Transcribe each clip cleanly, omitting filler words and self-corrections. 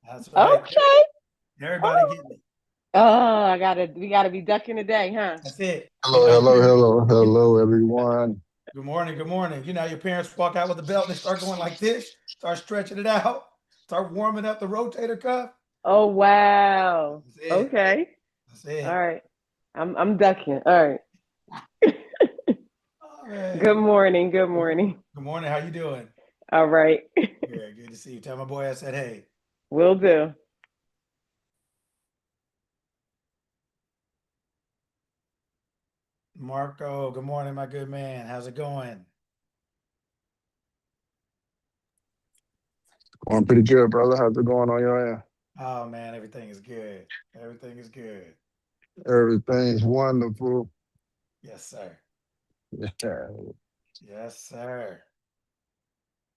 That's right. Okay. Everybody Oh, getting it. we gotta be ducking today, huh? That's it. You Hello, know, your hello, parents, hello, you, hello, everyone. good morning, good morning. You know, your parents walk out with the belt and they start going like this, start stretching it out, start warming up the rotator cuff. Oh wow. That's it. Okay. That's All it. right. I'm ducking. All right. Oh, man. Good morning. Good Good, morning. good morning. How you doing? All right. Good to see you. Tell my boy I said, hey. Will do. Marco, good morning, my good man. How's it going? Going pretty good, brother. How's it going on your end? Oh, man, everything is good. Everything is good. Everything's wonderful. Yes, sir. Yeah. Yes, sir.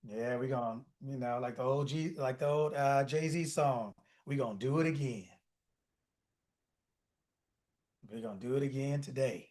Yeah, we gonna, like the old like the old Jay-Z song. We gonna do it again. We gonna do it again today.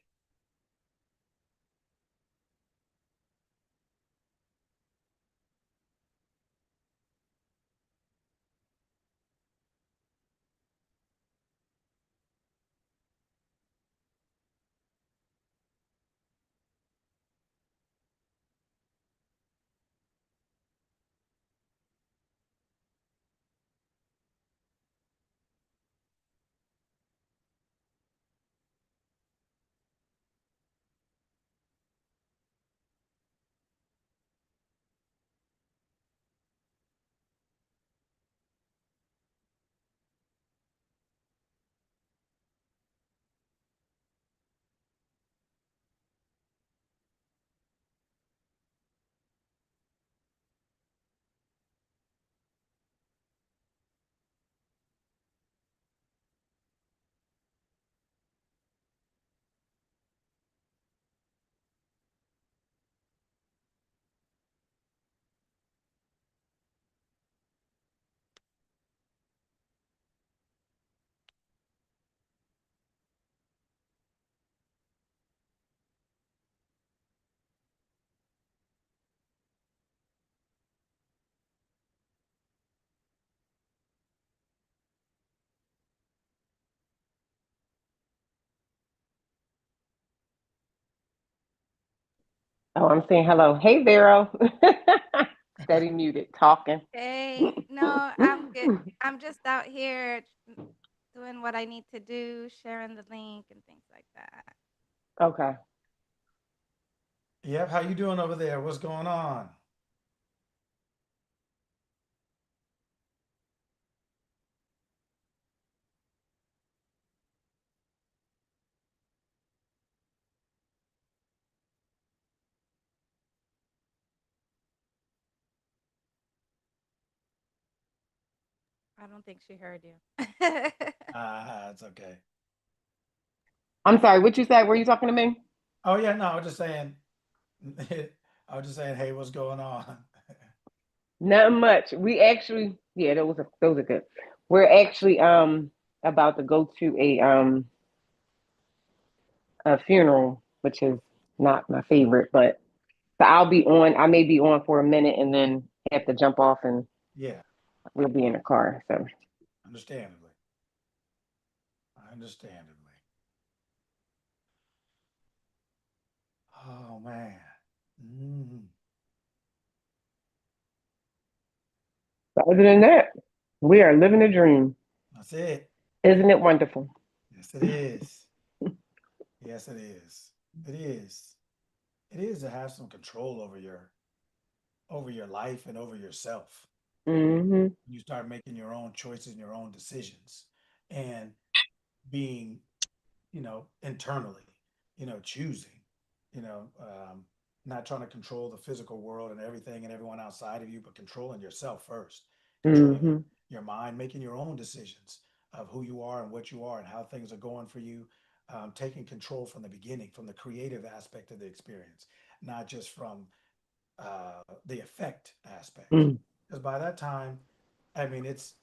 Oh, I'm saying hello. Hey, Vero. Steady muted, talking. Hey, no, I'm good. I'm just out here doing what I need to do, sharing the link and things like that. Okay. Yep, how you doing over there? What's going on? I don't think she heard you. It's okay. I'm sorry. What you said? Were you talking to me? Oh yeah, no, I was just saying hey, what's going on? Not much. We actually, yeah, those are good. We're actually about to go to a funeral, which is not my favorite, but so I'll be on. I may be on for a minute and then have to jump off, and Yeah, we'll be in the car. So understandably. Understandably. Oh man. Mm, other than that, we are living a dream. that's it. Isn't it wonderful? Yes, it is. Yes, it is. It is. It is to have some control over your life and over yourself. Hmm. You start making your own choices and your own decisions and being, internally, choosing, you know, um, not trying to control the physical world and everything and everyone outside of you, but controlling yourself first, controlling Hmm. your mind, making your own decisions of who you are and what you are and how things are going for you, taking control from the beginning, from the creative aspect of the experience, not just from the effect aspect. Because by that time, I mean, it's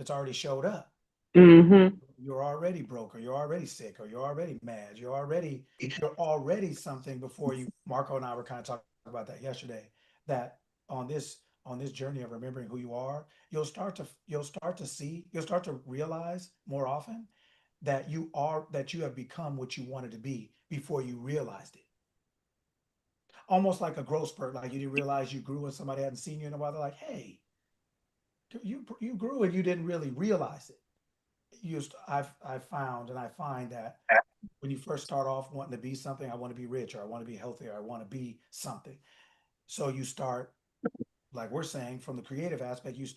already showed up. Hmm. You're already broke, or you're already sick, or you're already mad. You're already something before you. Marco and I were kind of talking about that yesterday. That on this on this journey of remembering who you are, you'll start to realize more often that you have become what you wanted to be before you realized it. Almost like a growth spurt, like you didn't realize you grew and somebody hadn't seen you in a while. They're like, hey, you grew and you didn't really realize it. I've found and I find that when you first start off wanting to be something, I want to be rich or I want to be healthy or I want to be something. So you start, like we're saying, from the creative aspect, you've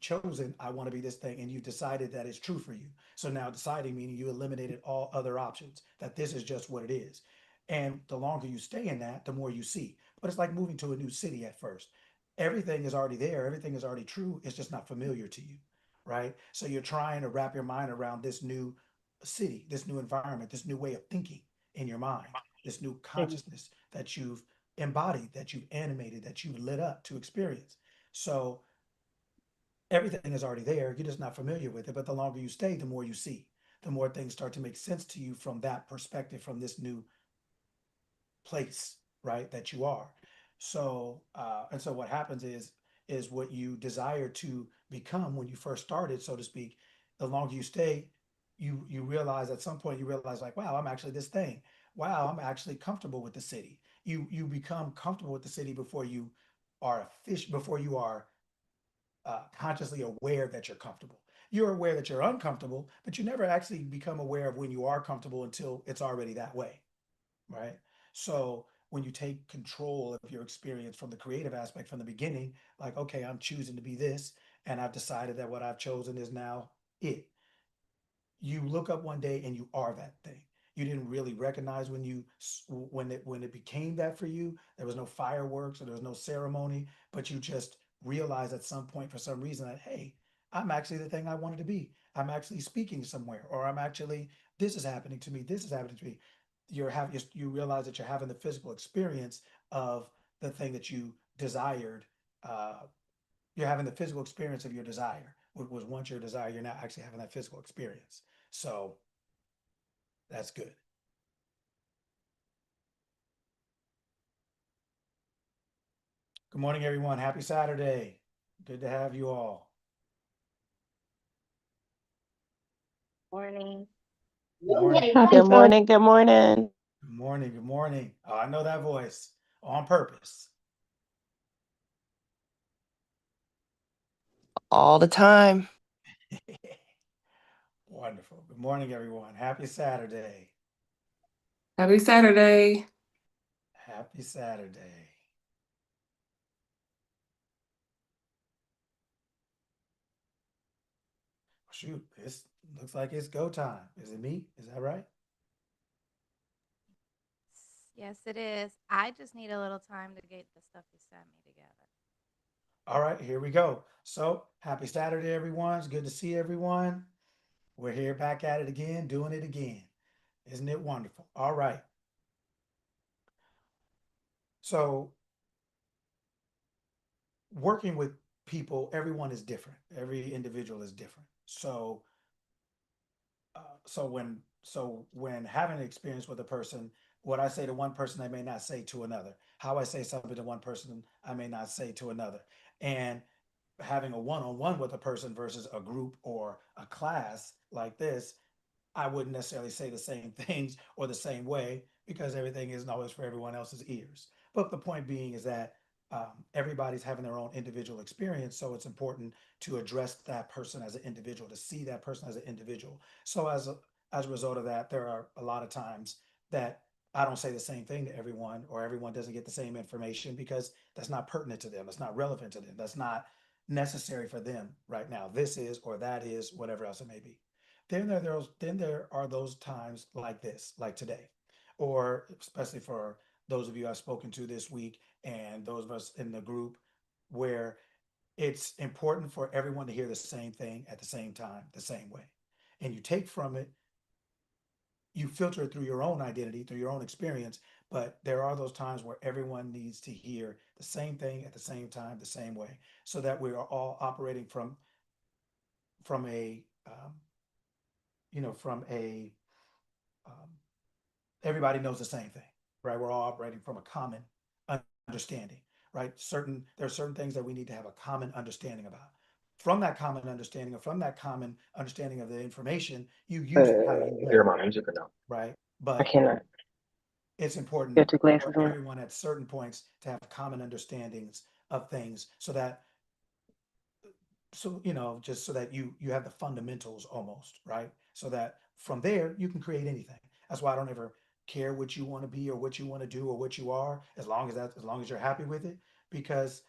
chosen I want to be this thing and you've decided that it's true for you. So now deciding meaning you eliminated all other options, that this is just what it is. And the longer you stay in that, the more you see. But it's like moving to a new city at first. Everything is already there, everything is already true. It's just not familiar to you, right? So you're trying to wrap your mind around this new city, this new environment, this new way of thinking in your mind, this new consciousness that you've embodied, that you've animated, that you've lit up to experience. So everything is already there. You're just not familiar with it. But the longer you stay, the more you see, the more things start to make sense to you from that perspective, from this new place, right, that you are. So, and so what happens is what you desire to become when you first started, so to speak. The longer you stay, you realize at some point you realize like, wow, I'm actually this thing. Wow, I'm actually comfortable with the city. You become comfortable with the city before you are a fish, before you are consciously aware that you're comfortable. You're aware that you're uncomfortable, but you never actually become aware of when you are comfortable until it's already that way, right? So when you take control of your experience from the creative aspect from the beginning, like, okay, I'm choosing to be this, and I've decided that what I've chosen is now it. You look up one day and you are that thing. You didn't really recognize when it became that for you. There was no fireworks or there was no ceremony, but you just realized at some point for some reason that, hey, I'm actually the thing I wanted to be. I'm actually speaking somewhere, or I'm actually, this is happening to me. This is happening to me. You realize that you're having the physical experience of the thing that you desired. Uh, you're having the physical experience of your desire. What was once your desire, you're now actually having that physical experience. So that's good. Good morning, everyone. Happy Saturday. Good to have you all. Morning. Good morning. Happy Good Sunday. morning. Good morning. Good morning. Good morning. Oh, I know that voice on purpose. All the time. Wonderful. Good morning, everyone. Happy Saturday. Happy Saturday. Happy Saturday. Shoot, this looks like it's go time. Is it me? Is that right? Yes, it is. I just need a little time to get the stuff you sent me together. All right, here we go. So happy Saturday, everyone. It's good to see everyone. We're here back at it again, doing it again. Isn't it wonderful? All right. So working with people, everyone is different. Every individual is different. So when having an experience with a person, what I say to one person, I may not say to another. How I say something to one person, I may not say to another. And having a one-on-one with a person versus a group or a class like this, I wouldn't necessarily say the same things or the same way because everything isn't always for everyone else's ears. But the point being is that everybody's having their own individual experience, so it's important to address that person as an individual, to see that person as an individual. So as a result of that, there are a lot of times that I don't say the same thing to everyone, or everyone doesn't get the same information because that's not pertinent to them. That's not relevant to them. That's not necessary for them right now. This is, or that is, whatever else it may be. Then there are those times like this, like today, or especially for those of you I've spoken to this week and those of us in the group, where it's important for everyone to hear the same thing at the same time, the same way. And you take from it, you filter it through your own identity, through your own experience, but there are those times where everyone needs to hear the same thing at the same time, the same way, so that we are all operating from a from a um, everybody knows the same thing, right? We're all operating from a common understanding, right? There are certain things that we need to have a common understanding about. From that common understanding, or from that common understanding of the information, you use it how you want, right? I But cannot it's important get your glasses for on. everyone at certain points to have common understandings of things, so that just so that you have the fundamentals almost, right? So that from there you can create anything. That's why I don't ever care what you want to be or what you want to do or what you are, as long as you're happy with it, because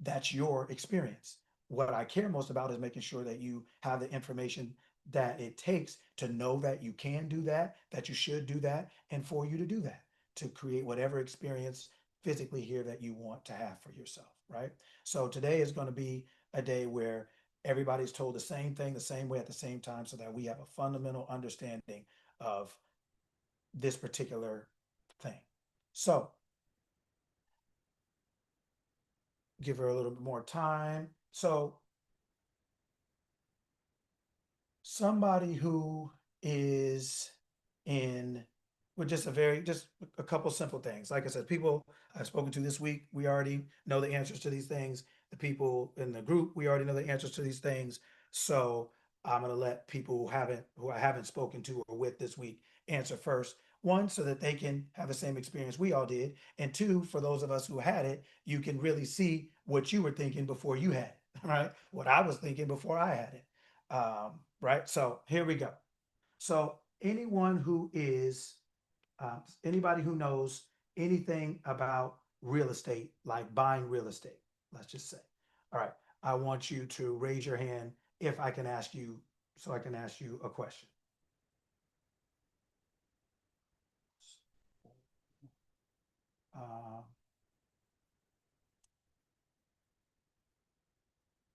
that's your experience. What I care most about is making sure that you have the information that it takes to know that you can do that, that you should do that, and for you to do that, to create whatever experience physically here that you want to have for yourself, right? So today is going to be a day where everybody's told the same thing the same way at the same time, so that we have a fundamental understanding of this particular thing. So give her a little bit more time. So somebody who is in with just a couple simple things. Like I said, people I've spoken to this week, we already know the answers to these things. The people in the group, we already know the answers to these things. So I'm gonna let people who I haven't spoken to or with this week answer first. One, so that they can have the same experience we all did. And two, for those of us who had it, you can really see what you were thinking before you had it, right? What I was thinking before I had it. Right? So here we go. So anyone who is, anybody who knows anything about real estate, like buying real estate, let's just say. All right, I want you to raise your hand if I can ask you, so I can ask you a question. Uh,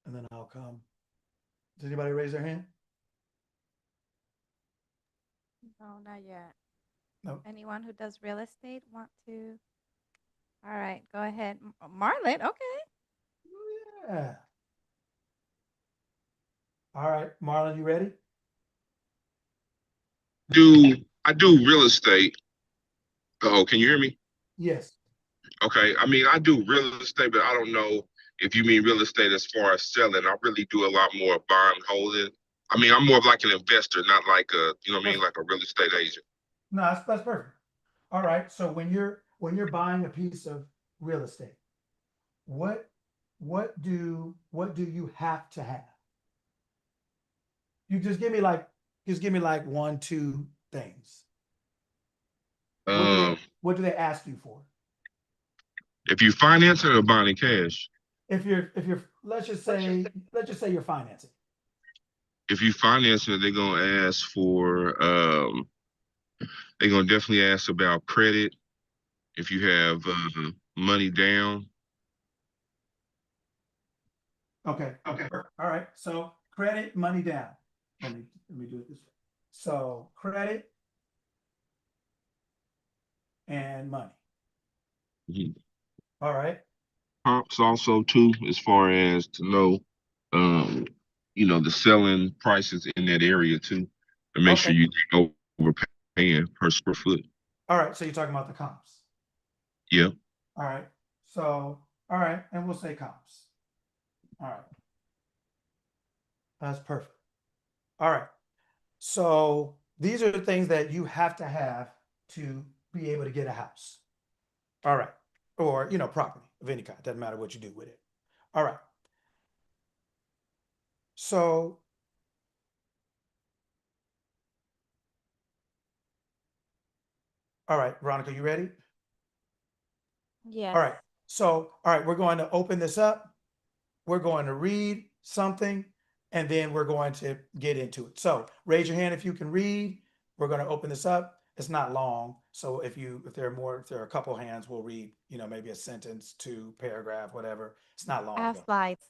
and then I'll come. Does anybody raise their hand? No, not yet. No. Anyone who does real estate want to? All right, go ahead. Marlon, okay. Yeah. All right, Marlon, you ready? I do real estate. Oh, can you hear me? Yes. Okay. I mean, I do real estate, but I don't know if you mean real estate as far as selling. I really do a lot more buying, holding. I mean, I'm more of like an investor, not like That's, like a real estate agent. no, that's perfect. All right. So when you're buying a piece of real estate, what what do you have to have? You just give me like one, two things. Um, What do they ask you for? if you finance it or buying in cash, If you're let's just say you're financing. if you finance it, they're gonna ask for they're gonna definitely ask about credit. If you have money down, Okay. All right. So credit, money down. Let me do it this way. So credit and money. mhm. All right. Comps also too, as far as to know, um, the selling prices in that area too, and make sure Okay. you ain't overpaying per square foot. All right. So you're talking about the comps. Yeah. All right. So all right, and we'll say comps. All right. That's perfect. All right. So these are the things that you have to have to be able to get a house. All right. Or, property of any kind. Doesn't matter what you do with it. All right. So, all right, Veronica, you ready? Yes. All right. So, all right, we're going to open this up. We're going to read something, and then we're going to get into it. So raise your hand if you can read. We're going to open this up. It's not long. So if there are a couple hands, we'll read, maybe a sentence, two paragraph, whatever. It's not I long have though. slides.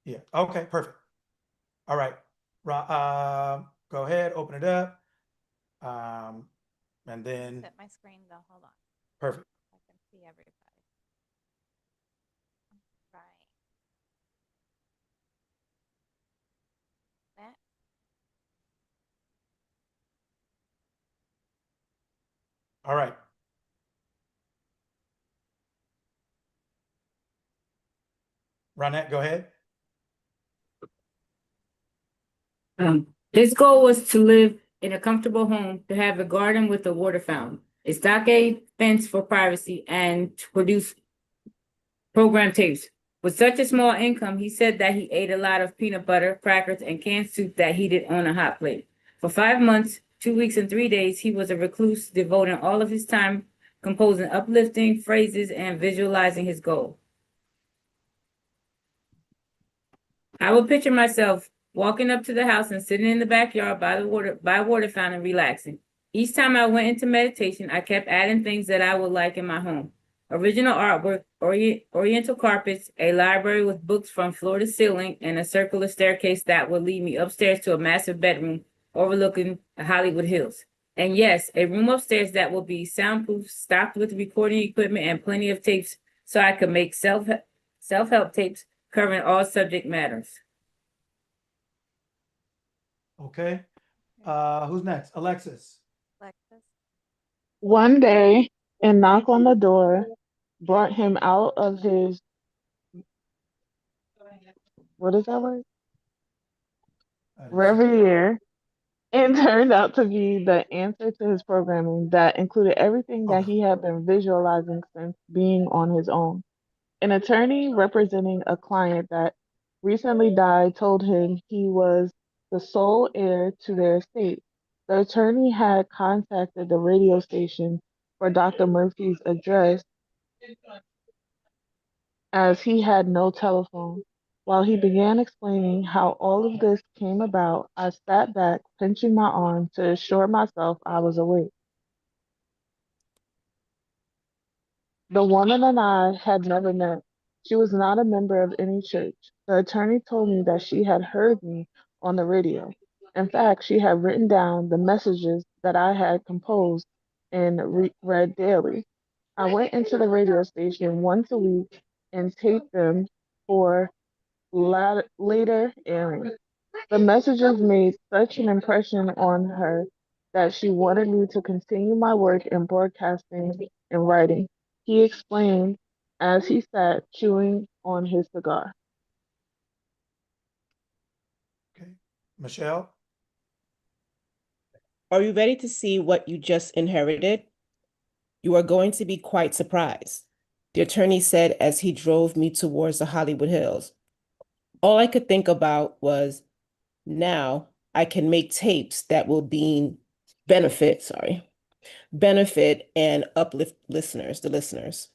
Yeah. Okay, perfect. All right. Go ahead, open it up. And then Set my screen though. Hold on. perfect. I can see everybody. Right. That. All right. Ronette, go ahead. His goal was to live in a comfortable home, to have a garden with a water fountain, a stockade fence for privacy, and to produce program tapes. With such a small income, he said that he ate a lot of peanut butter, crackers, and canned soup that heated on a hot plate. For 5 months, 2 weeks, and 3 days, he was a recluse, devoting all of his time composing uplifting phrases and visualizing his goal. I would picture myself walking up to the house and sitting in the backyard by a water fountain, relaxing. Each time I went into meditation, I kept adding things that I would like in my home. Original artwork, oriental carpets, a library with books from floor to ceiling, and a circular staircase that would lead me upstairs to a massive bedroom overlooking the Hollywood Hills. And yes, a room upstairs that will be soundproof, stocked with recording equipment and plenty of tapes so I could make self-help tapes covering all subject matters. Okay. Who's next? Alexis. Alexis. One day, a knock on the door brought him out of his, what is that word? Reverie, and turned out to be the answer to his programming that included everything that he had been visualizing since being on his own. An attorney representing a client that recently died told him he was the sole heir to their estate. The attorney had contacted the radio station for Dr. Murphy's address as he had no telephone. While he began explaining how all of this came about, I sat back, pinching my arm to assure myself I was awake. The woman and I had never met. She was not a member of any church. The attorney told me that she had heard me on the radio. In fact, she had written down the messages that I had composed and read daily. I went into the radio station once a week and taped them for later airing. The messages made such an impression on her that she wanted me to continue my work in broadcasting and writing. He explained as he sat chewing on his cigar. Okay. Michelle. Are you ready to see what you just inherited? You are going to be quite surprised, the attorney said as he drove me towards the Hollywood Hills. All I could think about was, now I can make tapes that will benefit and uplift the listeners.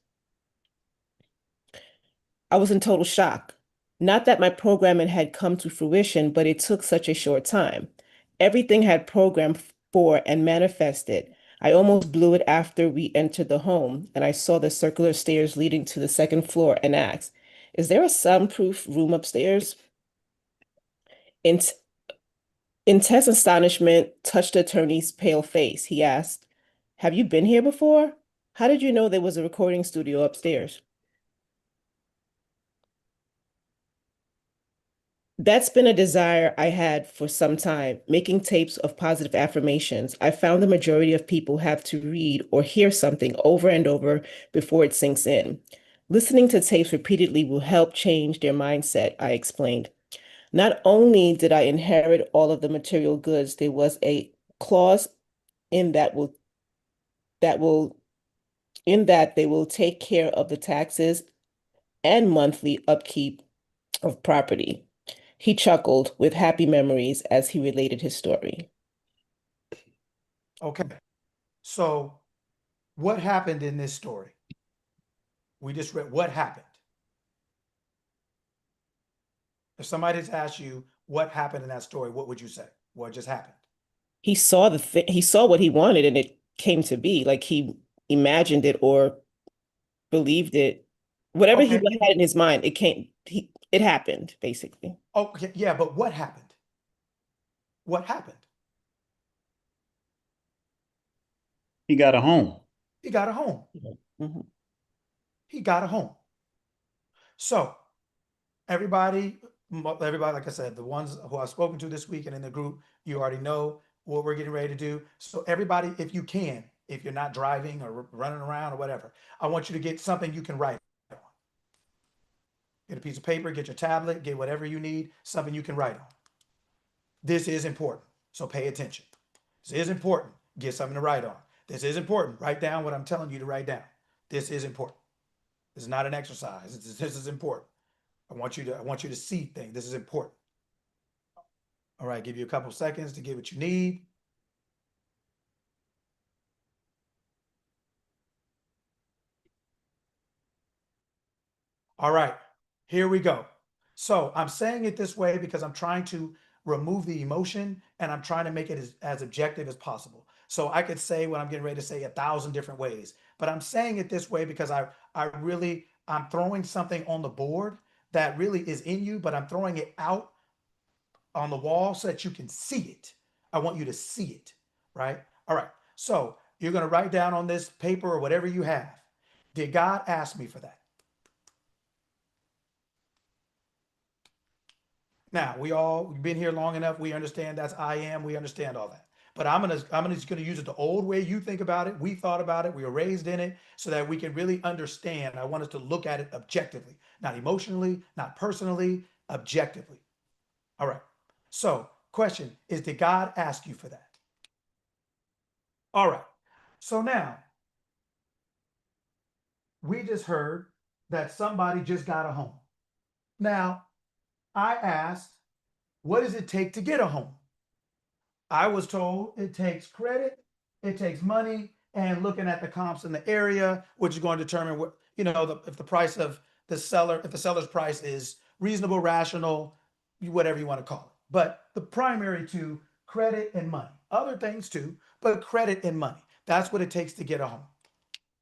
I was in total shock. Not that my programming had come to fruition, but it took such a short time. Everything had programmed for and manifested. I almost blew it after we entered the home and I saw the circular stairs leading to the second floor and asked, is there a soundproof room upstairs? Intense astonishment touched the attorney's pale face. He asked, have you been here before? How did you know there was a recording studio upstairs? That's been a desire I had for some time, making tapes of positive affirmations. I found the majority of people have to read or hear something over and over before it sinks in. Listening to tapes repeatedly will help change their mindset, I explained. Not only did I inherit all of the material goods, there was a clause in that they will take care of the taxes and monthly upkeep of property. He chuckled with happy memories as he related his story. Okay. So what happened in this story? We just read what happened. If somebody's asked you what happened in that story, what would you say? What just happened? He saw he saw what he wanted and it came to be. Like he imagined it or believed it. Whatever he had in his mind, it happened, basically. Okay, yeah, but what happened? What happened? He got a home. He got a home. Mm-hmm. He got a home. So everybody, like I said, the ones who I've spoken to this week and in the group, you already know what we're getting ready to do. So everybody, if you can, if you're not driving or running around or whatever, I want you to get something you can write on. Get a piece of paper, get your tablet, get whatever you need, something you can write on. This is important, so pay attention. This is important. Get something to write on. This is important. Write down what I'm telling you to write down. This is important. This is not an exercise. This is important. I want you to see things. This is important. All right, give you a couple seconds to get what you need. All right, here we go. So I'm saying it this way because I'm trying to remove the emotion and I'm trying to make it as objective as possible. So I could say what I'm getting ready to say 1,000 different ways, but I'm saying it this way because I'm throwing something on the board that really is in you, but I'm throwing it out on the wall so that you can see it. I want you to see it, right? All right, so you're gonna write down on this paper or whatever you have, did God ask me for that? Now, we've been here long enough. We understand that's I am. We understand all that. But I'm just gonna use it the old way you think about it. We thought about it. We were raised in it, so that we can really understand. I want us to look at it objectively, not emotionally, not personally, objectively. All right. So, question is, did God ask you for that? All right. So now, we just heard that somebody just got a home. Now, I asked, what does it take to get a home? I was told it takes credit, it takes money, and looking at the comps in the area, which is going to determine what, if the price of the seller, if the seller's price is reasonable, rational, whatever you want to call it. But the primary two, credit and money. Other things too, but credit and money. That's what it takes to get a home,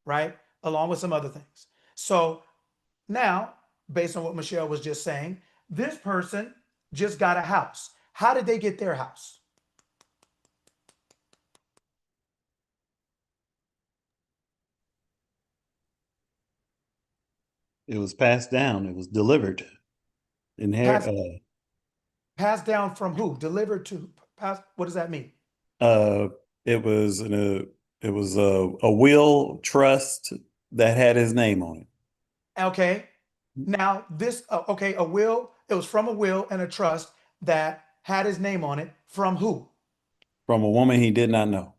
right? Along with some other things. So now, based on what Michelle was just saying, this person just got a house. How did they get their house? It was passed down. It was delivered. Passed down from who? Delivered to what does that mean? It was a will trust that had his name on it. Okay. Now a will, it was from a will and a trust that had his name on it from who? From a woman he did not know.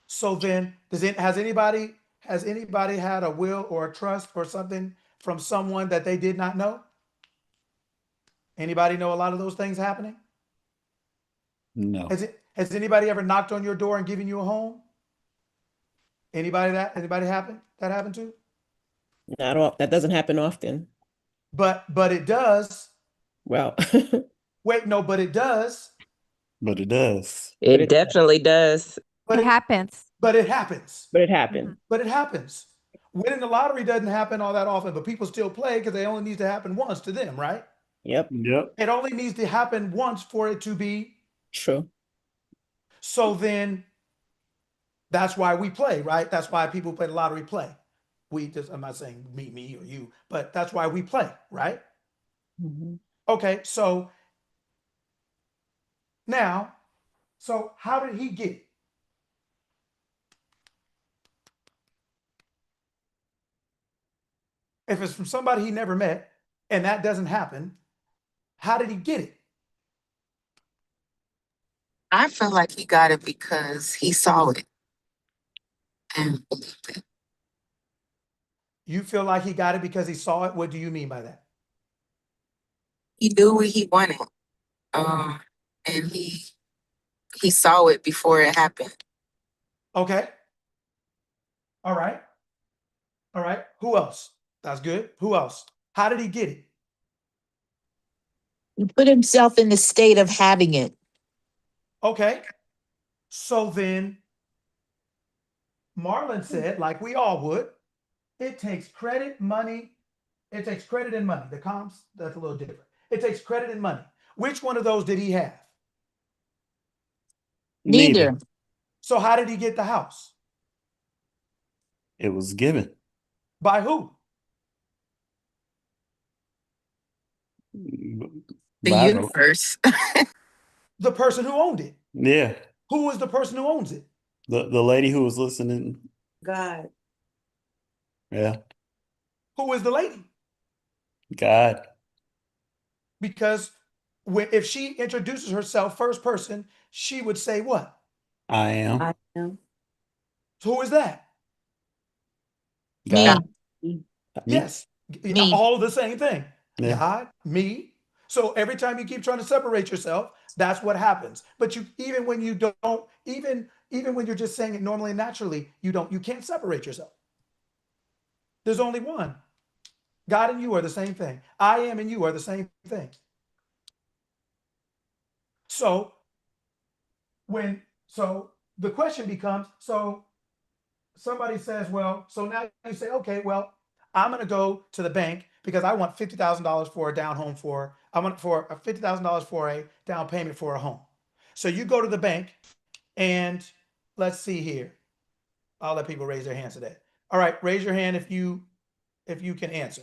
So then has anybody had a will or a trust or something from someone that they did not know? Anybody know a lot of those things happening? No. Has anybody ever knocked on your door and given you a home? Anybody that happened to? Not all, that doesn't happen often. But it does. Well, wait, no, but it does. But it does. It definitely does. But it happens. But it happens. But it happened. But it happens. Winning the lottery doesn't happen all that often, but people still play because it only needs to happen once to them, right? Yep. It only needs to happen once for it to be true. So then that's why we play, right? That's why people play the lottery play. I'm not saying me or you, but that's why we play, right? Mm-hmm. Okay, so now, how did he get it? If it's from somebody he never met and that doesn't happen, how did he get it? I feel like he got it because he saw it and believed it. You feel like he got it because he saw it? What do you mean by that? He knew what he wanted, and he saw it before it happened. Okay. All right. Who else? That's good. Who else? How did he get it? He put himself in the state of having it. Okay. So then Marlon said, like we all would, it takes credit, money. It takes credit and money. The comps, that's a little different. It takes credit and money. Which one of those did he have? Neither. So how did he get the house? It was given. By who? The universe. The person who owned it. Yeah. Who is the person who owns it? The lady who was listening. God. Yeah. Who is the lady? God. Because if she introduces herself first person, she would say what? I am. I am. So who is that? Me, Me. Yes, Me. all the same thing. Yeah. God, me. So every time you keep trying to separate yourself, that's what happens. But you, even when you don't, even when you're just saying it normally and naturally, you can't separate yourself. There's only one. God and you are the same thing. I am and you are the same thing. So the question becomes, so somebody says, well, so now you say, okay, well, I'm going to go to the bank because I want $50,000 for a down home I want for $50,000 for a down payment for a home. So you go to the bank and let's see here. I'll let people raise their hands today. All right, raise your hand if you can answer.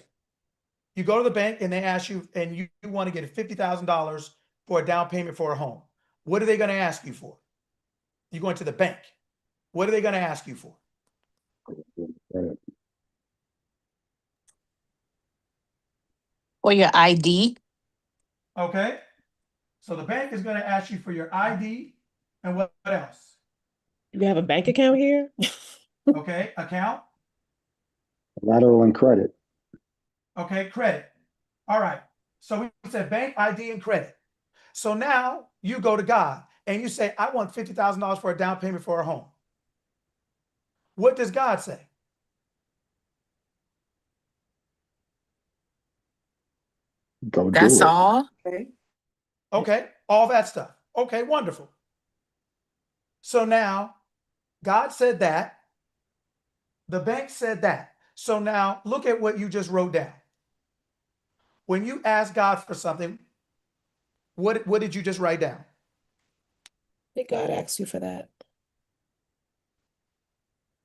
You go to the bank and they ask you, and you want to get $50,000 for a down payment for a home. What are they going to ask you for? You're going to the bank. What are they going to ask you for? Or your ID. Okay. So the bank is going to ask you for your ID and what else? You have a bank account here? Okay. Account. Collateral and credit. Okay. Credit. All right. So we said bank, ID, and credit. So now you go to God and you say, I want $50,000 for a down payment for a home. What does God say? Go That's do it. all. Okay. All that stuff. Okay. Wonderful. So now God said that. The bank said that. So now look at what you just wrote down. When you ask God for something, what did you just write down? Did God ask you for that?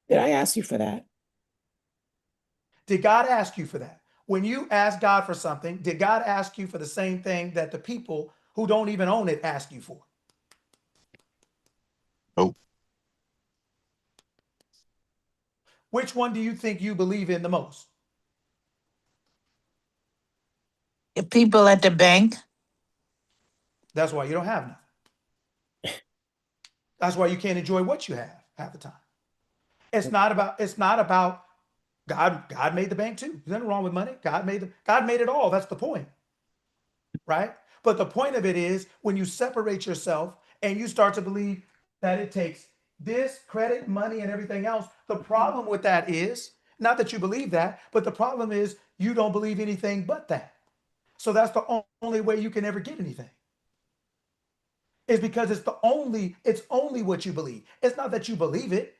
Did I ask you for that? Did God ask you for that? When you ask God for something, did God ask you for the same thing that the people who don't even own it ask you for? Nope. Which one do you think you believe in the most? The people at the bank. That's why you don't have nothing. That's why you can't enjoy what you have half the time. It's not about God. God made the bank too. There's nothing wrong with money. God made it all. That's the point. Right? But the point of it is when you separate yourself and you start to believe that it takes this credit, money, and everything else, the problem with that is not that you believe that, but the problem is you don't believe anything but that. So that's the only way you can ever get anything. Is because it's only what you believe. It's not that you believe it,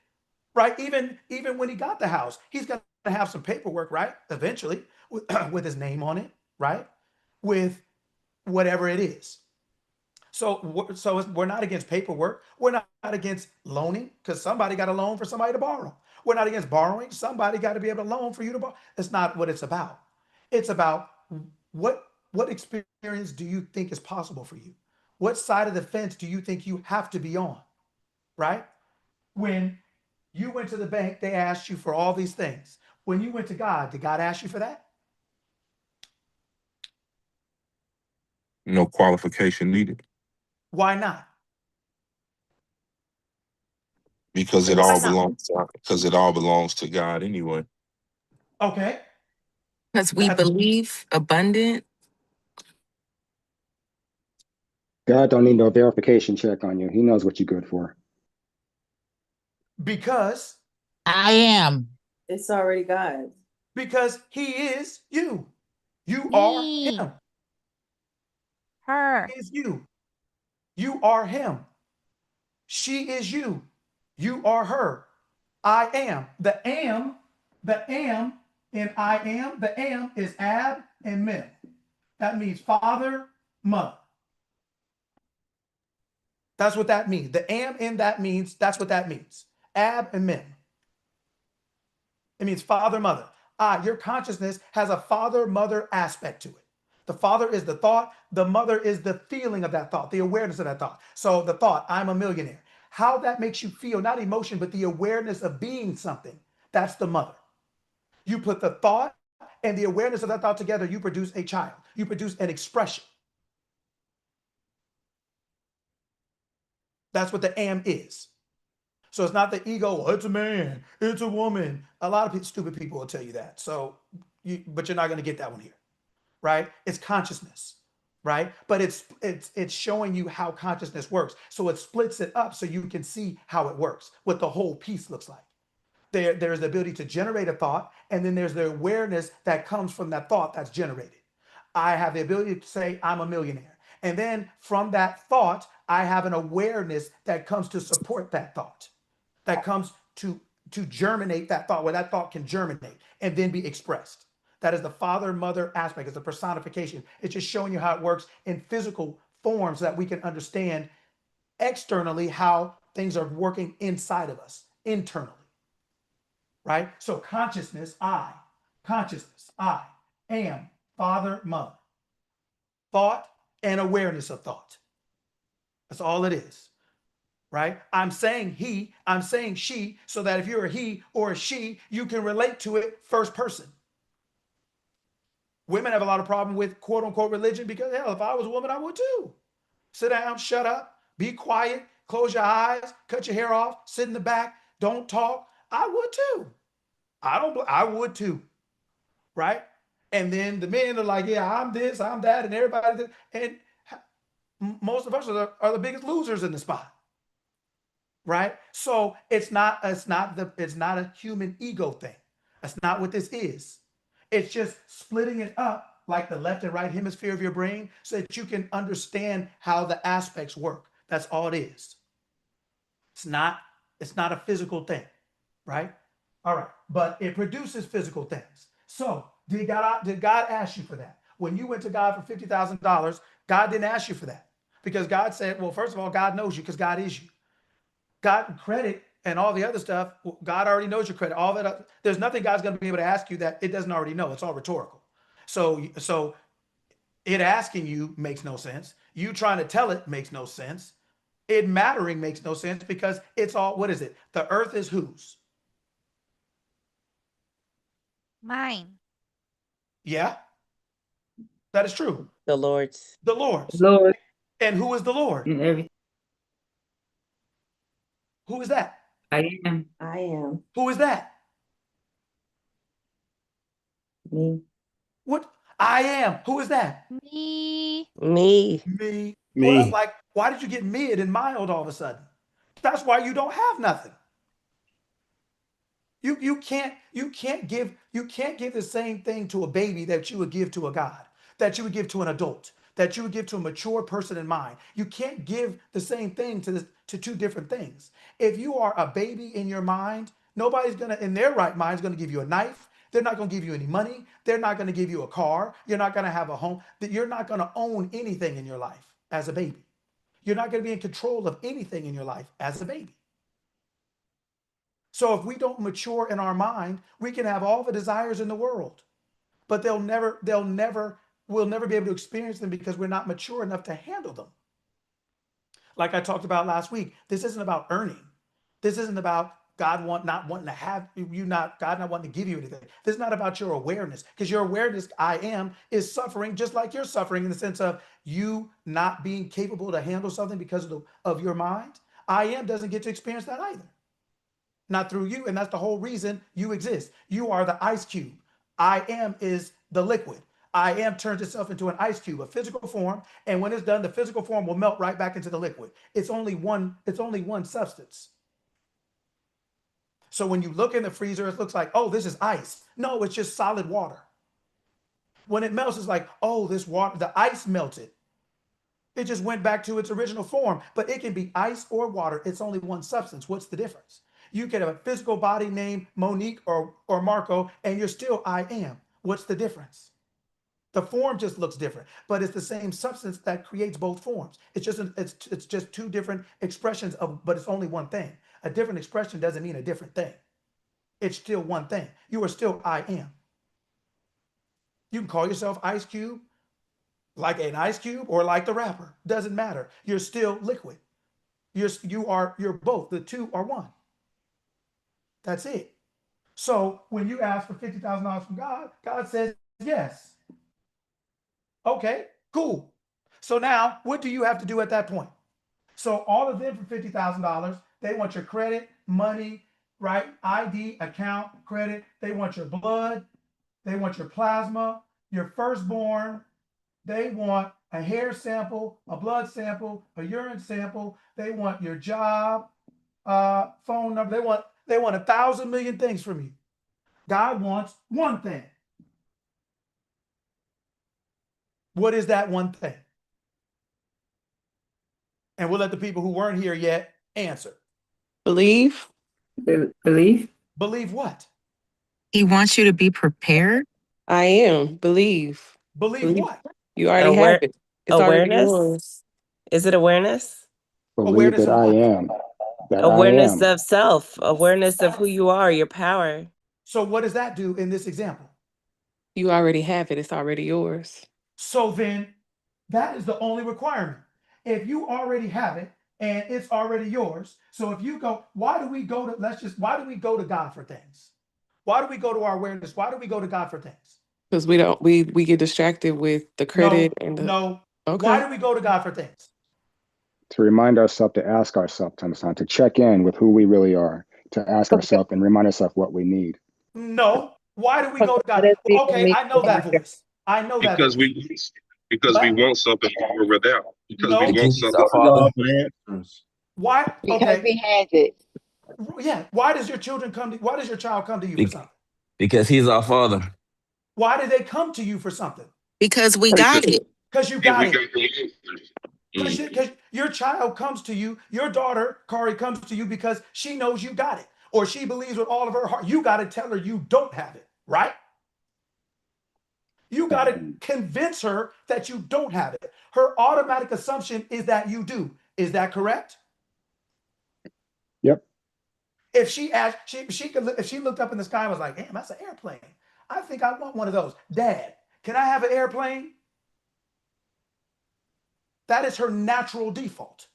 right? Even when he got the house, he's gonna have some paperwork, right? Eventually, with his name on it, right? With whatever it is. So we're not against paperwork. We're not against loaning because somebody got a loan for somebody to borrow. We're not against borrowing. Somebody got to be able to loan for you to borrow. That's not what it's about. It's about what experience do you think is possible for you? What side of the fence do you think you have to be on? Right? When you went to the bank, they asked you for all these things. When you went to God, did God ask you for that? No qualification needed Why not? because it all belongs to God anyway. Okay. Because we believe abundant. God don't need no verification check on you. He knows what you're good for. Because I am. It's already God. Because he is you. You are Me. him. Her. He is you. You are him. She is you. You are her. I am. The am in I am, the am is ab and mem. That means father, mother. That's what that means. The am in that means, that's what that means. Ab and mem. It means father, mother. Your consciousness has a father, mother aspect to it. The father is the thought. The mother is the feeling of that thought, the awareness of that thought. So the thought, I'm a millionaire. How that makes you feel, not emotion, but the awareness of being something. That's the mother. You put the thought and the awareness of that thought together, you produce a child. You produce an expression. That's what the am is. So it's not the ego, oh, it's a man, it's a woman. A lot of people, stupid people will tell you that. So, but you're not going to get that one here, right? It's consciousness, right? But it's showing you how consciousness works. So it splits it up so you can see how it works, what the whole piece looks like. There's the ability to generate a thought, and then there's the awareness that comes from that thought that's generated. I have the ability to say I'm a millionaire. And then from that thought, I have an awareness that comes to support that thought, that comes to germinate that thought, where that thought can germinate and then be expressed. That is the father-mother aspect. It's the personification. It's just showing you how it works in physical forms so that we can understand externally how things are working inside of us, internally. Right? So consciousness, I am father, mother. Thought and awareness of thought. That's all it is. Right? I'm saying he, I'm saying she, so that if you're a he or a she, you can relate to it first person. Women have a lot of problem with quote unquote religion because, hell, if I was a woman, I would too. Sit down, shut up, be quiet, close your eyes, cut your hair off, sit in the back, don't talk. I would too. I would too. Right? And then the men are like, yeah, I'm this, I'm that, and everybody. And most of us are the biggest losers in the spot. Right? So it's not a human ego thing. That's not what this is. It's just splitting it up like the left and right hemisphere of your brain so that you can understand how the aspects work. That's all it is. It's not a physical thing, right? All right, but it produces physical things. So did God ask you for that? When you went to God for $50,000, God didn't ask you for that because God said, well, first of all, God knows you because God is you. God credit and all the other stuff, God already knows your credit. All that, there's nothing God's going to be able to ask you that it doesn't already know. It's all rhetorical. So it asking you makes no sense. You trying to tell it makes no sense. It mattering makes no sense because it's all, what is it? The earth is whose? Mine. Yeah, that is true. The Lord's. The Lord's. Lord. And who is the Lord? And everything. Who is that? I am. I am. Who is that? Me. What? I am. Who is that? Me. Me. Me. Me. Well, like, why did you get mid and mild all of a sudden? That's why you don't have nothing. You can't give the same thing to a baby that you would give to a God, that you would give to an adult, that you would give to a mature person in mind. You can't give the same thing to two different things. If you are a baby in your mind, nobody's gonna, in their right mind, is gonna give you a knife. They're not gonna give you any money. They're not gonna give you a car. You're not gonna have a home. You're not gonna own anything in your life as a baby. You're not gonna be in control of anything in your life as a baby. So if we don't mature in our mind, we can have all the desires in the world, but we'll never be able to experience them because we're not mature enough to handle them. Like I talked about last week, this isn't about earning. This isn't about God not wanting to have you, God not wanting to give you anything. This is not about your awareness, because your awareness, I am, is suffering just like you're suffering in the sense of you not being capable to handle something because of your mind. I am doesn't get to experience that either. Not through you, and that's the whole reason you exist. You are the ice cube. I am is the liquid. I am turns itself into an ice cube, a physical form, and when it's done, the physical form will melt right back into the liquid. It's only one substance. So when you look in the freezer, it looks like, oh, this is ice. No, it's just solid water. When it melts, it's like, oh, this water, the ice melted. It just went back to its original form, but it can be ice or water. It's only one substance. What's the difference? You can have a physical body named Monique or Marco, and you're still I am. What's the difference? The form just looks different, but it's the same substance that creates both forms. It's just two different expressions but it's only one thing. A different expression doesn't mean a different thing. It's still one thing. You are still I am. You can call yourself Ice Cube, like an ice cube, or like the rapper. Doesn't matter. You're still liquid. You're both. The two are one. That's it. So when you ask for $50,000 from God, God says yes. Okay, cool. So now what do you have to do at that point? So all of them for $50,000, they want your credit, money, right? ID, account, credit. They want your blood. They want your plasma, your firstborn. They want a hair sample, a blood sample, a urine sample. They want your job, phone number. They want 1,000 million things from you. God wants one thing. What is that one thing? And we'll let the people who weren't here yet answer. Believe. Believe. Believe what? He wants you to be prepared. I am. Believe. Believe what? You already have it. It's already Awareness? yours. Is it awareness? Believe Awareness that of I what? am. That I Awareness am. of self, awareness of who you are, your power. So what does that do in this example? You already have it. It's already yours. So then that is the only requirement. If you already have it and it's already yours, so if you go, why do we go to God for things? Why do we go to our awareness? Why do we go to God for things? Because we get distracted with the credit and the No. okay. Why do we go to God for things? To remind ourselves, to ask ourselves, to check in with who we really are, to ask ourselves and remind ourselves what we need. No. Why do we go to God? Okay, I know that voice. I know that Because voice. because we want something we're without. Because No. we want Because he's something. our father. Why? Because Okay. he has it. Yeah. Why does your child come to you for something? Because he's our father. Why do they come to you for something? Because we got it. Because you If got we it. got the answers. Because your child comes to you, your daughter, Kari, comes to you because she knows you got it. Or she believes with all of her heart. You got to tell her you don't have it, right? You got to convince her that you don't have it. Her automatic assumption is that you do. Is that correct? Yep. If she asked, if she looked up in the sky and was like, damn, that's an airplane. I think I want one of those. Dad, can I have an airplane? That is her natural default.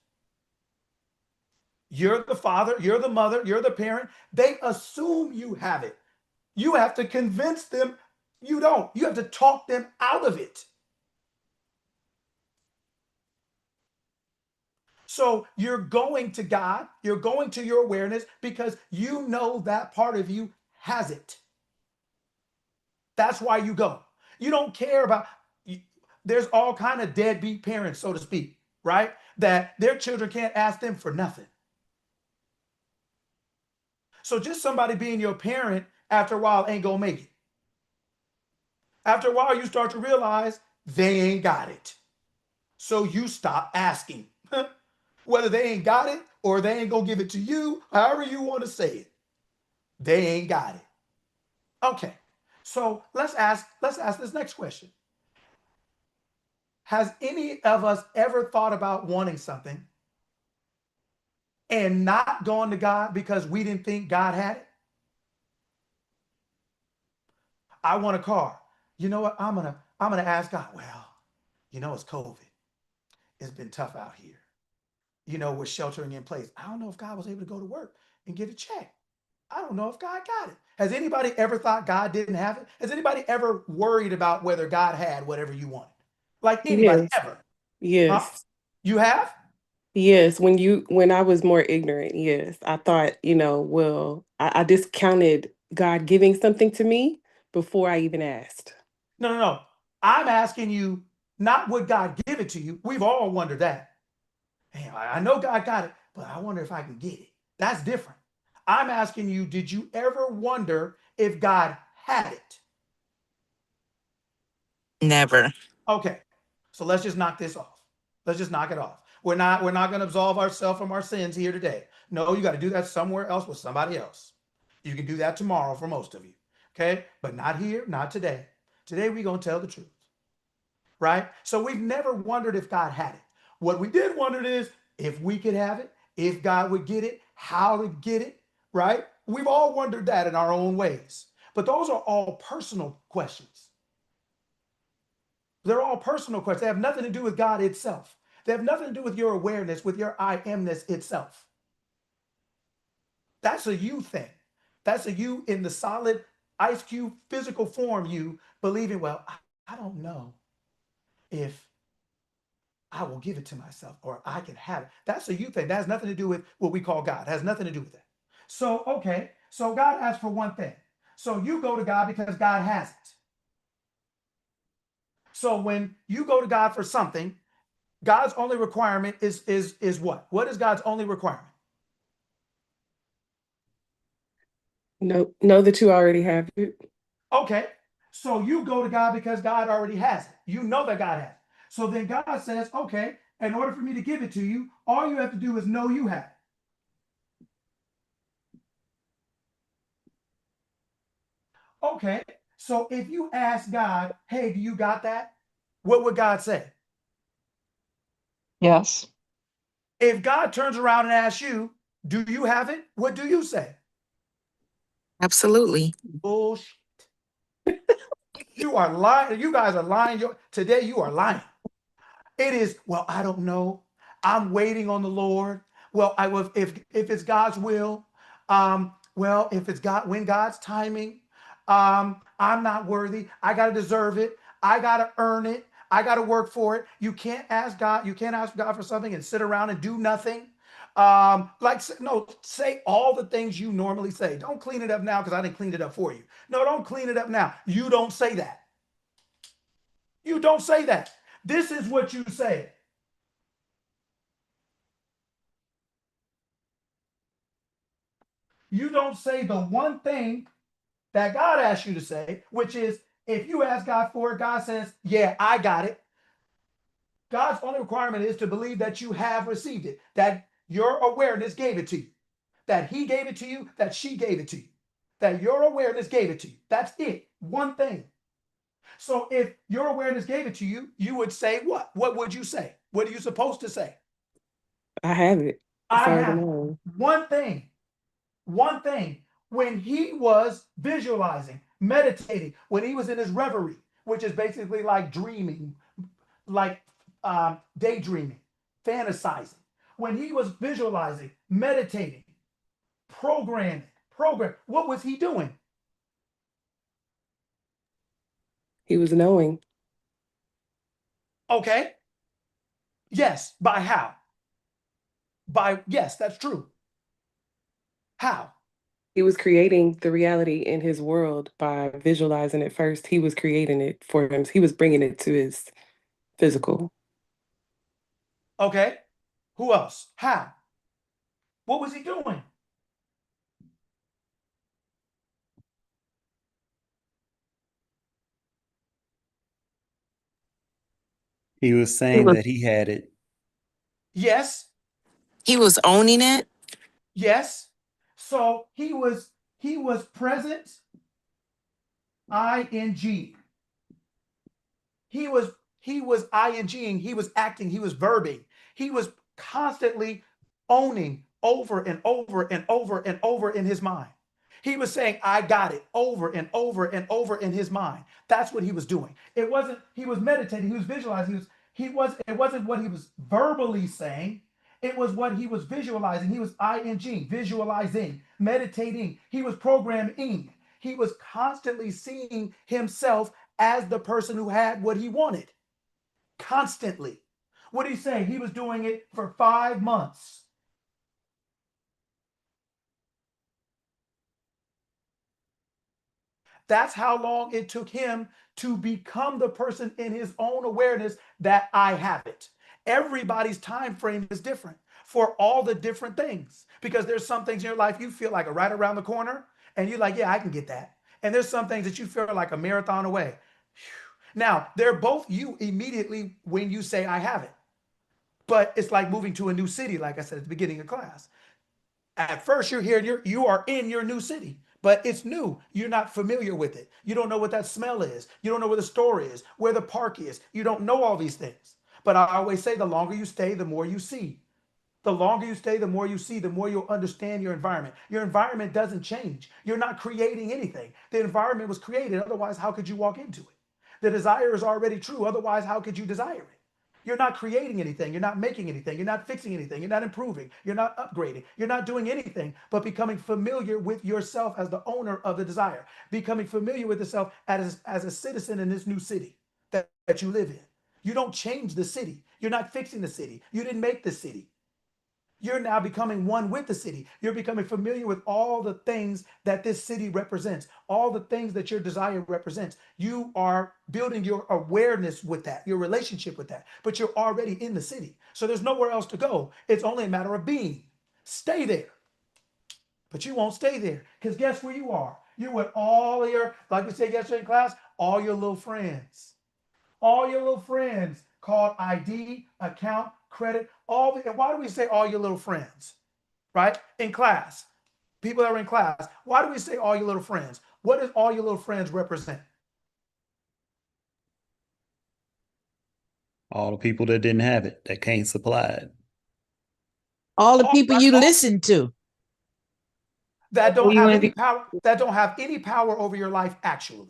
You're the father, you're the mother, you're the parent. They assume you have it. You have to convince them you don't. You have to talk them out of it. So you're going to God, you're going to your awareness because you know that part of you has it. That's why you go. You don't care about, there's all kind of deadbeat parents, so to speak, right? That their children can't ask them for nothing. So just somebody being your parent after a while ain't gonna make it. After a while, you start to realize they ain't got it. So you stop asking. Whether they ain't got it or they ain't gonna give it to you, however you want to say it. They ain't got it. Okay. So let's ask this next question. Has any of us ever thought about wanting something and not gone to God because we didn't think God had it? I want a car. You know what? I'm gonna ask God. Well, it's COVID. It's been tough out here. We're sheltering in place. I don't know if God was able to go to work and get a check. I don't know if God got it. Has anybody ever thought God didn't have it? Has anybody ever worried about whether God had whatever you wanted? Like anybody Yes. ever? Yes. Huh? You have? Yes. When I was more ignorant, yes. I thought, I discounted God giving something to me before I even asked. No. I'm asking you, not would God give it to you. We've all wondered that. Damn, I know God got it, but I wonder if I can get it. That's different. I'm asking you, did you ever wonder if God had it? Never. Okay. So let's just knock this off. Let's just knock it off. We're not going to absolve ourselves from our sins here today. No, you got to do that somewhere else with somebody else. You can do that tomorrow for most of you. Okay? But not here, not today. Today we're going to tell the truth. Right? So we've never wondered if God had it. What we did wonder is if we could have it, if God would get it, how to get it, right? We've all wondered that in our own ways. But those are all personal questions. They're all personal questions. They have nothing to do with God itself. They have nothing to do with your awareness, with your I amness itself. That's a you thing. That's a you in the solid Ice Cube physical form you, believing, well, I don't know if I will give it to myself or I can have it. That's a you thing. That has nothing to do with what we call God. It has nothing to do with that. So, okay, so God asked for one thing. So you go to God because God has it. So when you go to God for something, God's only requirement is what? What is God's only requirement? Know that you already have it. Okay, so you go to God because God already has it. You know that God has it. So then God says, okay, in order for me to give it to you, all you have to do is know you have it. Okay, so if you ask God, hey, do you got that? What would God say? Yes. If God turns around and asks you, do you have it? What do you say? Absolutely. Bullshit. You are lying. You guys are lying. Today you are lying. It is, well, I don't know. I'm waiting on the Lord. Well, I will if it's God's will. Well, if it's God, when God's timing, I'm not worthy. I gotta deserve it. I gotta earn it. I gotta work for it. You can't ask God, you can't ask God for something and sit around and do nothing. No, say all the things you normally say. Don't clean it up now because I didn't clean it up for you. No, don't clean it up now. You don't say that. You don't say that. This is what you say. You don't say the one thing that God asks you to say, which is if you ask God for it, God says, yeah, I got it. God's only requirement is to believe that you have received it, that your awareness gave it to you, that he gave it to you, that she gave it to you, that your awareness gave it to you. That's it. One thing. So if your awareness gave it to you, you would say what? What would you say? What are you supposed to say? I have it. I have it. One thing. One thing. When he was visualizing, meditating, when he was in his reverie, which is basically like dreaming, like daydreaming, fantasizing. When he was visualizing, meditating, program, what was he doing? He was knowing. Okay. Yes. By how? Yes, that's true. How? He was creating the reality in his world by visualizing it first. He was creating it for him. He was bringing it to his physical. Okay. Who else? How? What was he doing? He was saying that he had it. Yes. He was owning it. Yes. So he was present. ING. He was INGing, he was acting, he was verbing. He was constantly owning over and over and over and over in his mind. He was saying, I got it over and over and over in his mind. That's what he was doing. It wasn't, he was meditating, he was visualizing, it wasn't what he was verbally saying. It was what he was visualizing. He was ING, visualizing, meditating. He was programming. He was constantly seeing himself as the person who had what he wanted. Constantly. What did he say? He was doing it for 5 months. That's how long it took him to become the person in his own awareness that I have it. Everybody's time frame is different for all the different things, because there's some things in your life you feel like are right around the corner and you're like, yeah, I can get that. And there's some things that you feel like a marathon away. Now, they're both you immediately when you say I have it. But it's like moving to a new city, like I said at the beginning of class. At first you're here, you are in your new city, but it's new. You're not familiar with it. You don't know what that smell is. You don't know where the store is, where the park is. You don't know all these things. But I always say the longer you stay, the more you see. The longer you stay, the more you see, the more you'll understand your environment. Your environment doesn't change. You're not creating anything. The environment was created. Otherwise, how could you walk into it? The desire is already true. Otherwise, how could you desire it? You're not creating anything. You're not making anything. You're not fixing anything. You're not improving. You're not upgrading. You're not doing anything but becoming familiar with yourself as the owner of the desire, becoming familiar with yourself as a citizen in this new city that you live in. You don't change the city. You're not fixing the city. You didn't make the city. You're now becoming one with the city. You're becoming familiar with all the things that this city represents, all the things that your desire represents. You are building your awareness with that, your relationship with that, but you're already in the city. So there's nowhere else to go. It's only a matter of being. Stay there. But you won't stay there because guess where you are? You're with all your, like we said yesterday in class, all your little friends. All your little friends called ID, account, credit, all the, and why do we say all your little friends? Right? In class, people that are in class, why do we say all your little friends? What does all your little friends represent? All the people that didn't have it, that can't supply it. All the people you listen to. That Who don't you have wanna any be? power, that don't have any power over your life actually.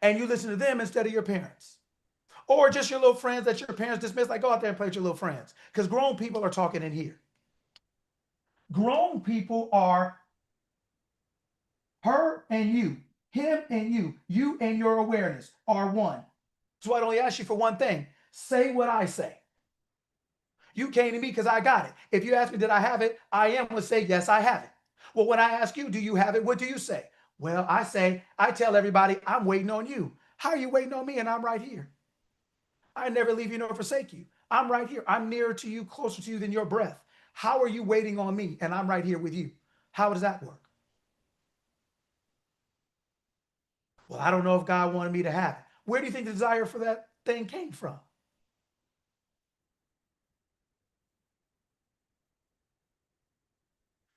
And you listen to them instead of your parents. Or just your little friends that your parents dismiss, like go out there and play with your little friends. Because grown people are talking in here. Grown people are her and you, him and you and your awareness are one. So I only ask you for one thing. Say what I say. You came to me because I got it. If you ask me, did I have it? I am would say, yes, I have it. Well, when I ask you, do you have it? What do you say? Well, I tell everybody, I'm waiting on you. How are you waiting on me? And I'm right here. I never leave you nor forsake you. I'm right here. I'm nearer to you, closer to you than your breath. How are you waiting on me? And I'm right here with you. How does that work? Well, I don't know if God wanted me to have it. Where do you think the desire for that thing came from?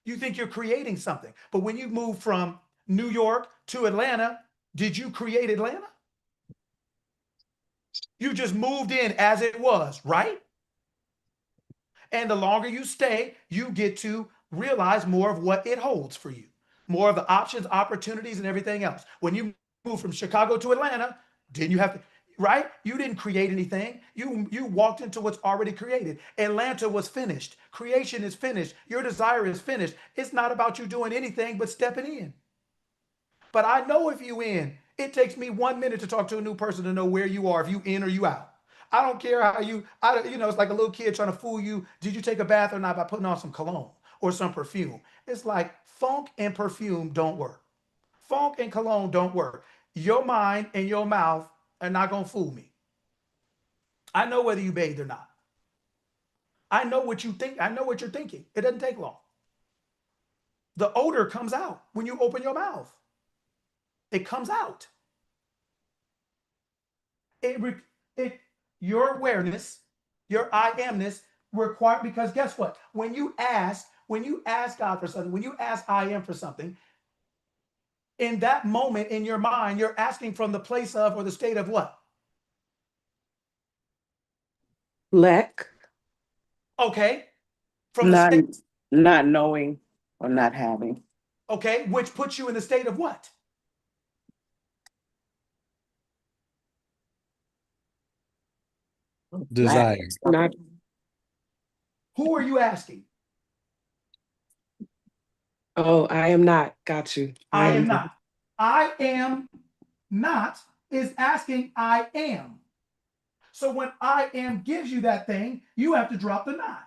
You think you're creating something. But when you move from New York to Atlanta, did you create Atlanta? You just moved in as it was, right? And the longer you stay, you get to realize more of what it holds for you, more of the options, opportunities, and everything else. When you move from Chicago to Atlanta, didn't you have to, right? You didn't create anything. You walked into what's already created. Atlanta was finished. Creation is finished. Your desire is finished. It's not about you doing anything but stepping in. But I know if you in, it takes me 1 minute to talk to a new person to know where you are, if you in or you out. I don't care how it's like a little kid trying to fool you. Did you take a bath or not by putting on some cologne or some perfume? It's like funk and perfume don't work. Funk and cologne don't work. Your mind and your mouth are not going to fool me. I know whether you bathed or not. I know what you think. I know what you're thinking. It doesn't take long. The odor comes out when you open your mouth. It comes out. Your awareness, your I amness required, because guess what? When you ask God for something, when you ask I am for something, in that moment in your mind, you're asking from the place of or the state of what? Lack. Okay. From the state, Not knowing or not having. okay, which puts you in the state of what? Desire. Not. Who are you asking? Oh, I am not. Got you. I am not. I am not is asking I am. So when I am gives you that thing, you have to drop the not.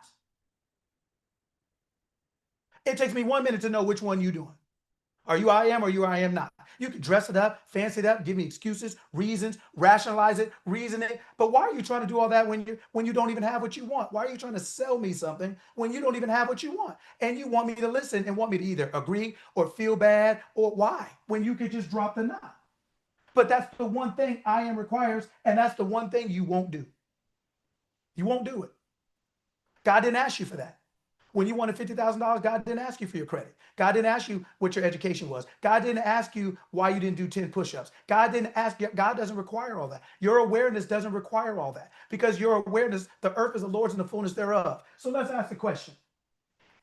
It takes me 1 minute to know which one you're doing. Are you I am or you I am not? You can dress it up, fancy it up, give me excuses, reasons, rationalize it, reason it. But why are you trying to do all that when you don't even have what you want? Why are you trying to sell me something when you don't even have what you want? And you want me to listen and want me to either agree or feel bad, or why? When you could just drop the not. But that's the one thing I am requires, and that's the one thing you won't do. You won't do it. God didn't ask you for that. When you wanted $50,000, God didn't ask you for your credit. God didn't ask you what your education was. God didn't ask you why you didn't do 10 push-ups. God didn't ask you. God doesn't require all that. Your awareness doesn't require all that, because your awareness, the earth is the Lord's and the fullness thereof. So let's ask the question.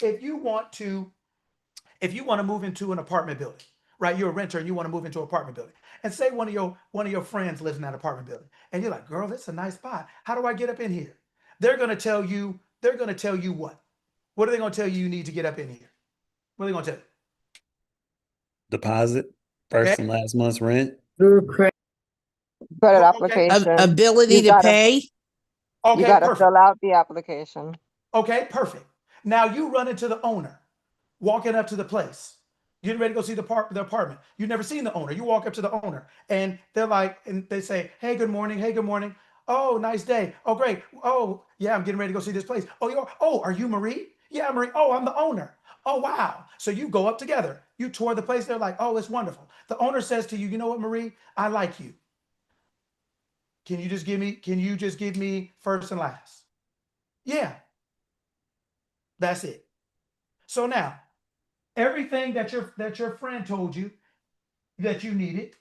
If you want to move into an apartment building, right? You're a renter and you want to move into an apartment building. And say one of your friends lives in that apartment building, and you're like, girl, this is a nice spot. How do I get up in here? They're gonna tell you what? What are they gonna tell you need to get up in here? What are they gonna tell you? Deposit first and last month's rent. Credit application. Ability You to gotta- pay. You Okay, gotta perfect. fill out the application. Okay, perfect. Now you run into the owner, walking up to the place. Getting ready to go see the apartment. You've never seen the owner. You walk up to the owner and they're like, and they say, hey, good morning. Hey, good morning. Oh, nice day. Oh, great. Oh, yeah, I'm getting ready to go see this place. Oh, are you Marie? Yeah, Marie. Oh, I'm the owner. Oh, wow. So you go up together. You tour the place. They're like, oh, it's wonderful. The owner says to you, you know what, Marie? I like you. Can you just give me first and last? Yeah. That's it. So now, everything that your friend told you that you needed,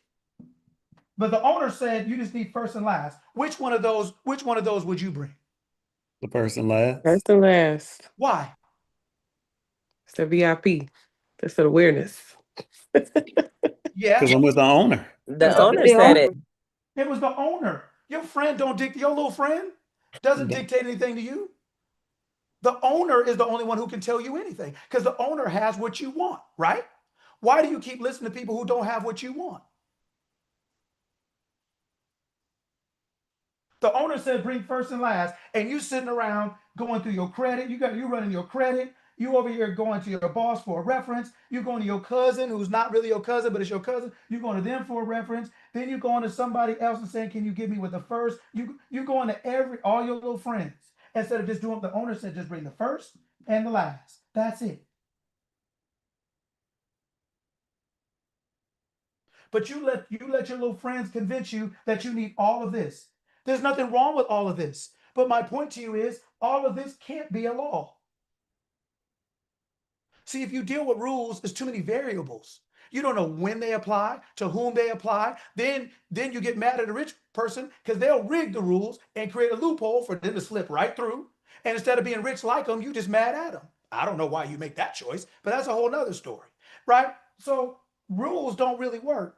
but the owner said you just need first and last. Which one of those would you bring? The first and last. First and last. Why? It's the VIP. That's the awareness. Yeah. Because I'm with the owner. The owner said it. It was the owner. Your friend don't dictate. Your little friend doesn't dictate anything to you. The owner is the only one who can tell you anything because the owner has what you want, right? Why do you keep listening to people who don't have what you want? The owner said bring first and last, and you sitting around going through your credit. You running your credit. You over here going to your boss for a reference. You going to your cousin who's not really your cousin, but it's your cousin. You going to them for a reference. Then you going to somebody else and saying, "Can you give me with the first?" You going to all your little friends instead of just doing what the owner said. Just bring the first and the last. That's it. But you let your little friends convince you that you need all of this. There's nothing wrong with all of this. But my point to you is all of this can't be a law. See, if you deal with rules, there's too many variables. You don't know when they apply, to whom they apply. Then you get mad at a rich person because they'll rig the rules and create a loophole for them to slip right through. And instead of being rich like them, you just mad at them. I don't know why you make that choice, but that's a whole nother story, right? So rules don't really work.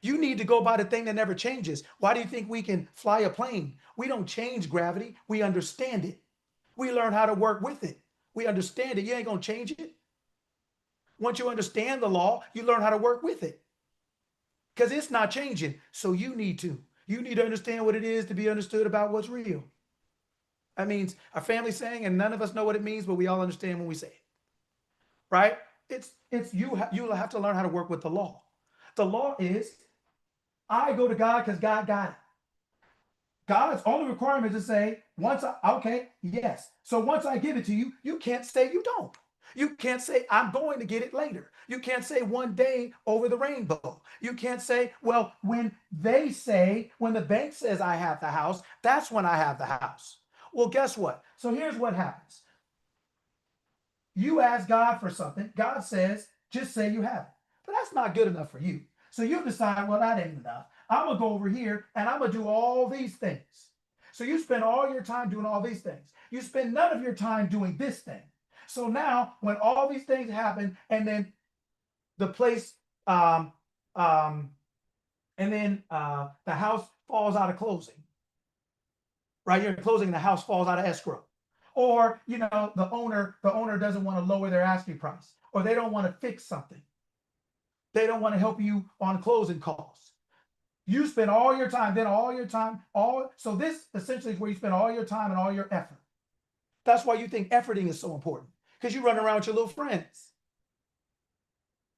You need to go by the thing that never changes. Why do you think we can fly a plane? We don't change gravity. We understand it. We learn how to work with it. We understand it. You ain't going to change it. Once you understand the law, you learn how to work with it. Because it's not changing. So you need to. You need to understand what it is to be understood about what's real. That means a family saying, and none of us know what it means, but we all understand when we say it. Right? You'll have to learn how to work with the law. The law is, I go to God because God got it. God's only requirement is to say, yes. So once I give it to you, you can't say you don't. You can't say, I'm going to get it later. You can't say one day over the rainbow. You can't say, well, when the bank says I have the house, that's when I have the house. Well, guess what? So here's what happens. You ask God for something. God says, just say you have it. But that's not good enough for you. So you decide, well, that ain't enough. I'm going to go over here and I'm going to do all these things. So you spend all your time doing all these things. You spend none of your time doing this thing. So now when all these things happen and then the place, the house falls out of closing, right? You're closing, the house falls out of escrow. Or, the owner doesn't want to lower their asking price, or they don't want to fix something. They don't want to help you on closing costs. You spend all your time, so this essentially is where you spend all your time and all your effort. That's why you think efforting is so important, because you run around with your little friends.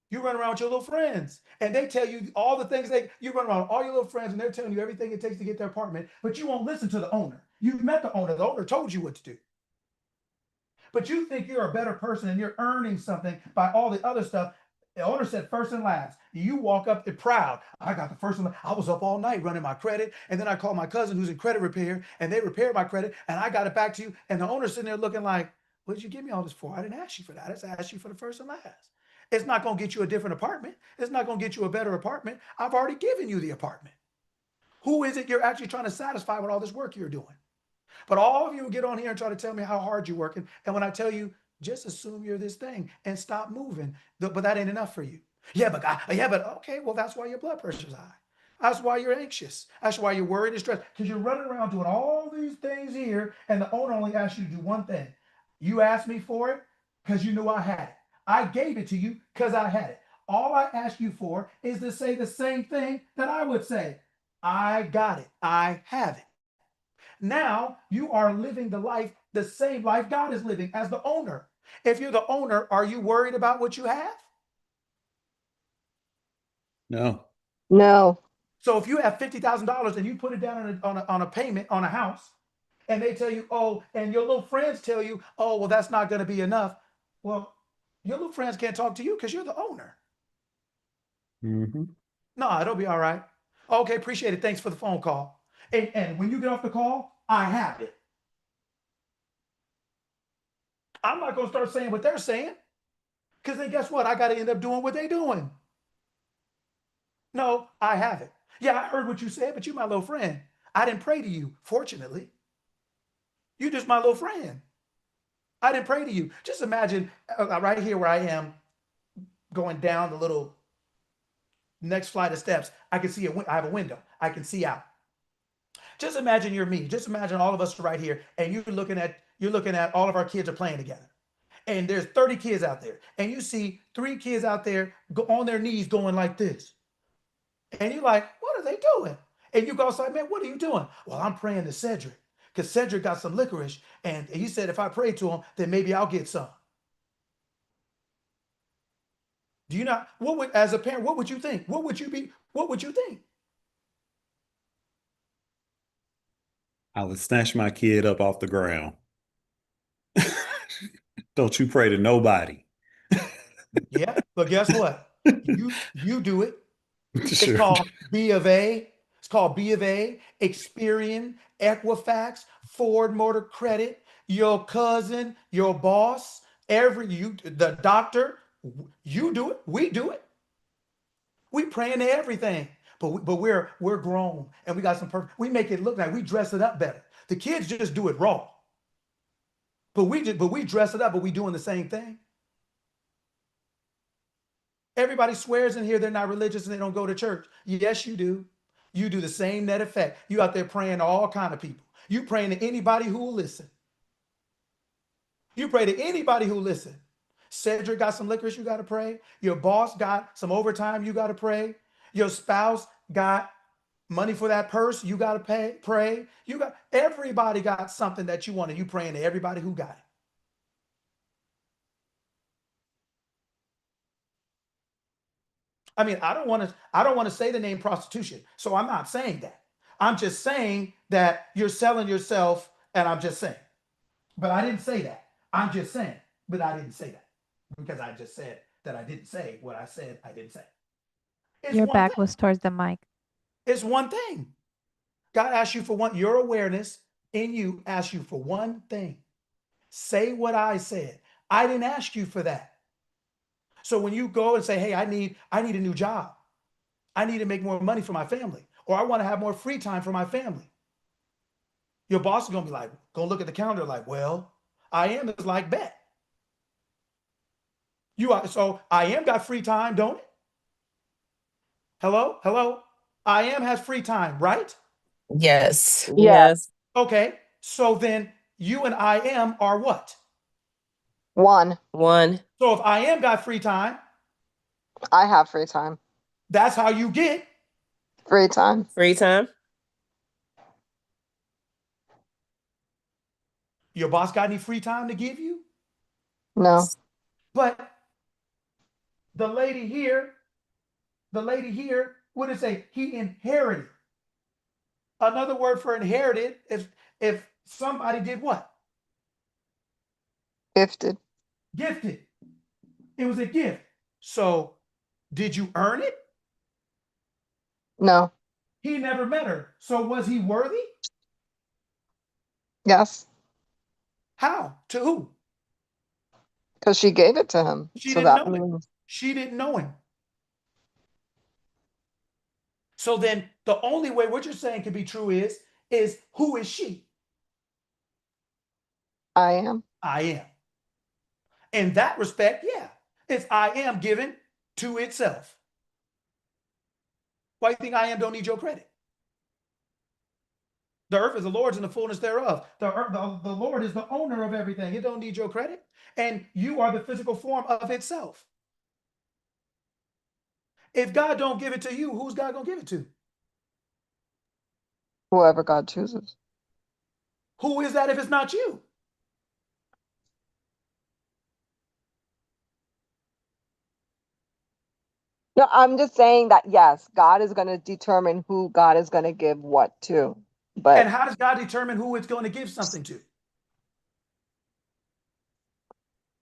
You run around with your little friends and they tell you all the things you run around with all your little friends and they're telling you everything it takes to get their apartment, but you won't listen to the owner. You've met the owner told you what to do. But you think you're a better person and you're earning something by all the other stuff. The owner said first and last. You walk up there proud. I got the first and last. I was up all night running my credit. And then I called my cousin who's in credit repair and they repaired my credit and I got it back to you. And the owner's sitting there looking like, what did you give me all this for? I didn't ask you for that. I just asked you for the first and last. It's not going to get you a different apartment. It's not going to get you a better apartment. I've already given you the apartment. Who is it you're actually trying to satisfy with all this work you're doing? But all of you get on here and try to tell me how hard you're working. And when I tell you, just assume you're this thing and stop moving. But that ain't enough for you. Okay, well, that's why your blood pressure's high. That's why you're anxious. That's why you're worried and stressed. Because you're running around doing all these things here, and the owner only asked you to do one thing. You asked me for it because you knew I had it. I gave it to you because I had it. All I ask you for is to say the same thing that I would say. I got it. I have it. Now you are living the same life God is living as the owner. If you're the owner, are you worried about what you have? No. No. So if you have $50,000 and you put it down on a payment on a house, and they tell you, oh, and your little friends tell you, oh, well, that's not going to be enough. Well, your little friends can't talk to you because you're the owner. Mm-hmm. No, it'll be all right. Okay, appreciate it. Thanks for the phone call. And when you get off the call, I have it. I'm not going to start saying what they're saying, because then guess what? I got to end up doing what they're doing. No, I have it. Yeah, I heard what you said, but you're my little friend. I didn't pray to you, fortunately. You're just my little friend. I didn't pray to you. Just imagine right here where I am, going down the little next flight of steps. I can see I have a window. I can see out. Just imagine you're me. Just imagine all of us right here, and you're looking at all of our kids are playing together. And there's 30 kids out there, and you see 3 kids out there on their knees going like this. And you're like, what are they doing? And you go outside, man, what are you doing? Well, I'm praying to Cedric, because Cedric got some licorice, and he said if I pray to him, then maybe I'll get some. Do you not, as a parent, what would you think? What would you think? I would snatch my kid up off the ground. Don't you pray to nobody. Yeah, but guess what? You do it. It's Sure. called B of A. It's called B of A, Experian, Equifax, Ford Motor Credit, your cousin, your boss, the doctor. You do it. We do it. We praying to everything, but we're grown and we got some perfect. We make it look like we dress it up better. The kids just do it raw, but we dress it up, but we doing the same thing. Everybody swears in here they're not religious and they don't go to church. Yes, you do. You do the same net effect. You out there praying to all kind of people. You praying to anybody who will listen. You pray to anybody who will listen. Cedric got some licorice, you got to pray. Your boss got some overtime, you got to pray. Your spouse got money for that purse, you got to pray. Everybody got something that you want, and you praying to everybody who got it. I mean, I don't want to say the name prostitution, so I'm not saying that. I'm just saying that you're selling yourself, and I'm just saying. But I didn't say that. I'm just saying, but I didn't say that, because I just said that I didn't say what I said I didn't say. Your back was towards the mic. It's one thing. God asks you for one. Your awareness in you asks you for one thing. Say what I said. I didn't ask you for that. So when you go and say, hey, I need a new job. I need to make more money for my family, or I want to have more free time for my family. Your boss is going to be like, go look at the calendar like, well, I am is like, bet. So I am got free time, don't it? Hello? I am has free time, right? Yes. Yes. Okay. So then you and I am are what? One. So if I am got free time, I have free time. that's how you get Free time. Your boss got any free time to give you? No. But the lady here, what did it say? He inherited. Another word for inherited, if somebody did what? Gifted. It was a gift. So did you earn it? No. He never met her. So was he worthy? Yes. How? To who? Because she gave it to him. She So didn't that know him. means She didn't know him. So then the only way what you're saying could be true is who is she? I am. I am. In that respect, yeah, it's I am given to itself. Why do you think I am don't need your credit? The earth is the Lord's and the fullness thereof. The Lord is the owner of everything. It don't need your credit. And you are the physical form of itself. If God don't give it to you, who's God gonna give it to? Whoever God chooses. Who is that if it's not you? No, I'm just saying that yes, God is going to determine who God is going to give what to. But And how does God determine who it's going to give something to?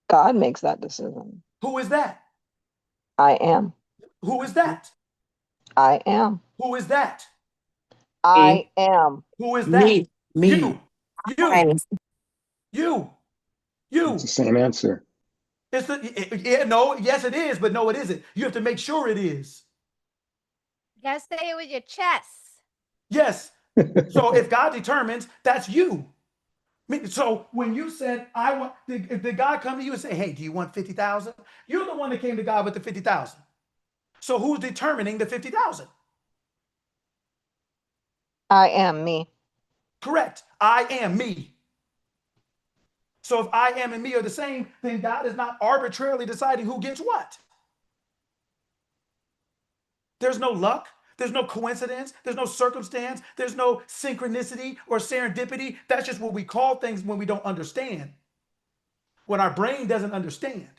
God makes that decision. Who is that? I am. Who is that? I am. Who is that? I am. Who is that? Me. You. I- You. You. It's the same answer. It's the yeah, no, yes, it is, but no, it isn't. You have to make sure it is. You gotta say it with your chest. Yes. So if God determines, that's you. So when you said, I want, did God come to you and say, hey, do you want 50,000? You're the one that came to God with the 50,000. So who's determining the 50,000? I am me. Correct. I am me. So if I am and me are the same, then God is not arbitrarily deciding who gets what. There's no luck. There's no coincidence. There's no circumstance. There's no synchronicity or serendipity. That's just what we call things when we don't understand. When our brain doesn't understand.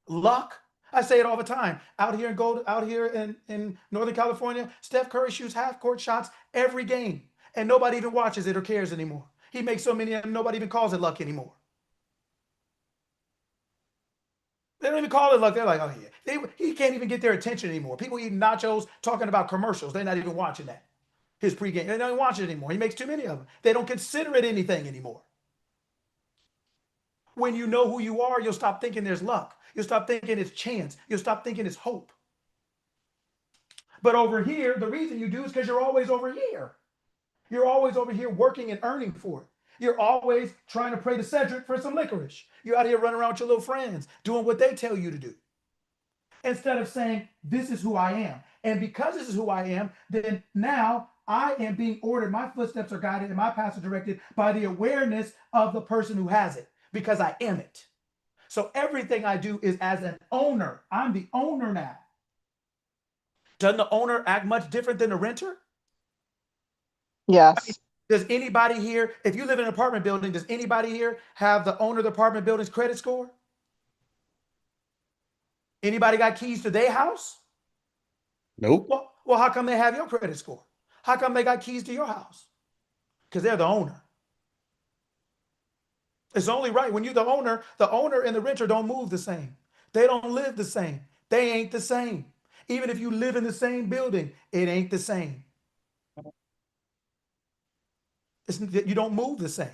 Luck. I say it all the time. Out here in Northern California, Steph Curry shoots half-court shots every game. And nobody even watches it or cares anymore. He makes so many of them, nobody even calls it luck anymore. They don't even call it luck. They're like, oh yeah. He can't even get their attention anymore. People eating nachos, talking about commercials. They're not even watching that. His pregame. They don't even watch it anymore. He makes too many of them. They don't consider it anything anymore. When you know who you are, you'll stop thinking there's luck. You'll stop thinking it's chance. You'll stop thinking it's hope. But over here, the reason you do is because you're always over here. You're always over here working and earning for it. You're always trying to pray to Cedric for some licorice. You're out here running around with your little friends, doing what they tell you to do. Instead of saying, this is who I am. And because this is who I am, then now I am being ordered. My footsteps are guided and my paths are directed by the awareness of the person who has it, because I am it. So everything I do is as an owner. I'm the owner now. Doesn't the owner act much different than the renter? Yes. I mean, does anybody here, if you live in an apartment building, does anybody here have the owner of the apartment building's credit score? Anybody got keys to their house? Nope. Well, how come they have your credit score? How come they got keys to your house? Because they're the owner. It's only right. When you're the owner and the renter don't move the same. They don't live the same. They ain't the same. Even if you live in the same building, it ain't the same. You don't move the same.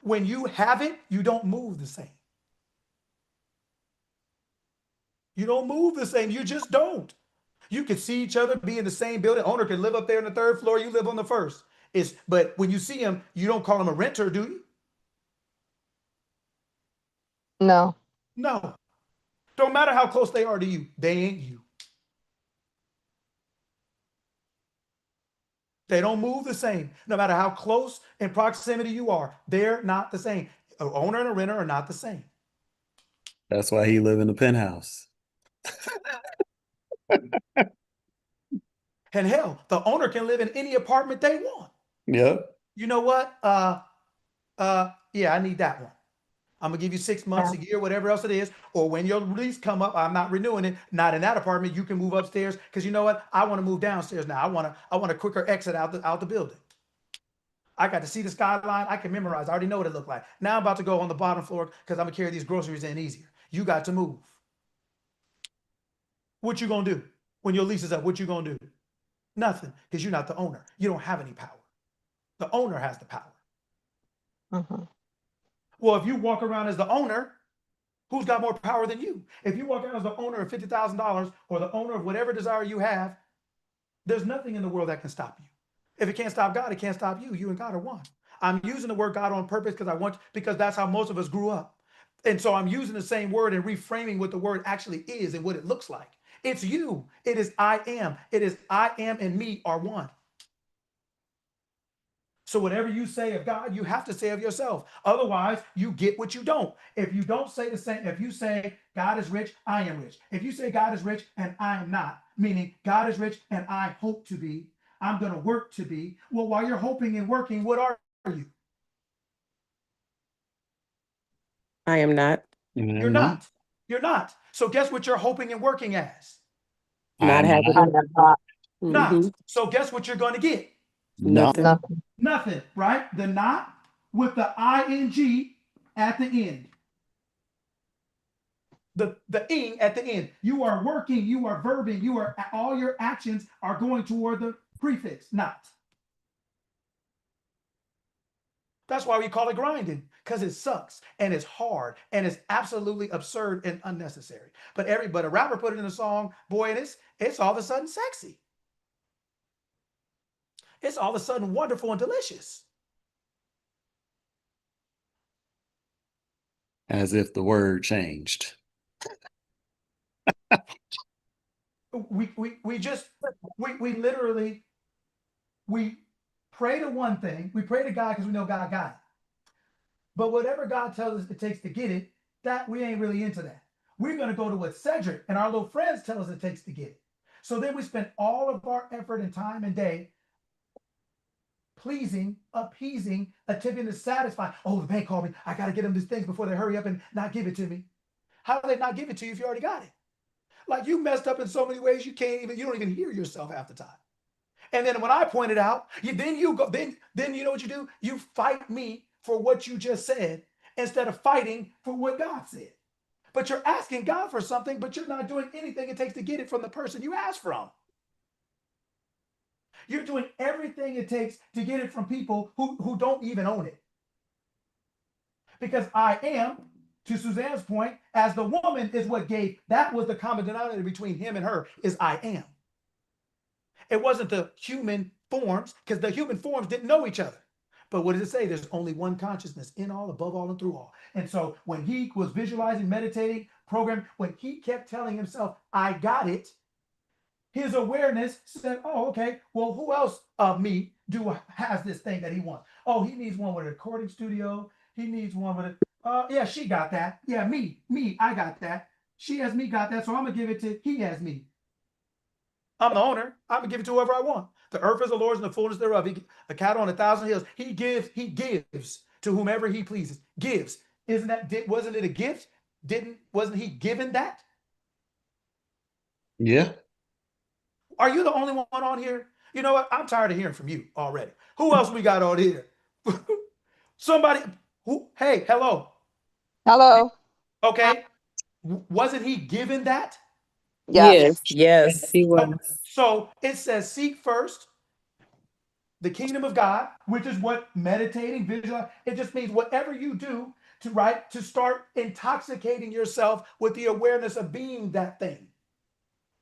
When you have it, you don't move the same. You don't move the same. You just don't. You can see each other, be in the same building. Owner can live up there on the third floor. You live on the first. But when you see him, you don't call him a renter, do you? No. No. Don't matter how close they are to you. They ain't you. They don't move the same. No matter how close in proximity you are, they're not the same. An owner and a renter are not the same. That's why he live in the penthouse. And hell, the owner can live in any apartment they want. Yep. You know what? Yeah, I need that one. I'm gonna give you 6 months, a year, whatever else it is. Or when your lease come up, I'm not renewing it. Not in that apartment. You can move upstairs because you know what? I want to move downstairs now. I want a quicker exit out the building. I got to see the skyline. I can memorize. I already know what it looked like. Now I'm about to go on the bottom floor because I'm gonna carry these groceries in easier. You got to move. What you gonna do when your lease is up? What you gonna do? Nothing, because you're not the owner. You don't have any power. The owner has the power. Uh-huh. Well, if you walk around as the owner, who's got more power than you? If you walk around as the owner of $50,000 or the owner of whatever desire you have, there's nothing in the world that can stop you. If it can't stop God, it can't stop you. You and God are one. I'm using the word God on purpose because that's how most of us grew up. And so I'm using the same word and reframing what the word actually is and what it looks like. It's you. It is I am. It is I am and me are one. So whatever you say of God, you have to say of yourself. Otherwise, you get what you don't. If you don't say the same, if you say God is rich, I am rich. If you say God is rich and I am not, meaning God is rich and I hope to be, I'm going to work to be. Well, while you're hoping and working, what are you? I am not. You're not. You're not. So guess what you're hoping and working as? Not having I am not. Not. So guess what you're going to get? nothing. Nothing. Nothing, right? The not with the ing at the end. The ing at the end. You are working, you are verbing, you are all your actions are going toward the prefix, not. That's why we call it grinding, because it sucks and it's hard and it's absolutely absurd and unnecessary. But a rapper put it in a song, boy, and it's all of a sudden sexy. It's all of a sudden wonderful and delicious. As if the word changed. We literally pray to one thing. We pray to God because we know God got it. But whatever God tells us it takes to get it, that we ain't really into that. We're going to go to what Cedric and our little friends tell us it takes to get it. So then we spend all of our effort and time and day pleasing, appeasing, attempting to satisfy. Oh, the bank called me. I got to get them these things before they hurry up and not give it to me. How do they not give it to you if you already got it? Like, you messed up in so many ways you don't even hear yourself half the time. And then when I point it out, then you know what you do? You fight me for what you just said instead of fighting for what God said. But you're asking God for something, but you're not doing anything it takes to get it from the person you asked from. You're doing everything it takes to get it from people who don't even own it. Because I am, to Suzanne's point, as the woman is what gave, that was the common denominator between him and her, is I am. It wasn't the human forms, because the human forms didn't know each other. But what does it say? There's only one consciousness in all, above all, and through all. And so when he was visualizing, meditating, programming, when he kept telling himself, I got it, his awareness said, oh, okay, well, who else of me has this thing that he wants? Oh, he needs one with a recording studio. He needs one with a, yeah, she got that. Yeah, me, I got that. She has me got that, so I'm going to give it to, he has me. I'm the owner. I'm going to give it to whoever I want. The earth is the Lord's and the fullness thereof. A cattle on 1,000 hills. He gives to whomever he pleases. Gives. Wasn't it a gift? Wasn't he given that? Yeah. Are you the only one on here? You know what? I'm tired of hearing from you already. Who else we got on here? Somebody who, hey, hello. Hello. Okay. Wasn't he given that? Yes. Yes. He was. So it says, seek first the kingdom of God, which is what meditating, visual, it just means whatever you do to start intoxicating yourself with the awareness of being that thing,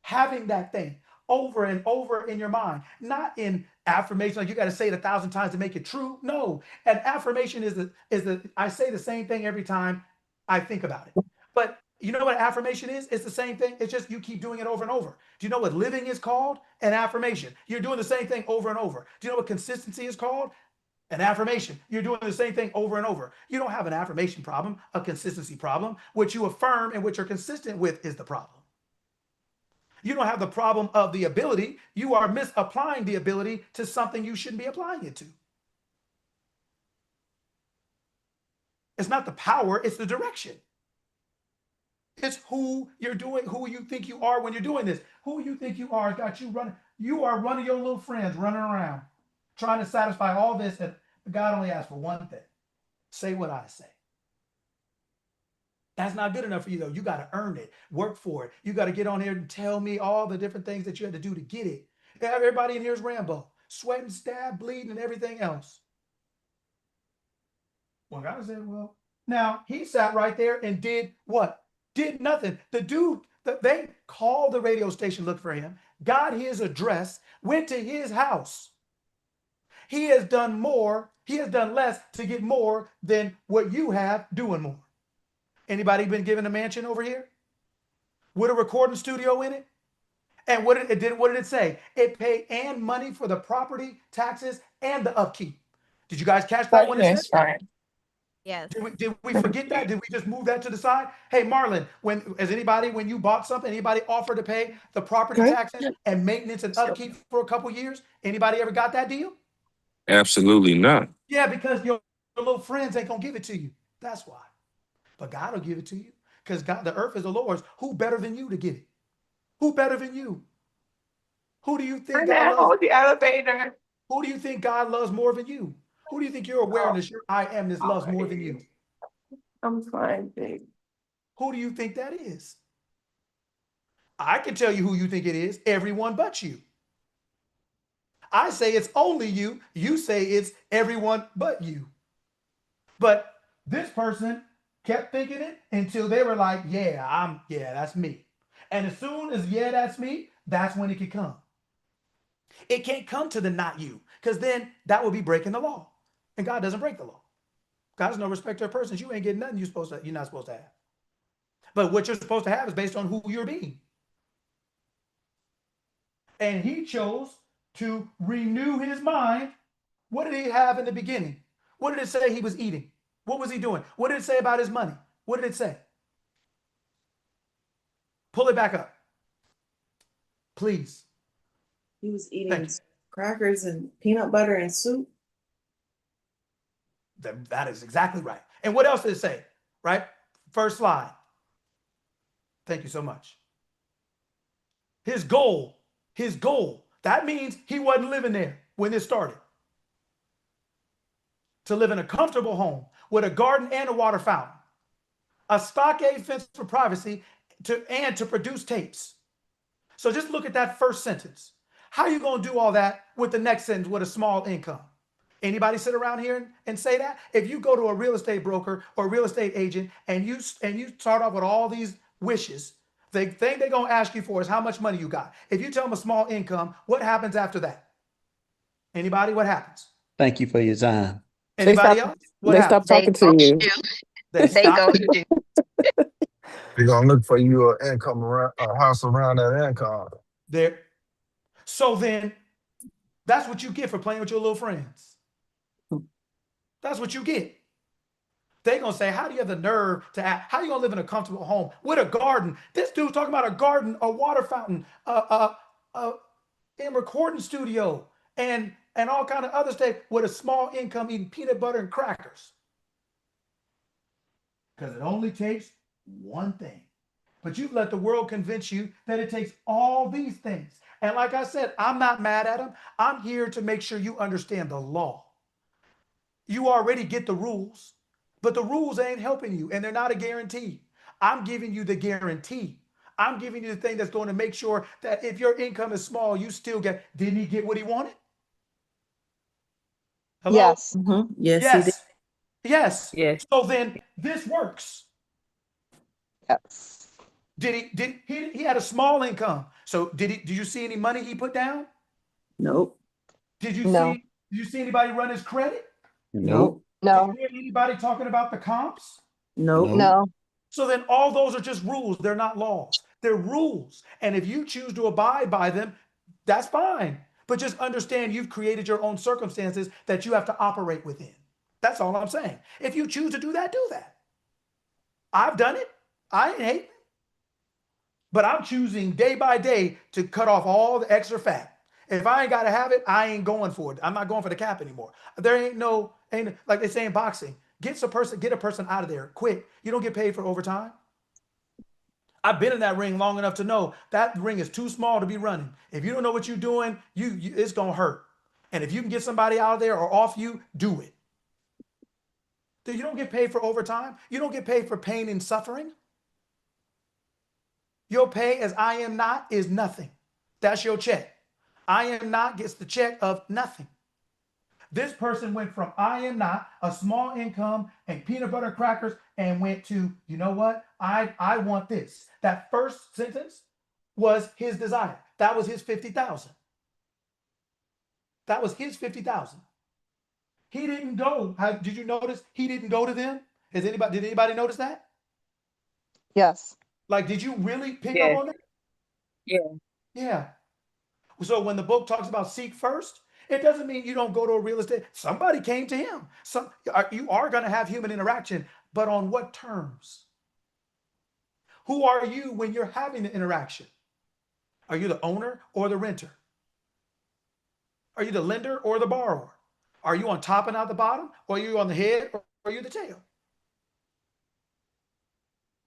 having that thing over and over in your mind, not in affirmation, like you got to say it 1,000 times to make it true. No, an affirmation I say the same thing every time I think about it. But you know what affirmation is? It's the same thing. It's just you keep doing it over and over. Do you know what living is called? An affirmation. You're doing the same thing over and over. Do you know what consistency is called? An affirmation. You're doing the same thing over and over. You don't have an affirmation problem, a consistency problem. What you affirm and what you're consistent with is the problem. You don't have the problem of the ability. You are misapplying the ability to something you shouldn't be applying it to. It's not the power, it's the direction. It's who you're doing, who you think you are when you're doing this. Who you think you are has got you running. You are one of your little friends running around trying to satisfy all this, and God only asks for one thing. Say what I say. That's not good enough for you, though. You got to earn it, work for it. You got to get on here and tell me all the different things that you had to do to get it. Everybody in here is Rambo, sweating, stab, bleeding, and everything else. Well, God said, well, now he sat right there and did what? Did nothing. The dude, they called the radio station, looked for him, got his address, went to his house. He has done more, he has done less to get more than what you have doing more. Anybody been given a mansion over here? With a recording studio in it? And what did it say? It paid and money for the property taxes and the upkeep. Did you guys catch that when it said? That's fine. Yes. Did we forget that? Did we just move that to the side? Hey, Marlon, when you bought something, anybody offered to pay the property taxes and maintenance and upkeep for a couple years? Anybody ever got that deal? Absolutely not. Yeah, because your little friends ain't gonna give it to you. That's why. But God will give it to you. Because God, the earth is the Lord's. Who better than you to get it? Who better than you? Who do you think God loves? the elevator. Who do you think God loves more than you? Who do you think your awareness, your I amness loves more than you? I'm fine, babe. Who do you think that is? I can tell you who you think it is. Everyone but you. I say it's only you. You say it's everyone but you. But this person kept thinking it until they were like, yeah, that's me. And as soon as, yeah, that's me, that's when it can come. It can't come to the not you, because then that would be breaking the law. And God doesn't break the law. God is no respecter of persons. You ain't getting nothing you're not supposed to have. But what you're supposed to have is based on who you're being. And he chose to renew his mind. What did he have in the beginning? What did it say he was eating? What was he doing? What did it say about his money? What did it say? Pull it back up. Please. He was eating crackers and peanut butter and soup. That is exactly right. And what else did it say? Right? First slide. Thank you so much. His goal. That means he wasn't living there when this started. To live in a comfortable home with a garden and a water fountain, a stockade fence for privacy, and to produce tapes. So just look at that first sentence. How are you going to do all that with the next sentence with a small income? Anybody sit around here and say that? If you go to a real estate broker or real estate agent and you start off with all these wishes, the thing they're going to ask you for is how much money you got. If you tell them a small income, what happens after that? Anybody? What happens? Thank you for your time. Anybody else? What They happens? stop talking to you. They stop. They're gonna look for you an income around a house around that income. There. So then, that's what you get for playing with your little friends. That's what you get. They're gonna say, "How do you have the nerve to act? How you gonna live in a comfortable home with a garden?" This dude's talking about a garden, a water fountain, a recording studio, and all kind of other stuff with a small income, eating peanut butter and crackers. Because it only takes one thing. But you've let the world convince you that it takes all these things. And like I said, I'm not mad at them. I'm here to make sure you understand the law. You already get the rules, but the rules ain't helping you, and they're not a guarantee. I'm giving you the guarantee. I'm giving you the thing that's going to make sure that if your income is small, you still get. Didn't he get what he wanted? Hello? Yes. Yes, he did. Yes. Yes. So then this works. Yes. He had a small income. So did you see any money he put down? Nope. Did you No. see anybody run his credit? Nope. No. Did you hear anybody talking about the comps? Nope. No. So then all those are just rules. They're not laws. They're rules. And if you choose to abide by them, that's fine. But just understand you've created your own circumstances that you have to operate within. That's all I'm saying. If you choose to do that, do that. I've done it. I ain't hating. But I'm choosing day by day to cut off all the extra fat. If I ain't got to have it, I ain't going for it. I'm not going for the cap anymore. There ain't like they say in boxing, get a person out of there quick. You don't get paid for overtime. I've been in that ring long enough to know that ring is too small to be running. If you don't know what you're doing, it's going to hurt. And if you can get somebody out of there or off you, do it. You don't get paid for overtime. You don't get paid for pain and suffering. Your pay as I am not is nothing. That's your check. I am not gets the check of nothing. This person went from I am not, a small income and peanut butter and crackers, and went to, you know what? I want this. That first sentence was his desire. That was his 50,000. That was his 50,000. He didn't go. Did you notice? He didn't go to them. Did anybody notice that? Yes. Like, did you really pick up Yeah. on that? Yeah. Yeah. So when the book talks about seek first, it doesn't mean you don't go to a real estate. Somebody came to him. You are going to have human interaction, but on what terms? Who are you when you're having the interaction? Are you the owner or the renter? Are you the lender or the borrower? Are you on top and not the bottom? Or are you on the head or are you the tail?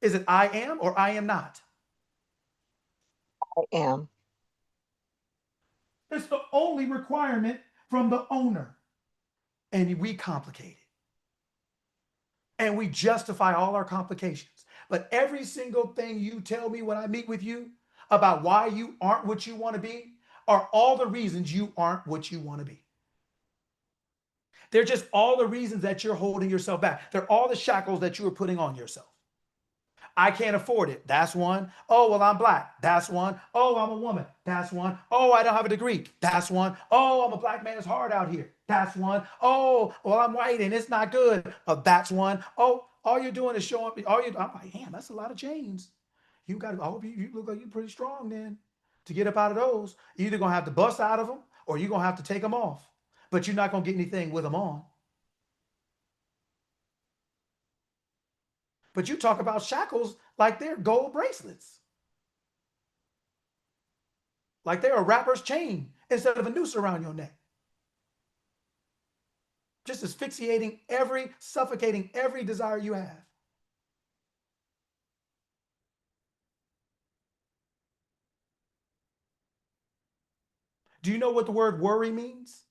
Is it I am or I am not? I am. It's the only requirement from the owner. And we complicate it. And we justify all our complications. But every single thing you tell me when I meet with you about why you aren't what you want to be are all the reasons you aren't what you want to be. They're just all the reasons that you're holding yourself back. They're all the shackles that you are putting on yourself. I can't afford it. That's one. Oh, well, I'm black. That's one. Oh, I'm a woman. That's one. Oh, I don't have a degree. That's one. Oh, I'm a black man. It's hard out here. That's one. Oh, well, I'm white and it's not good. That's one. Oh, all you're doing is showing me. I'm like, damn, that's a lot of chains. You got to, I hope you look like you're pretty strong then to get up out of those. You're either going to have to bust out of them or you're going to have to take them off. But you're not going to get anything with them on. But you talk about shackles like they're gold bracelets. Like they're a rapper's chain instead of a noose around your neck. Just asphyxiating suffocating every desire you have. Do you know what the word worry means?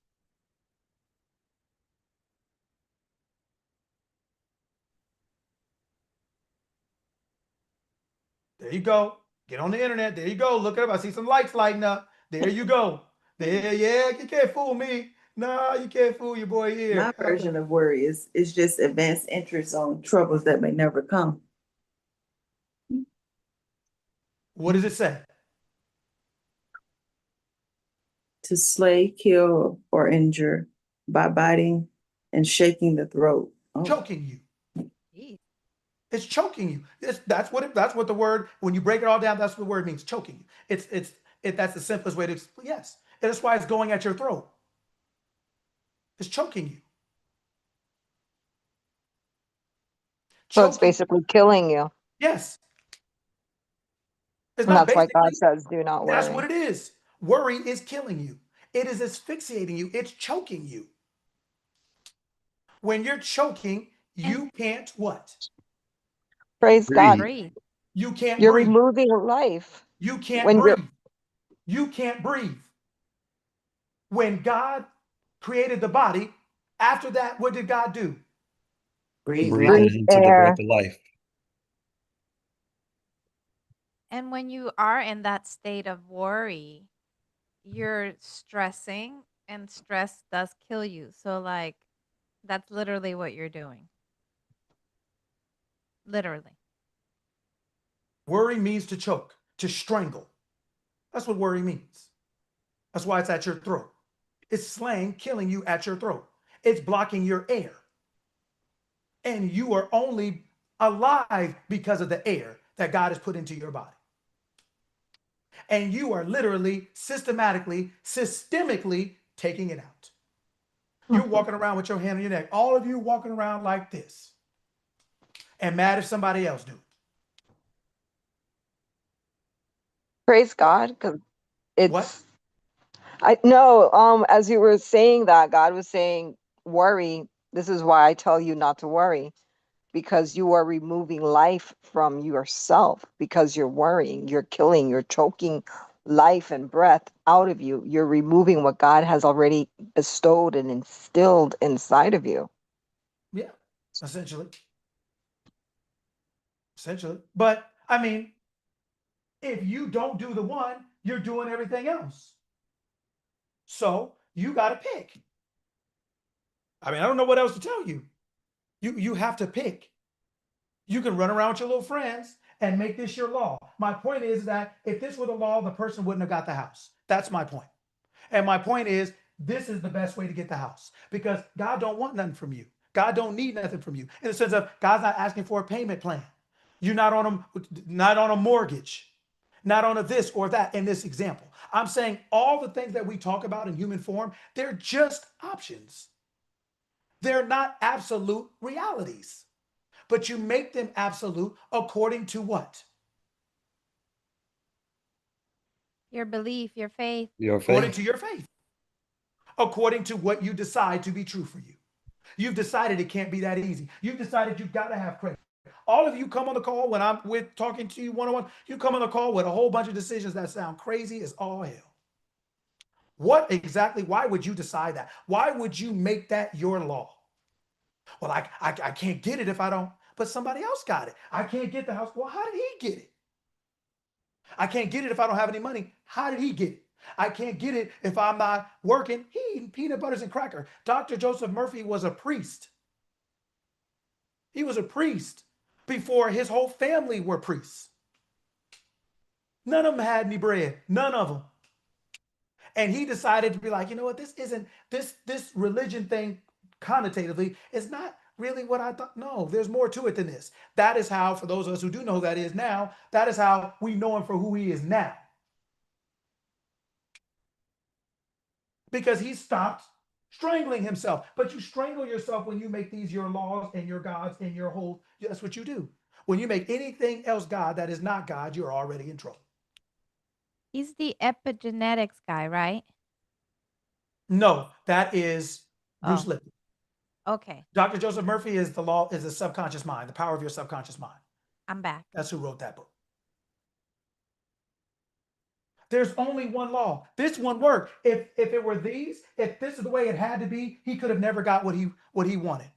There you go. Get on the internet. There you go. Look it up. I see some lights lighting up. There you go. There, yeah, you can't fool me. No, you can't fool your boy here. My version of worry is just advanced interest on troubles that may never come. What does it say? To slay, kill, or injure by biting and shaking the throat. Oh. Choking you. It's choking you. That's what the word, when you break it all down, that's what the word means, choking you. That's the simplest way to explain. Yes. And that's why it's going at your throat. It's choking you. So it's basically killing you. Yes. And that's why God says, do not worry. That's what it is. Worry is killing you. It is asphyxiating you. It's choking you. When you're choking, you can't what? Praise God. You can't You're breathe. removing life. You can't breathe. You can't breathe. When God created the body, after that, what did God do? Breathe into the breath of life. And when you are in that state of worry, you're stressing, and stress does kill you. So, like, that's literally what you're doing. Literally. Worry means to choke, to strangle. That's what worry means. That's why it's at your throat. It's slaying, killing you at your throat. It's blocking your air. And you are only alive because of the air that God has put into your body. And you are literally, systemically taking it out. You're walking around with your hand on your neck. All of you walking around like this. And mad if somebody else do. Praise God, because it's what? I know, as you were saying that, God was saying, worry. This is why I tell you not to worry, because you are removing life from yourself, because you're worrying, you're killing, you're choking life and breath out of you. You're removing what God has already bestowed and instilled inside of you. Yeah, essentially. But I mean, if you don't do the one, you're doing everything else. So you got to pick. I mean, I don't know what else to tell you. You have to pick. You can run around with your little friends and make this your law. My point is that if this were the law, the person wouldn't have got the house. That's my point. And my point is, this is the best way to get the house, because God don't want nothing from you. God don't need nothing from you, in the sense of God's not asking for a payment plan. You're not on a mortgage, not on a this or that in this example. I'm saying all the things that we talk about in human form, they're just options. They're not absolute realities, but you make them absolute according to what? Your belief, your faith. Your According faith. to your faith, according to what you decide to be true for you. You've decided it can't be that easy. You've decided you've got to have credit. All of you come on the call when I'm with talking to you one-on-one, you come on the call with a whole bunch of decisions that sound crazy as all hell. What exactly, why would you decide that? Why would you make that your law? Well, I can't get it if I don't, but somebody else got it. I can't get the house. Well, how did he get it? I can't get it if I don't have any money. How did he get it? I can't get it if I'm not working. He eating peanut butters and cracker. Dr. Joseph Murphy was a priest. He was a priest before his whole family were priests. None of them had any bread. None of them. And he decided to be like, you know what? This isn't this religion thing connotatively is not really what I thought. No, there's more to it than this. That is how, for those of us who do know who that is now, that is how we know him for who he is now. Because he stopped strangling himself. But you strangle yourself when you make these your laws and your gods and your whole, that's what you do. When you make anything else God that is not God, you're already in trouble. He's the epigenetics guy, right? No, that is Bruce Oh. Lipton. Okay, Dr. Joseph Murphy is the subconscious mind, the power of your subconscious mind. I'm back. That's who wrote that book. There's only one law. This one worked. If it were these, if this is the way it had to be, he could have never got what he wanted.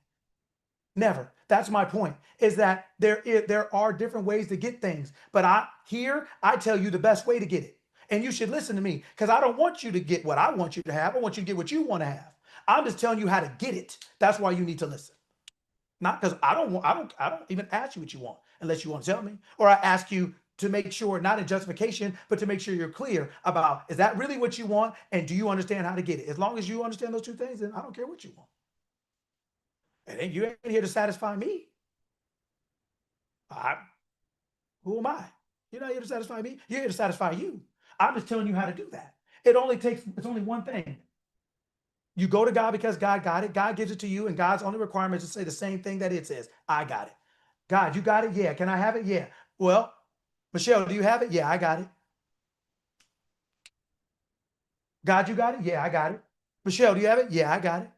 Never. That's my point, is that there are different ways to get things. But I tell you the best way to get it. And you should listen to me, because I don't want you to get what I want you to have. I want you to get what you want to have. I'm just telling you how to get it. That's why you need to listen. Not because I don't even ask you what you want unless you want to tell me. Or I ask you to make sure, not in justification, but to make sure you're clear about, is that really what you want? And do you understand how to get it? As long as you understand those two things, then I don't care what you want. And you ain't here to satisfy me. Who am I? You're not here to satisfy me. You're here to satisfy you. I'm just telling you how to do that. It's only one thing. You go to God because God got it. God gives it to you, and God's only requirement is to say the same thing that it says. I got it. God, you got it? Yeah. Can I have it? Yeah. Well, Michelle, do you have it? Yeah, I got it. God, you got it? Yeah, I got it. Michelle, do you have it? Yeah, I got it.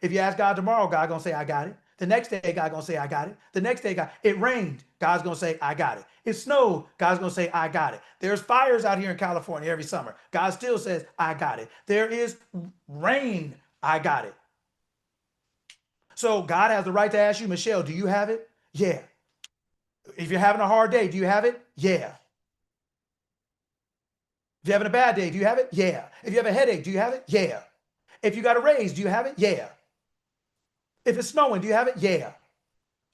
If you ask God tomorrow, God gonna say, I got it. The next day, God gonna say, I got it. The next day, it rained. God's gonna say, I got it. It snowed. God's gonna say, I got it. There's fires out here in California every summer. God still says, I got it. There is rain. I got it. So God has the right to ask you, Michelle, do you have it? Yeah. If you're having a hard day, do you have it? Yeah. If you're having a bad day, do you have it? Yeah. If you have a headache, do you have it? Yeah. If you got a raise, do you have it? Yeah. If it's snowing, do you have it? Yeah.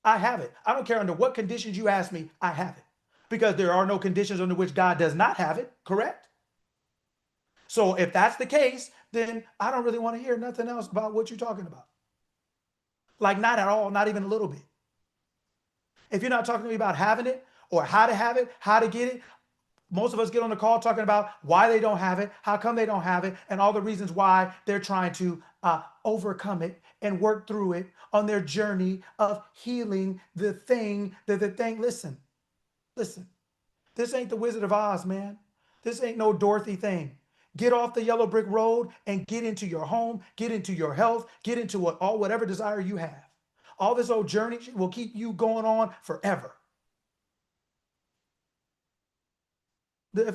I have it. I don't care under what conditions you ask me, I have it. Because there are no conditions under which God does not have it, correct? So if that's the case, then I don't really want to hear nothing else about what you're talking about. Like, not at all, not even a little bit. If you're not talking to me about having it or how to have it, how to get it, most of us get on the call talking about why they don't have it, how come they don't have it, and all the reasons why they're trying to overcome it and work through it on their journey of healing the thing. Listen, this ain't the Wizard of Oz, man. This ain't no Dorothy thing. Get off the yellow brick road and get into your home, get into your health, get into whatever desire you have. All this old journey will keep you going on forever.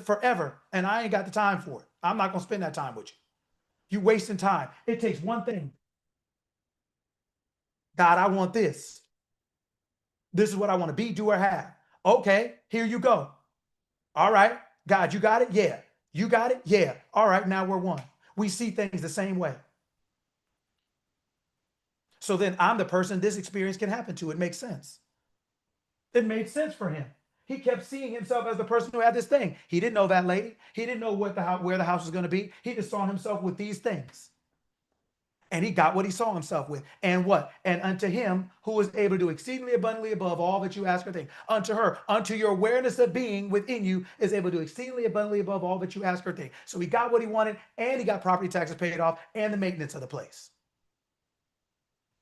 Forever. And I ain't got the time for it. I'm not going to spend that time with you. You're wasting time. It takes one thing. God, I want this. This is what I want to be, do, or have. Okay, here you go. All right. God, you got it? Yeah. You got it? Yeah. All right, now we're one. We see things the same way. So then I'm the person this experience can happen to. It makes sense. It made sense for him. He kept seeing himself as the person who had this thing. He didn't know that lady. He didn't know where the house was going to be. He just saw himself with these things. And he got what he saw himself with. And what? And unto him who is able to do exceedingly abundantly above all that you ask or think. Unto her, unto your awareness of being within you is able to do exceedingly abundantly above all that you ask or think. So he got what he wanted, and he got property taxes paid off and the maintenance of the place.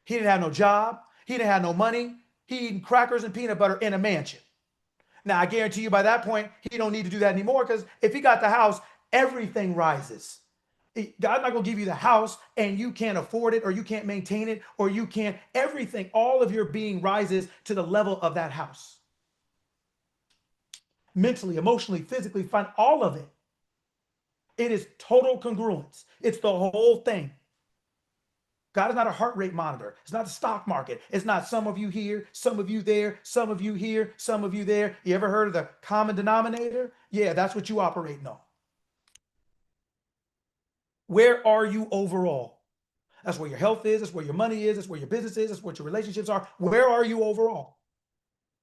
He didn't have no job. He didn't have no money. He eating crackers and peanut butter in a mansion. Now, I guarantee you by that point, he don't need to do that anymore, because if he got the house, everything rises. God's not going to give you the house and you can't afford it, or you can't maintain it, or you can't, everything, all of your being rises to the level of that house. Mentally, emotionally, physically, find all of it. It is total congruence. It's the whole thing. God is not a heart rate monitor. It's not the stock market. It's not some of you here, some of you there, some of you here, some of you there. You ever heard of the common denominator? Yeah, that's what you operating on. Where are you overall? That's where your health is. That's where your money is. That's where your business is. That's what your relationships are. Where are you overall?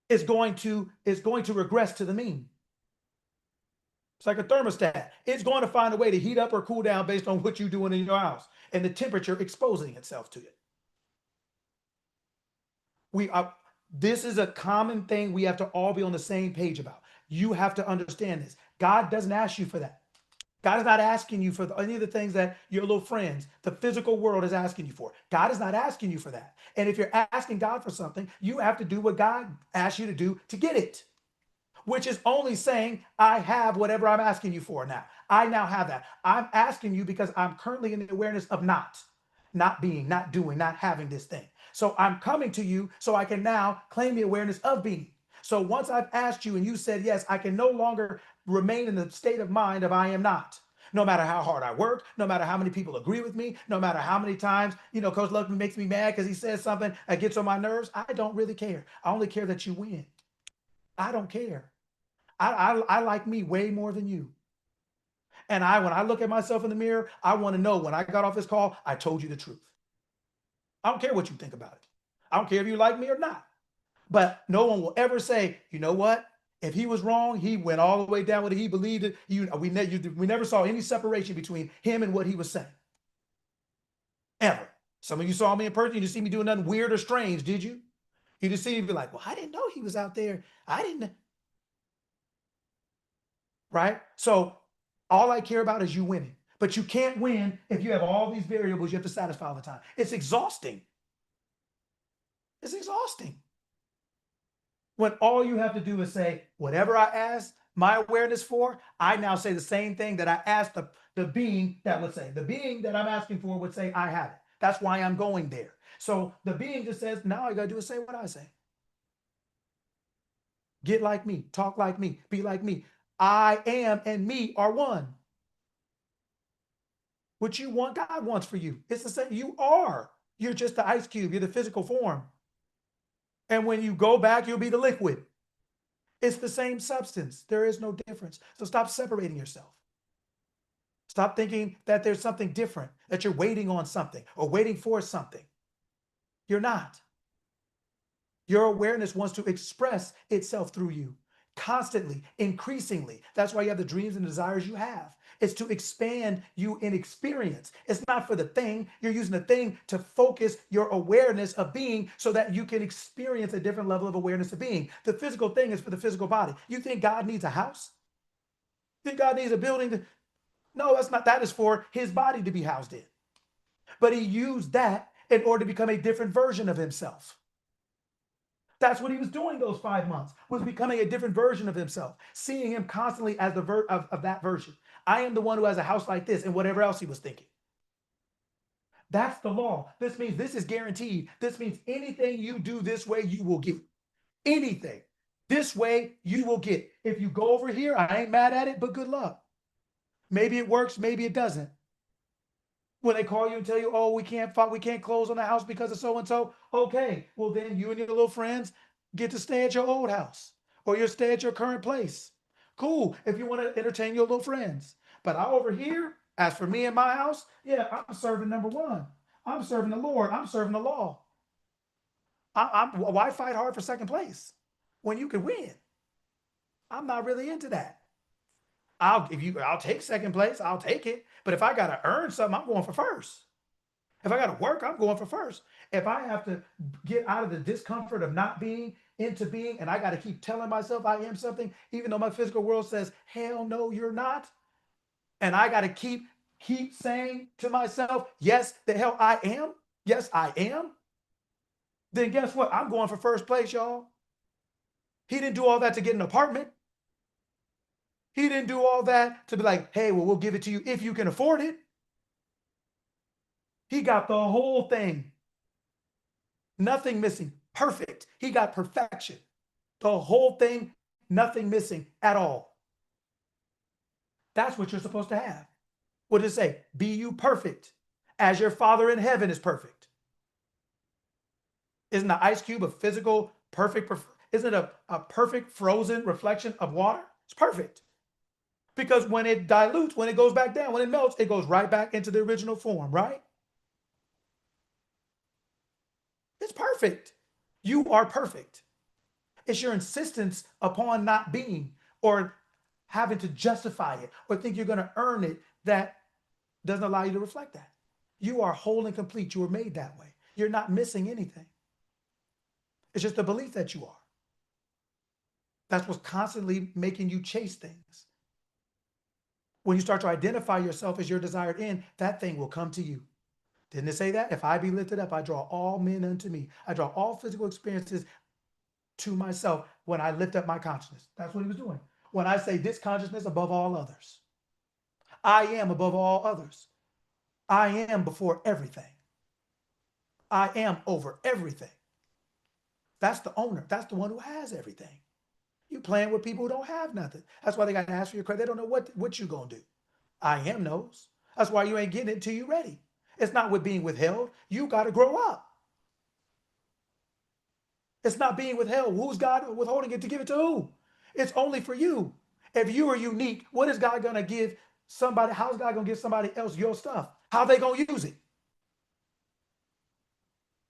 It's going to regress to the mean. It's like a thermostat. It's going to find a way to heat up or cool down based on what you're doing in your house and the temperature exposing itself to it. This is a common thing we have to all be on the same page about. You have to understand this. God doesn't ask you for that. God is not asking you for any of the things that your little friends, the physical world, is asking you for. God is not asking you for that. And if you're asking God for something, you have to do what God asks you to do to get it, which is only saying, I have whatever I'm asking you for now. I now have that. I'm asking you because I'm currently in the awareness of not being, not doing, not having this thing. So I'm coming to you so I can now claim the awareness of being. So once I've asked you and you said yes, I can no longer remain in the state of mind of I am not. No matter how hard I work, no matter how many people agree with me, no matter how many times, Coach Luckman makes me mad because he says something that gets on my nerves, I don't really care. I only care that you win. I don't care. I like me way more than you. And when I look at myself in the mirror, I want to know when I got off this call, I told you the truth. I don't care what you think about it. I don't care if you like me or not. But no one will ever say, you know what? If he was wrong, he went all the way down with it. He believed it. We never saw any separation between him and what he was saying. Ever. Some of you saw me in person. You didn't see me doing nothing weird or strange, did you? You just see me be like, well, I didn't know he was out there. I didn't. Right? So all I care about is you winning. But you can't win if you have all these variables you have to satisfy all the time. It's exhausting. It's exhausting. When all you have to do is say, whatever I asked my awareness for, I now say the same thing that I asked the being that would say. The being that I'm asking for would say, I have it. That's why I'm going there. So the being just says, now all you got to do is say what I say. Get like me, talk like me, be like me. I am and me are one. What you want, God wants for you. It's the same. You are. You're just the ice cube. You're the physical form. And when you go back, you'll be the liquid. It's the same substance. There is no difference. So stop separating yourself. Stop thinking that there's something different, that you're waiting on something or waiting for something. You're not. Your awareness wants to express itself through you constantly, increasingly. That's why you have the dreams and desires you have. It's to expand you in experience. It's not for the thing. You're using the thing to focus your awareness of being so that you can experience a different level of awareness of being. The physical thing is for the physical body. You think God needs a house? You think God needs a building? No, that's not. That is for his body to be housed in. But he used that in order to become a different version of himself. That's what he was doing those 5 months, was becoming a different version of himself, seeing him constantly as the of that version. I am the one who has a house like this, and whatever else he was thinking. That's the law. This means this is guaranteed. This means anything you do this way, you will get. Anything this way, you will get. If you go over here, I ain't mad at it, but good luck. Maybe it works, maybe it doesn't. When they call you and tell you, oh, we can't close on the house because of so-and-so. Okay, well then you and your little friends get to stay at your old house or you stay at your current place. Cool, if you want to entertain your little friends. But over here, as for me and my house, yeah, I'm serving number one. I'm serving the Lord. I'm serving the law. Why fight hard for second place when you can win? I'm not really into that. I'll take second place. I'll take it. But if I got to earn something, I'm going for first. If I got to work, I'm going for first. If I have to get out of the discomfort of not being into being, and I got to keep telling myself I am something, even though my physical world says, hell no, you're not. And I got to keep saying to myself, yes, the hell I am. Yes, I am. Then guess what? I'm going for first place, y'all. He didn't do all that to get an apartment. He didn't do all that to be like, hey, well, we'll give it to you if you can afford it. He got the whole thing. Nothing missing. Perfect. He got perfection. The whole thing, nothing missing at all. That's what you're supposed to have. What does it say? Be you perfect as your Father in heaven is perfect. Isn't the ice cube a physical, perfect, isn't it a perfect frozen reflection of water? It's perfect. Because when it dilutes, when it goes back down, when it melts, it goes right back into the original form, right? It's perfect. You are perfect. It's your insistence upon not being or having to justify it or think you're going to earn it that doesn't allow you to reflect that. You are whole and complete. You were made that way. You're not missing anything. It's just the belief that you are. That's what's constantly making you chase things. When you start to identify yourself as your desired end, that thing will come to you. Didn't it say that? If I be lifted up, I draw all men unto me. I draw all physical experiences to myself when I lift up my consciousness. That's what he was doing. When I say this consciousness above all others, I am above all others. I am before everything. I am over everything. That's the owner. That's the one who has everything. You playing with people who don't have nothing. That's why they got to ask for your credit. They don't know what you going to do. I am knows. That's why you ain't getting it until you ready. It's not with being withheld. You got to grow up. It's not being withheld. Who's God withholding it to give it to who? It's only for you. If you are unique, what is God going to give somebody? How's God going to give somebody else your stuff? How are they going to use it?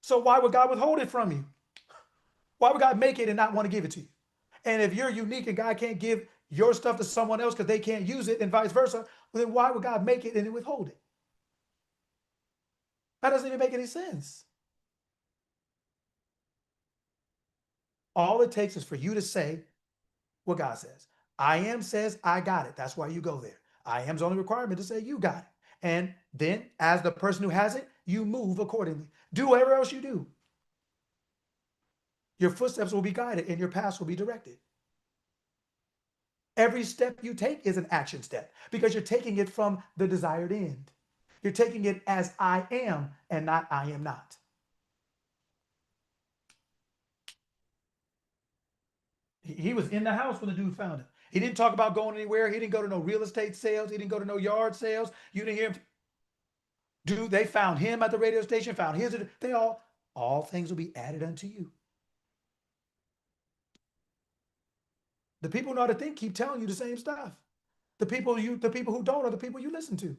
So why would God withhold it from you? Why would God make it and not want to give it to you? And if you're unique and God can't give your stuff to someone else because they can't use it and vice versa, well, then why would God make it and then withhold it? That doesn't even make any sense. All it takes is for you to say what God says. I am says, I got it. That's why you go there. I am's only requirement to say you got it. And then as the person who has it, you move accordingly. Do whatever else you do. Your footsteps will be guided and your paths will be directed. Every step you take is an action step because you're taking it from the desired end. You're taking it as I am and not I am not. He was in the house when the dude found him. He didn't talk about going anywhere. He didn't go to no real estate sales. He didn't go to no yard sales. You didn't hear him. Dude, they found him at the radio station, found his. They all things will be added unto you. The people who know how to think keep telling you the same stuff. The people who don't are the people you listen to.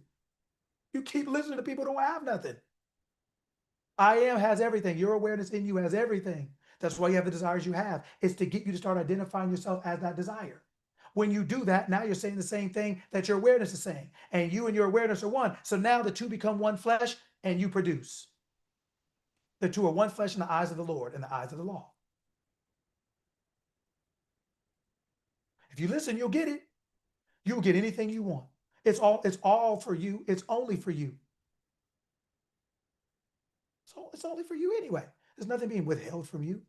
You keep listening to people who don't have nothing. I am has everything. Your awareness in you has everything. That's why you have the desires you have. It's to get you to start identifying yourself as that desire. When you do that, now you're saying the same thing that your awareness is saying. And you and your awareness are one. So now the two become one flesh and you produce. The two are one flesh in the eyes of the Lord and the eyes of the law. If you listen, you'll get it. You'll get anything you want. It's all for you. It's only for you. So it's only for you anyway. There's nothing being withheld from you.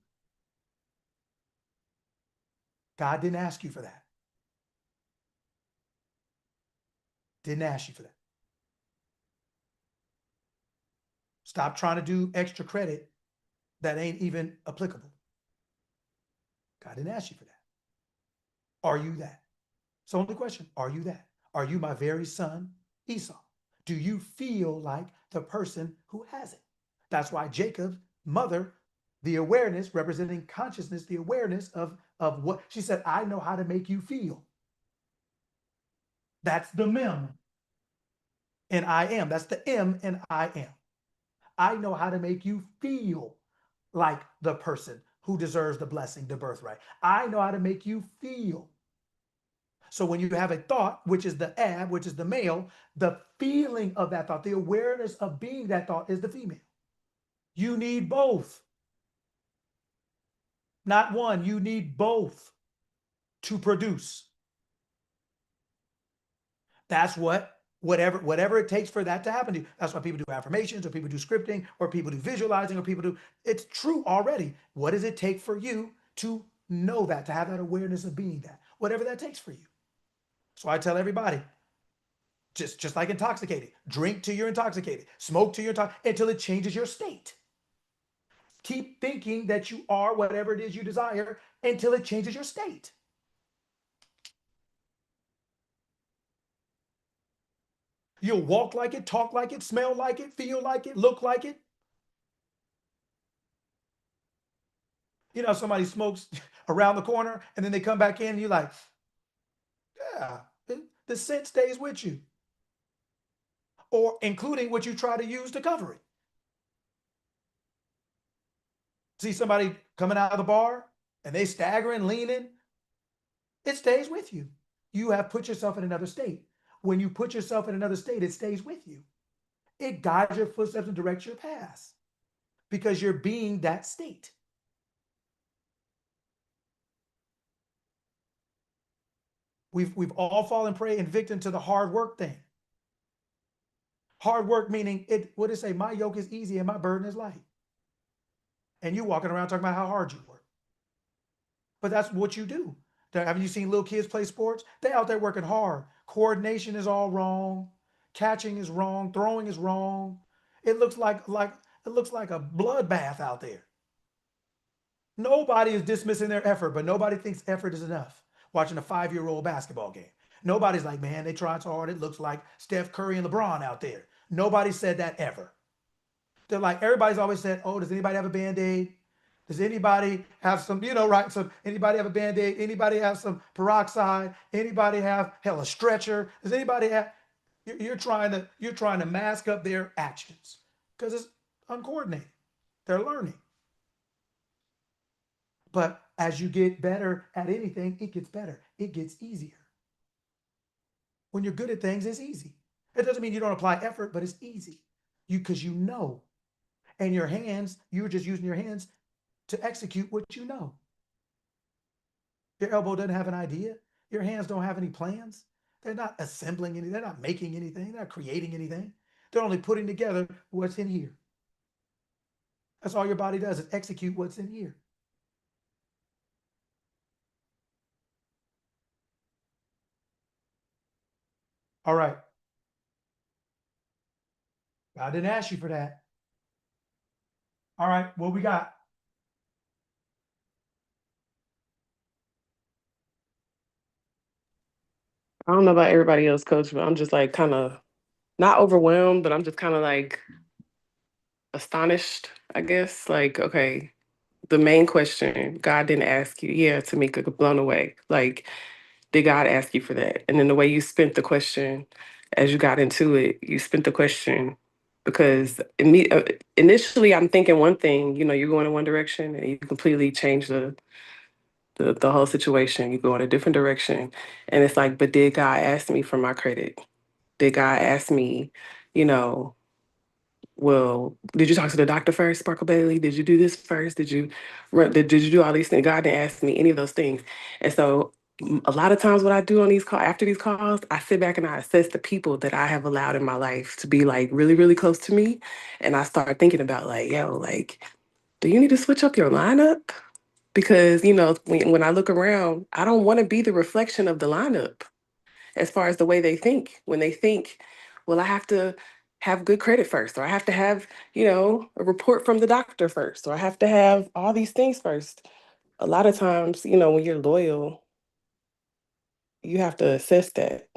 God didn't ask you for that. Didn't ask you for that. Stop trying to do extra credit that ain't even applicable. God didn't ask you for that. Are you that? It's the only question. Are you that? Are you my very son, Esau? Do you feel like the person who has it? That's why Jacob, mother, the awareness representing consciousness, the awareness of what she said, I know how to make you feel. That's the mem. And I am. That's the M and I am. I know how to make you feel like the person who deserves the blessing, the birthright. I know how to make you feel. So when you have a thought, which is the ab, which is the male, the feeling of that thought, the awareness of being that thought is the female. You need both. Not one, you need both to produce. That's whatever it takes for that to happen to you. That's why people do affirmations, or people do scripting, or people do visualizing, or people do, it's true already. What does it take for you to know that, to have that awareness of being that? Whatever that takes for you. So I tell everybody, just like intoxicated, drink till you're intoxicated, smoke till you're intoxicated, until it changes your state. Keep thinking that you are whatever it is you desire until it changes your state. You'll walk like it, talk like it, smell like it, feel like it, look like it. You know, somebody smokes around the corner and then they come back in and you're like, yeah, the scent stays with you. Or including what you try to use to cover it. See somebody coming out of the bar and they staggering, leaning, it stays with you. You have put yourself in another state. When you put yourself in another state, it stays with you. It guides your footsteps and directs your paths because you're being that state. We've all fallen prey and victim to the hard work thing. Hard work meaning what it say? My yoke is easy and my burden is light. And you walking around talking about how hard you work. But that's what you do. Haven't you seen little kids play sports? They out there working hard. Coordination is all wrong. Catching is wrong. Throwing is wrong. It looks like a bloodbath out there. Nobody is dismissing their effort, but nobody thinks effort is enough. Watching a 5-year-old basketball game. Nobody's like, man, they tried so hard. It looks like Steph Curry and LeBron out there. Nobody said that ever. They're like, everybody's always said, oh, does anybody have a Band-Aid? Does anybody have some, right? So anybody have a Band-Aid? Anybody have some peroxide? Anybody have, hell, a stretcher? Does anybody have, you're trying to mask up their actions because it's uncoordinated. They're learning. But as you get better at anything, it gets better. It gets easier. When you're good at things, it's easy. It doesn't mean you don't apply effort, but it's easy. Because you know. And your hands, you're just using your hands to execute what you know. Your elbow doesn't have an idea. Your hands don't have any plans. They're not assembling anything. They're not making anything. They're not creating anything. They're only putting together what's in here. That's all your body does, is execute what's in here. All right. I didn't ask you for that. All right, what we got? I don't know about everybody else, Coach, but I'm just like kind of not overwhelmed, but I'm just kind of like astonished, I guess. Like, okay, the main question, God didn't ask you. Yeah, Tamika, blown away. Like, did God ask you for that? And then the way you spent the question as you got into it, you spent the question because initially I'm thinking one thing, you're going in one direction and you completely change the whole situation. You go in a different direction. And it's like, but did God ask me for my credit? Did God ask me, well, did you talk to the doctor first, Sparkle Bailey? Did you do this first? Did you do all these things? God didn't ask me any of those things. And so a lot of times what I do on these calls, after these calls, I sit back and I assess the people that I have allowed in my life to be like really, really close to me. And I start thinking about like, yo, like, do you need to switch up your lineup? Because, when I look around, I don't want to be the reflection of the lineup as far as the way they think. When they think, well, I have to have good credit first, or I have to have, a report from the doctor first, or I have to have all these things first. A lot of times, when you're loyal, you have to assess that.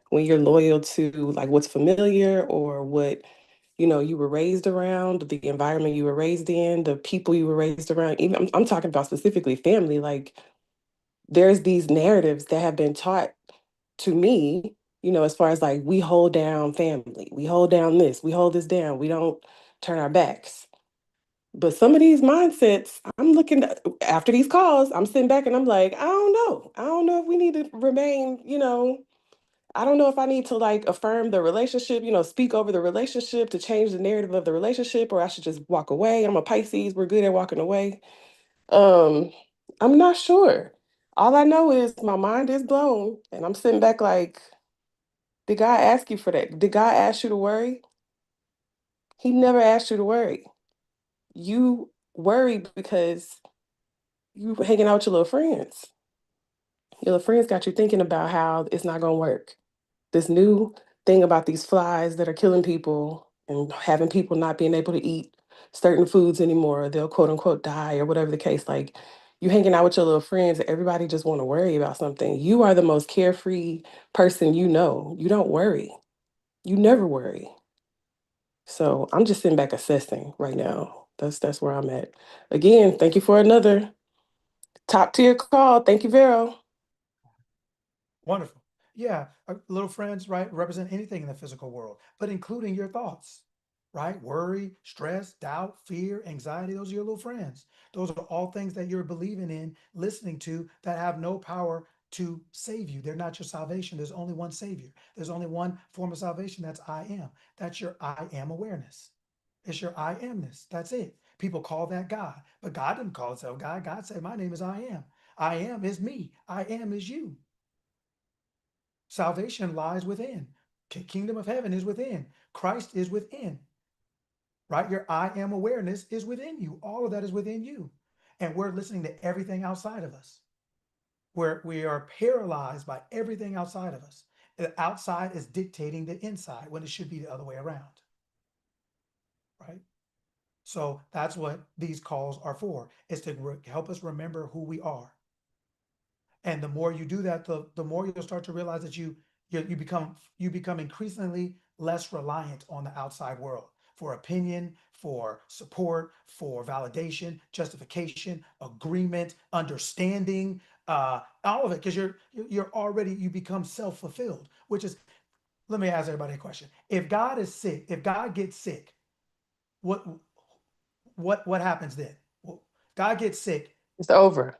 When you're loyal to like what's familiar or what you were raised around, the environment you were raised in, the people you were raised around. Even I'm talking about specifically family. Like there's these narratives that have been taught to me, as far as like we hold down family, we hold down this, we hold this down, we don't turn our backs. But some of these mindsets, I'm looking after these calls, I'm sitting back and I'm like, I don't know. I don't know if we need to remain, I don't know if I need to like affirm the relationship, speak over the relationship to change the narrative of the relationship, or I should just walk away. I'm a Pisces, we're good at walking away. I'm not sure. All I know is my mind is blown and I'm sitting back like, did God ask you for that? Did God ask you to worry? He never asked you to worry. You worry because you hanging out with your little friends. Your little friends got you thinking about how it's not gonna work. This new thing about these flies that are killing people and having people not being able to eat certain foods anymore, they'll quote unquote die or whatever the case. Like you hanging out with your little friends, everybody just want to worry about something. You are the most carefree person you know. You don't worry. You never worry. So I'm just sitting back assessing right now. That's where I'm at. Again, thank you for another top tier call. Thank you, Vero. Wonderful. Yeah, little friends, right, represent anything in the physical world, but including your thoughts, right? Worry, stress, doubt, fear, anxiety, those are your little friends. Those are all things that you're believing in, listening to, that have no power to save you. They're not your salvation. There's only one Savior. There's only one form of salvation. That's I am. That's your I am awareness. It's your I amness. That's it. People call that God, but God didn't call himself God. God said, my name is I am. I am is me. I am is you. Salvation lies within. Kingdom of heaven is within. Christ is within. Right? Your I am awareness is within you. All of that is within you. And we're listening to everything outside of us. We are paralyzed by everything outside of us. The outside is dictating the inside when it should be the other way around. Right? So that's what these calls are for, is to help us remember who we are. And the more you do that, the more you'll start to realize that you become increasingly less reliant on the outside world for opinion, for support, for validation, justification, agreement, understanding, all of it, because you become self-fulfilled, which is, let me ask everybody a question. If God is sick, if God gets sick, what happens then? Well, God gets sick. It's over.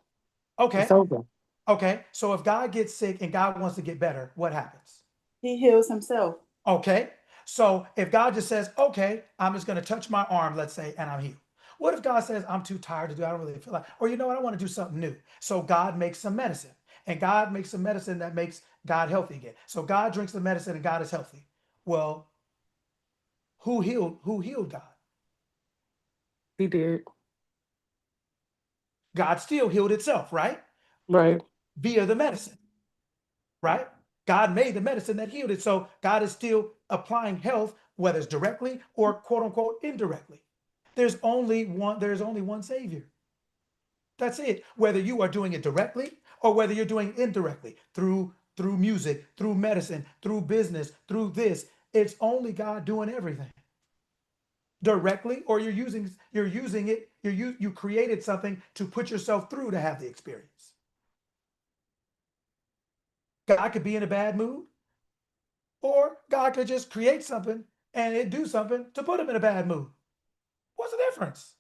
Okay. It's over. Okay, so if God gets sick and God wants to get better, what happens? He heals himself. Okay, so if God just says, okay, I'm just going to touch my arm, let's say, and I'm healed. What if God says, I'm too tired to do it, I don't really feel like, or you know what, I want to do something new. So God makes some medicine, and God makes some medicine that makes God healthy again. So God drinks the medicine and God is healthy. Well, who healed God? He did. God still healed itself, right? Right. Via the medicine, right? God made the medicine that healed it. So God is still applying health, whether it's directly or quote unquote indirectly. There's only one Savior. That's it. Whether you are doing it directly or whether you're doing it indirectly through music, through medicine, through business, through this, it's only God doing everything. Directly, or you're using it, you created something to put yourself through to have the experience. God could be in a bad mood, or God could just create something and it do something to put him in a bad mood. What's the difference?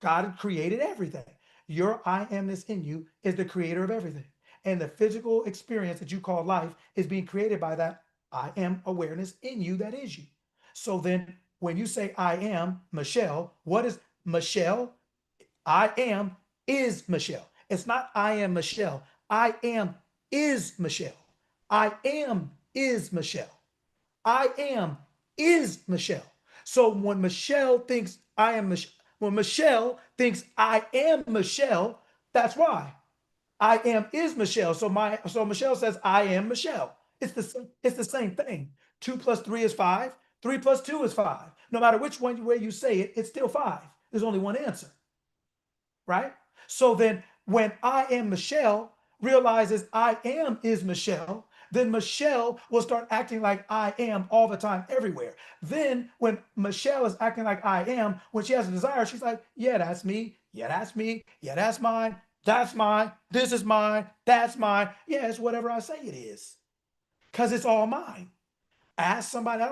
God had created everything. Your I amness in you is the creator of everything. And the physical experience that you call life is being created by that I am awareness in you that is you. So then when you say I am Michelle, what is Michelle? I am is Michelle. It's not I am Michelle. I am is Michelle. I am is Michelle. I am is Michelle. So when Michelle thinks I am Michelle, when Michelle thinks I am Michelle, that's why. I am is Michelle. So Michelle says I am Michelle. It's the same thing. 2 + 3 is 5. 3 + 2 is 5. No matter which way you say it, it's still 5. There's only one answer. Right? So then when I am Michelle realizes I am is Michelle, then Michelle will start acting like I am all the time, everywhere. Then when Michelle is acting like I am, when she has a desire, she's like, yeah, that's me. Yeah, that's me. Yeah, that's mine. That's mine. This is mine. That's mine. Yeah, it's whatever I say it is. Because it's all mine. Ask somebody,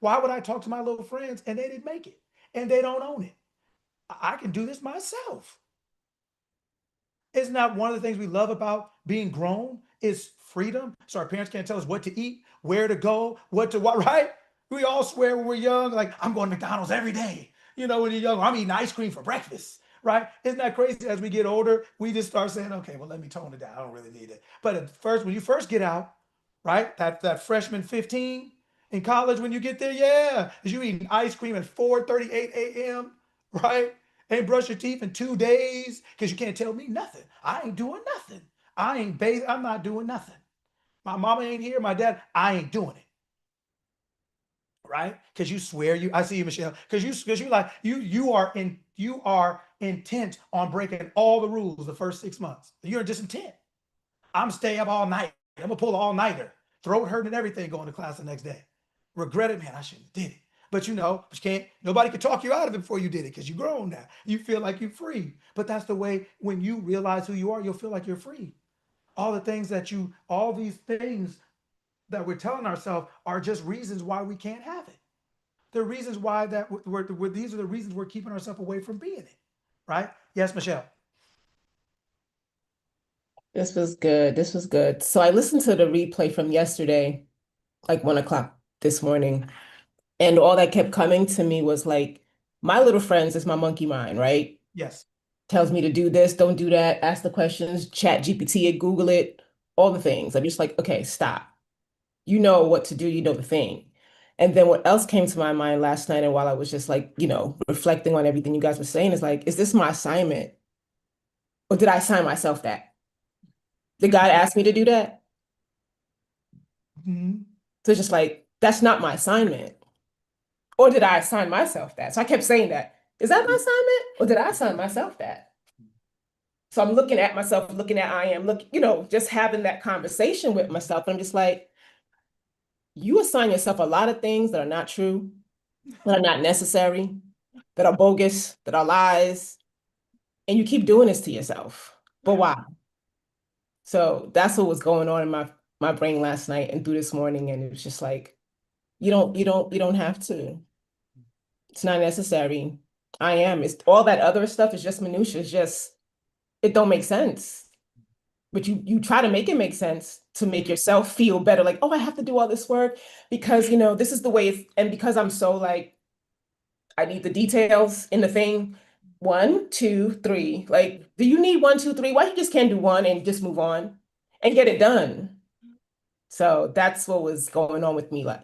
why would I talk to my little friends and they didn't make it? And they don't own it. I can do this myself. Isn't that one of the things we love about being grown is freedom? So our parents can't tell us what to eat, where to go, what, right? We all swear when we're young, like, I'm going to McDonald's every day. You know, when you're young, I'm eating ice cream for breakfast, right? Isn't that crazy? As we get older, we just start saying, okay, well, let me tone it down. I don't really need it. But at first, when you first get out, right? That freshman 15 in college, when you get there, yeah, you eating ice cream at 4:38 a.m., right? Ain't brush your teeth in 2 days because you can't tell me nothing. I ain't doing nothing. I ain't bathing. I'm not doing nothing. My mama ain't here. My dad, I ain't doing it. Right? Because you swear you. I see you, Michelle. Because you like you are intent on breaking all the rules the first 6 months. You're just intent. I'm stay up all night. I'm gonna pull an all-nighter, throat hurting and everything, going to class the next day. Regret it, man. I shouldn't have did it. But you can't, nobody can talk you out of it before you did it because you're grown now. You feel like you're free. But that's the way when you realize who you are, you'll feel like you're free. All these things that we're telling ourselves are just reasons why we can't have it. They're reasons why these are the reasons we're keeping ourselves away from being it. Right? Yes, Michelle. This was good. This was good. So I listened to the replay from yesterday, like 1 o'clock this morning. And all that kept coming to me was like, my little friends is my monkey mind, right? Yes. Tells me to do this, don't do that, ask the questions, chat GPT it, Google it, all the things. I'm just like, okay, stop. You know what to do, you know the thing. And then what else came to my mind last night, and while I was just like, reflecting on everything you guys were saying, is like, is this my assignment? Or did I assign myself that? Did God ask me to do that? Mm-hmm. So it's just like, that's not my assignment. Or did I assign myself that? So I kept saying that. Is that my assignment? Or did I assign myself that? So I'm looking at myself, looking at I am, just having that conversation with myself. I'm just like, you assign yourself a lot of things that are not true, that are not necessary, that are bogus, that are lies, and you keep doing this to yourself. But why? So that's what was going on in my brain last night and through this morning, and it was just like, you don't have to. It's not necessary. It's all that other stuff is just minutia. It's just, it don't make sense. But you try to make it make sense to make yourself feel better. Like, oh, I have to do all this work because, this is the way it's, and because I'm so like, I need the details in the thing. 1, 2, 3. Like, do you need 1, 2, 3? Why you just can't do one and just move on and get it done? So that's what was going on with me, like,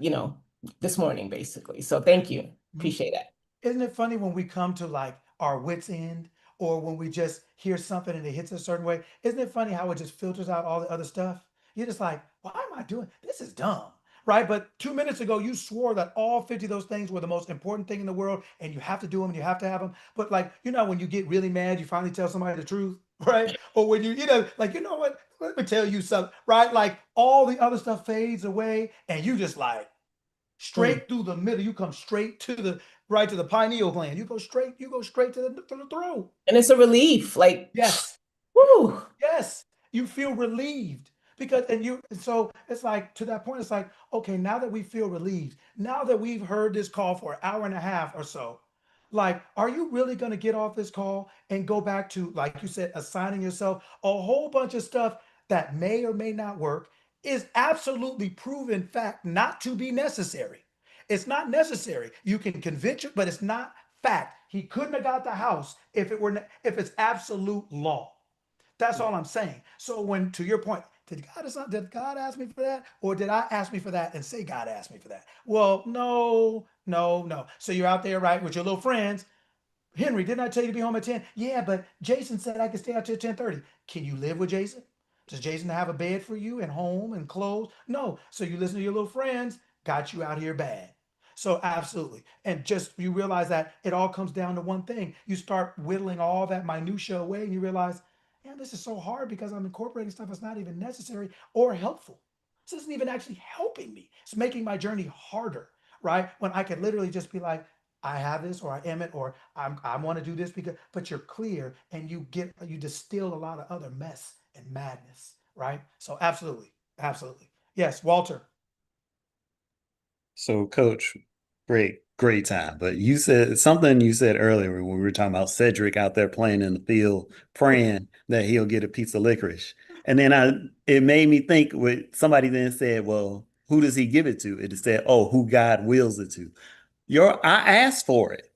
this morning, basically. So thank you. Appreciate that. Isn't it funny when we come to like our wits end, or when we just hear something and it hits a certain way? Isn't it funny how it just filters out all the other stuff? You're just like, why am I doing this? Is dumb, right? But 2 minutes ago, you swore that all 50 of those things were the most important thing in the world, and you have to do them and you have to have them. But like, when you get really mad, you finally tell somebody the truth, right? Or when like, you know what? Let me tell you something, right? Like all the other stuff fades away, and you just like straight through the middle. You come straight to the pineal gland. You go straight to the throat. And it's a relief. Like, yes. Woo. Yes. You feel relieved so it's like, to that point, it's like, okay, now that we feel relieved, now that we've heard this call for an hour and a half or so, like, are you really going to get off this call and go back to, like you said, assigning yourself a whole bunch of stuff that may or may not work, is absolutely proven fact not to be necessary. It's not necessary. You can convince you, but it's not fact. He couldn't have got the house if it's absolute law. That's all I'm saying. So when, to your point, did God ask me for that? Or did I ask me for that and say God asked me for that? Well, no. So you're out there, right, with your little friends. Henry, didn't I tell you to be home at 10? Yeah, but Jason said I could stay out till 10:30. Can you live with Jason? Does Jason have a bed for you and home and clothes? No. So you listen to your little friends, got you out here bad. So absolutely. And just, you realize that it all comes down to one thing. You start whittling all that minutia away, and you realize, man, this is so hard because I'm incorporating stuff that's not even necessary or helpful. This isn't even actually helping me. It's making my journey harder, right? When I could literally just be like, I have this, or I am it, or I want to do this but you're clear, and you distill a lot of other mess and madness, right? So absolutely. Yes, Walter. So, Coach, great. great time. But you said something you said earlier when we were talking about Cedric out there playing in the field, praying that he'll get a piece of licorice. And then it made me think what somebody then said, well, who does he give it to? It said, oh, who God wills it to. I asked for it.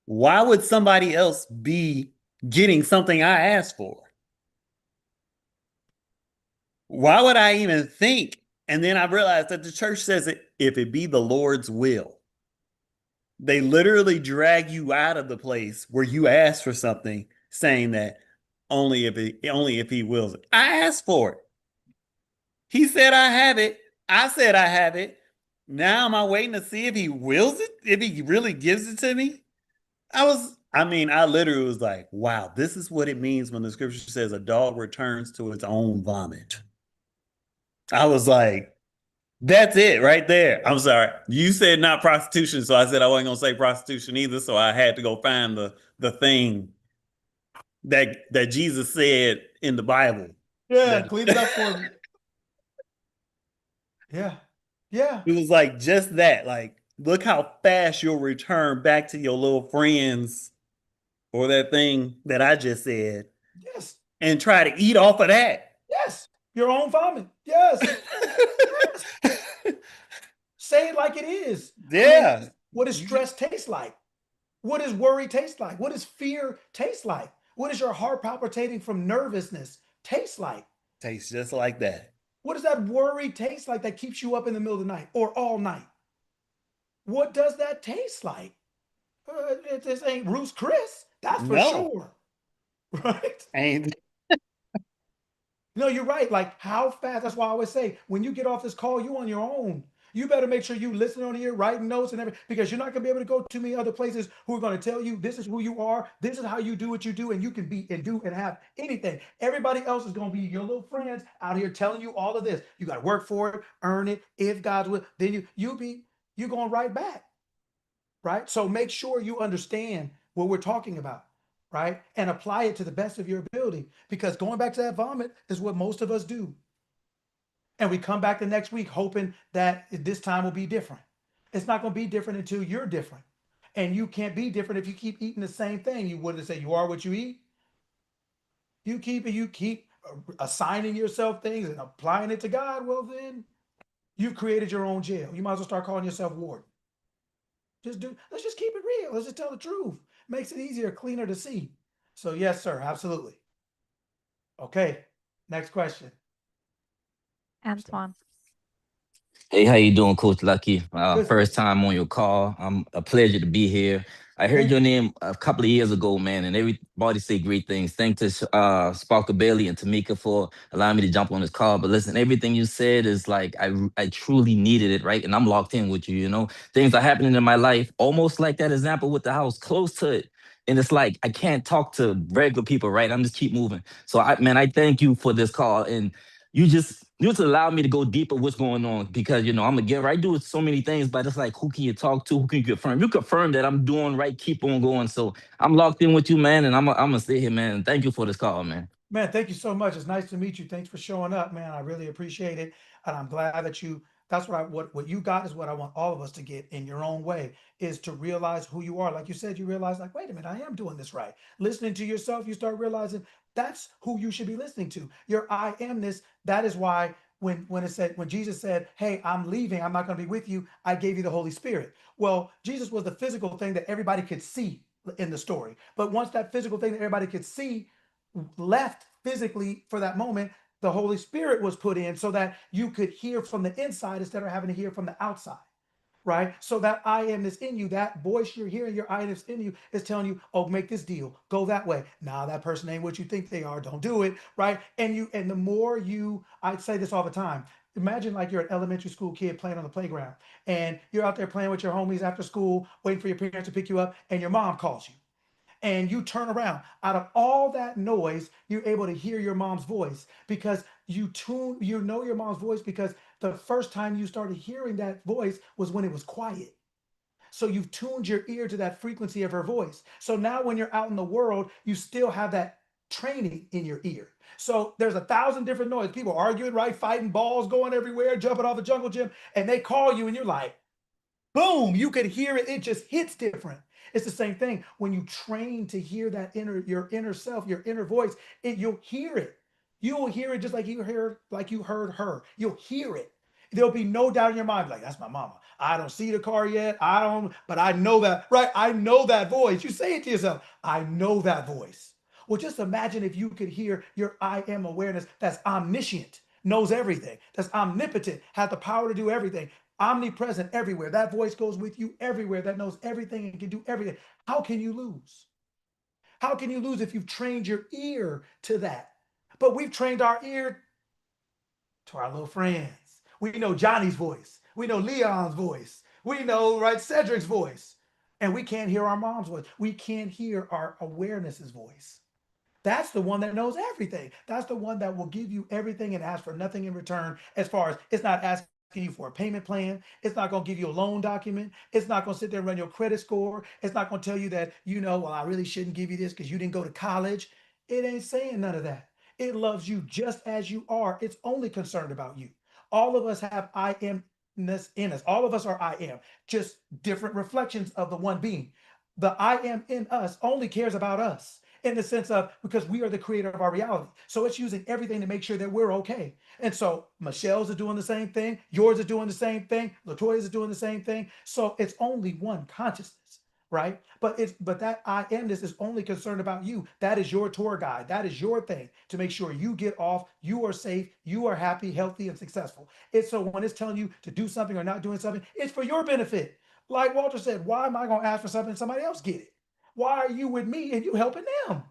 Why would somebody else be getting something I asked for? Why would I even think? And then I realized that the church says it, if it be the Lord's will. They literally drag you out of the place where you asked for something, saying that only if he wills it. I asked for it. He said I have it. I said I have it. Now am I waiting to see if he wills it? If he really gives it to me? I literally was like, wow, this is what it means when the scripture says a dog returns to its own vomit. I was like, that's it right there. I'm sorry. You said not prostitution, so I said I wasn't going to say prostitution either, so I had to go find the thing that Jesus said in the Bible. Yeah, clean it up for me. Yeah. Yeah. It was like just that. Like, look how fast you'll return back to your little friends or that thing that I just said. Yes. And try to eat off of that. Yes. Your own vomit. Yes. Yes. Say it like it is. Yeah. I mean, what does stress taste like? What does worry taste like? What does fear taste like? What does your heart palpitating from nervousness taste like? Tastes just like that. What does that worry taste like that keeps you up in the middle of the night or all night? What does that taste like? This ain't Ruth's Chris. That's for sure. Right? Ain't. No, you're right. Like how fast, that's why I always say, when you get off this call, you on your own. You better make sure you listen on here, writing notes and everything, because you're not going to be able to go to many other places who are going to tell you this is who you are, this is how you do what you do, and you can be and do and have anything. Everybody else is going to be your little friends out here telling you all of this. You got to work for it, earn it. If God's will, then you're going right back. Right? So make sure you understand what we're talking about. Right? And apply it to the best of your ability, because going back to that vomit is what most of us do. And we come back the next week hoping that this time will be different. It's not going to be different until you're different. And you can't be different if you keep eating the same thing. You wouldn't say you are what you eat. You keep assigning yourself things and applying it to God. Well, then you've created your own jail. You might as well start calling yourself warden. Let's just keep it real. Let's just tell the truth. Makes it easier, cleaner to see. So yes, sir, absolutely. Okay, next question. Antoine. Hey, how you doing, Coach Lucky? Good. First time on your call. A pleasure to be here. I heard your name a couple of years ago, man, and everybody say great things. Thanks to Sparkle Bailey and Tamika for allowing me to jump on this call. But listen, everything you said is like I truly needed it, right? And I'm locked in with you, you know? Things are happening in my life, almost like that example with the house, close to it. And it's like I can't talk to regular people, right? I'm just keep moving. So I thank you for this call. And you just allow me to go deeper what's going on, because I'm a giver. I do so many things, but it's like, who can you talk to? Who can you confirm? You confirm that I'm doing right, keep on going. So I'm locked in with you, man, and I'm gonna stay here, man. Thank you for this call, man. Man, thank you so much. It's nice to meet you. Thanks for showing up, man. I really appreciate it. And I'm glad that that's what you got is what I want all of us to get in your own way, is to realize who you are. Like you said, you realize like, wait a minute, I am doing this right. Listening to yourself, you start realizing that's who you should be listening to. Your I amness. That is why when Jesus said, hey, I'm leaving, I'm not going to be with you, I gave you the Holy Spirit. Well, Jesus was the physical thing that everybody could see in the story. But once that physical thing that everybody could see left physically for that moment, the Holy Spirit was put in so that you could hear from the inside instead of having to hear from the outside. Right? So that I amness in you, that voice you're hearing, your I amness in you is telling you, oh, make this deal, go that way. Nah, that person ain't what you think they are. Don't do it. Right? And the more I say this all the time. Imagine like you're an elementary school kid playing on the playground and you're out there playing with your homies after school, waiting for your parents to pick you up, and your mom calls you. And you turn around. Out of all that noise, you're able to hear your mom's voice, because you know your mom's voice, because the first time you started hearing that voice was when it was quiet. So you've tuned your ear to that frequency of her voice. So now when you're out in the world, you still have that training in your ear. So there's 1,000 different noises. People arguing, right? Fighting, balls going everywhere, jumping off the jungle gym, and they call you and you're like, boom, you could hear it. It just hits different. It's the same thing when you train to hear that your inner self, your inner voice. You'll hear it. You'll hear it just like you heard her. You'll hear it. There'll be no doubt in your mind, like, that's my mama. I don't see the car yet. I don't, but I know that, right? I know that voice. You say it to yourself, I know that voice. Well, just imagine if you could hear your I am awareness that's omniscient, knows everything, that's omnipotent, has the power to do everything, omnipresent everywhere. That voice goes with you everywhere, that knows everything and can do everything. How can you lose? How can you lose if you've trained your ear to that? But we've trained our ear to our little friends. We know Johnny's voice. We know Leon's voice. We know, right, Cedric's voice. And we can't hear our mom's voice. We can't hear our awareness's voice. That's the one that knows everything. That's the one that will give you everything and ask for nothing in return, as far as it's not asking you for a payment plan. It's not going to give you a loan document. It's not going to sit there and run your credit score. It's not going to tell you that, well, I really shouldn't give you this because you didn't go to college. It ain't saying none of that. It loves you just as you are. It's only concerned about you. All of us have I amness in us. All of us are I am, just different reflections of the one being. The I am in us only cares about us, in the sense of, because we are the creator of our reality. So it's using everything to make sure that we're okay. And so Michelle's are doing the same thing. Yours are doing the same thing. Latoya's is doing the same thing. So it's only one consciousness, right? But that I amness is only concerned about you. That is your tour guide. That is your thing to make sure you get off, you are safe, you are happy, healthy, and successful. It's so when it's telling you to do something or not doing something, it's for your benefit. Like Walter said, why am I going to ask for something and somebody else get it? Why are you with me and you helping them?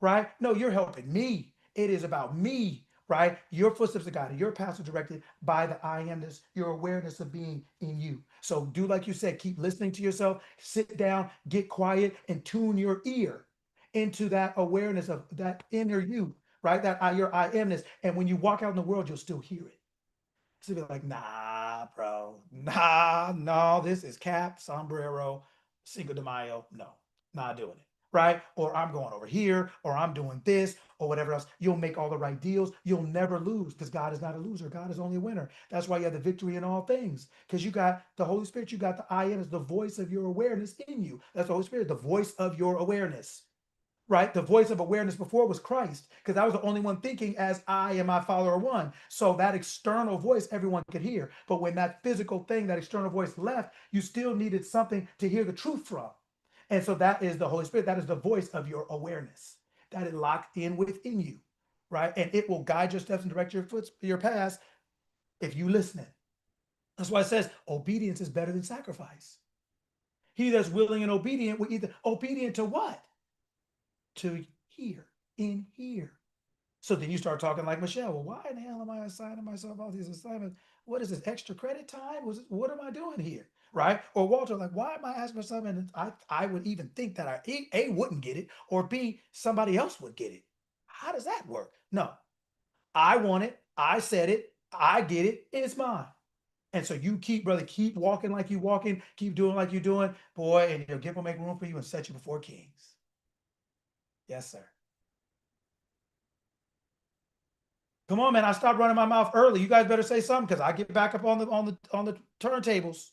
Right? No, you're helping me. It is about me, right? Your footsteps are guided, your paths are directed by the I amness, your awareness of being in you. So do like you said, keep listening to yourself, sit down, get quiet, and tune your ear into that awareness of that inner you, right? That your I amness. And when you walk out in the world, you'll still hear it. So be like, nah, bro, nah, no, this is Cap, Sombrero, Cinco de Mayo. No, not doing it. Right? Or I'm going over here, or I'm doing this, or whatever else. You'll make all the right deals. You'll never lose, because God is not a loser. God is only a winner. That's why you have the victory in all things, because you got the Holy Spirit. You got the I am, is the voice of your awareness in you. That's the Holy Spirit, the voice of your awareness. Right? The voice of awareness before was Christ, because I was the only one thinking as I and my Father are one. So that external voice, everyone could hear. But when that physical thing, that external voice left, you still needed something to hear the truth from. And so that is the Holy Spirit. That is the voice of your awareness that is locked in within you, right? And it will guide your steps and direct your paths if you listen. That's why it says obedience is better than sacrifice. He that's willing and obedient will either obedient to what? To hear, in here. So then you start talking like Michelle. Well, why in the hell am I assigning myself all these assignments? What is this, extra credit time? What am I doing here? Right? Or Walter, like, why am I asking for something? And I would even think that A, wouldn't get it, or B, somebody else would get it. How does that work? No, I want it. I said it. I get it. It's mine. And so you keep walking like you walking, keep doing like you're doing, boy, and your gift will make room for you and set you before kings. Yes, sir. Come on, man. I stopped running my mouth early. You guys better say something, because I get back up on the turntables.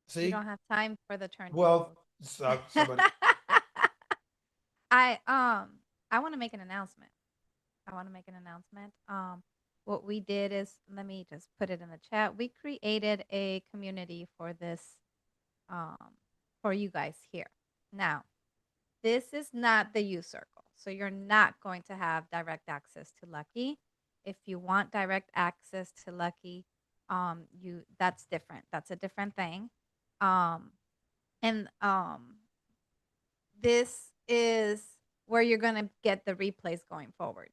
See? You don't have time for the turn. Well, somebody. I want to make an announcement. What we did is, let me just put it in the chat. We created a community for this, for you guys here. Now, this is not the U Circle, so you're not going to have direct access to Lucky. If you want direct access to Lucky, that's different. That's a different thing. This is where you're going to get the replays going forward.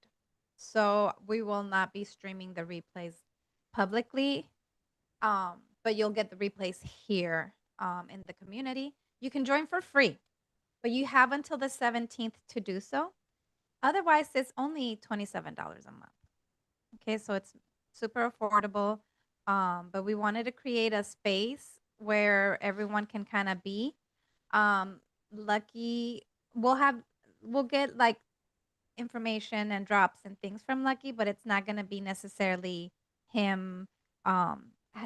So we will not be streaming the replays publicly, but you'll get the replays here in the community. You can join for free, but you have until the 17th to do so. Otherwise, it's only $27 a month. Okay, so it's super affordable. But we wanted to create a space where everyone can kind of be. Lucky, we'll get like information and drops and things from Lucky, but it's not going to be necessarily him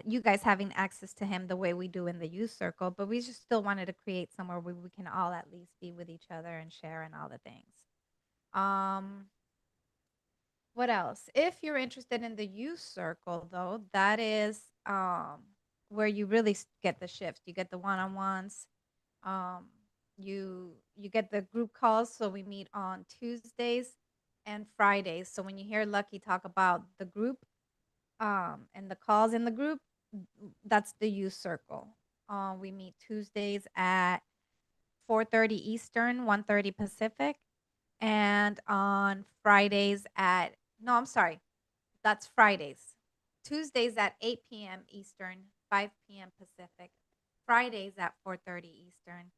you guys having access to him the way we do in the youth circle, but we just still wanted to create somewhere where we can all at least be with each other and share and all the things. What else? If you're interested in the youth circle, though, that is where you really get the shift. You get the one-on-ones. You get the group calls. So we meet on Tuesdays and Fridays. So when you hear Lucky talk about the group and the calls in the group, that's the youth circle. We meet Tuesdays at 4:30 Eastern, 1:30 Pacific, and on Fridays at that's Fridays. Tuesdays at 8 p.m. Eastern, 5 p.m. Pacific. Fridays at 4:30 Eastern,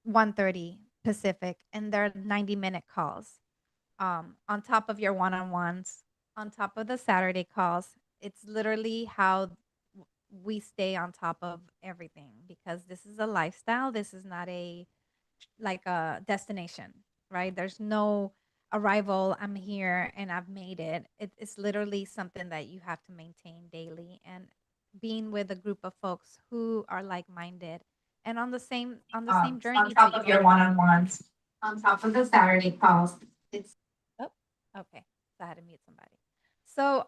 1:30 Pacific, and they're 90-minute calls. On top of your one-on-ones, on top of the Saturday calls. It's literally how we stay on top of everything, because this is a lifestyle. This is not a destination, right? There's no arrival. I'm here and I've made it. It's literally something that you have to maintain daily, and being with a group of folks who are like-minded and on the same journey. On top of your one-on-ones, on top of the Saturday calls. Okay. So I had to mute somebody. So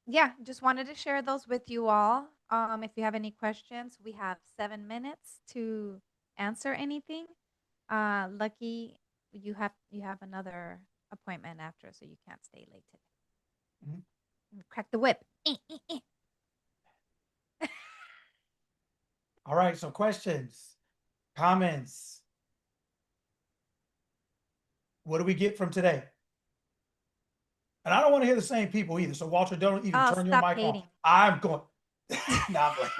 yeah, just wanted to share those with you all. If you have any questions, we have 7 minutes to answer anything. Lucky, you have another appointment after, so you can't stay late today. Crack the whip. All right, so questions, comments. What do we get from today? And I don't want to hear the same people either. So Walter, don't even turn your mic hating. off. I'm going. Nah, I'm playing.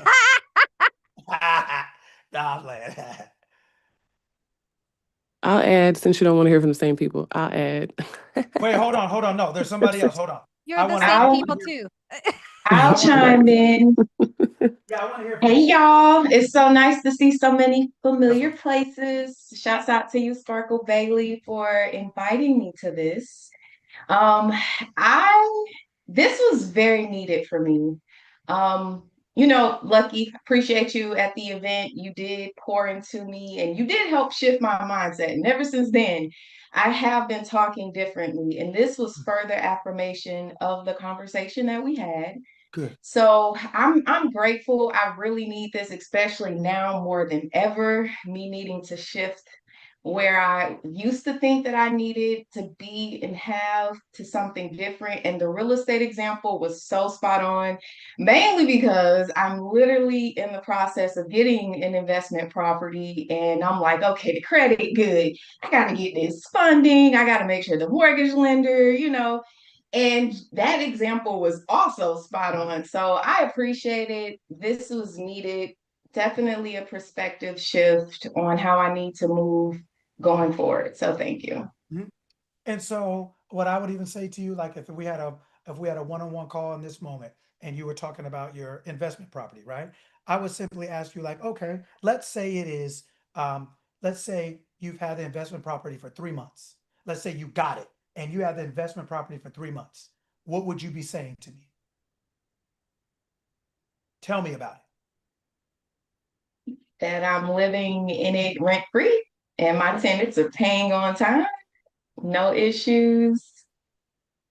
Nah, I'm playing. I'll add, since you don't want to hear from the same people, I'll add. Wait, hold on. No, there's somebody else. Hold on. You're the same people too. I'll chime in. Yeah, I want to hear from Hey y'all, it's so nice to see so many familiar places. Shouts out to you, Sparkle Bailey, for inviting me to this. This was very needed for me. Lucky, appreciate you at the event. You did pour into me and you did help shift my mindset. And ever since then, I have been talking differently. And this was further affirmation of the conversation that we had. Good. So I'm grateful. I really need this, especially now more than ever, me needing to shift where I used to think that I needed to be and have to something different. And the real estate example was so spot on, mainly because I'm literally in the process of getting an investment property. And I'm like, okay, the credit good. I got to get this funding. I got to make sure the mortgage lender, and that example was also spot on. So I appreciate it. This was needed. Definitely a perspective shift on how I need to move going forward. So thank you. And so what I would even say to you, like if we had a one-on-one call in this moment and you were talking about your investment property, right? I would simply ask you like, okay, let's say it is, let's say you've had the investment property for 3 months. Let's say you got it and you have the investment property for 3 months. What would you be saying to me? Tell me about it. That I'm living in it rent-free and my tenants are paying on time. No issues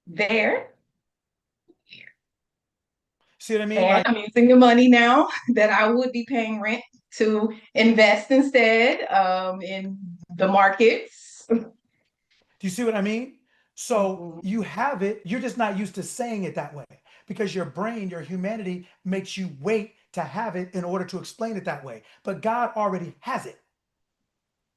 there. See what I mean? And I'm using the money now that I would be paying rent to invest instead in the markets. Do you see what I mean? So you have it, you're just not used to saying it that way because your brain, your humanity makes you wait to have it in order to explain it that way. But God already has it.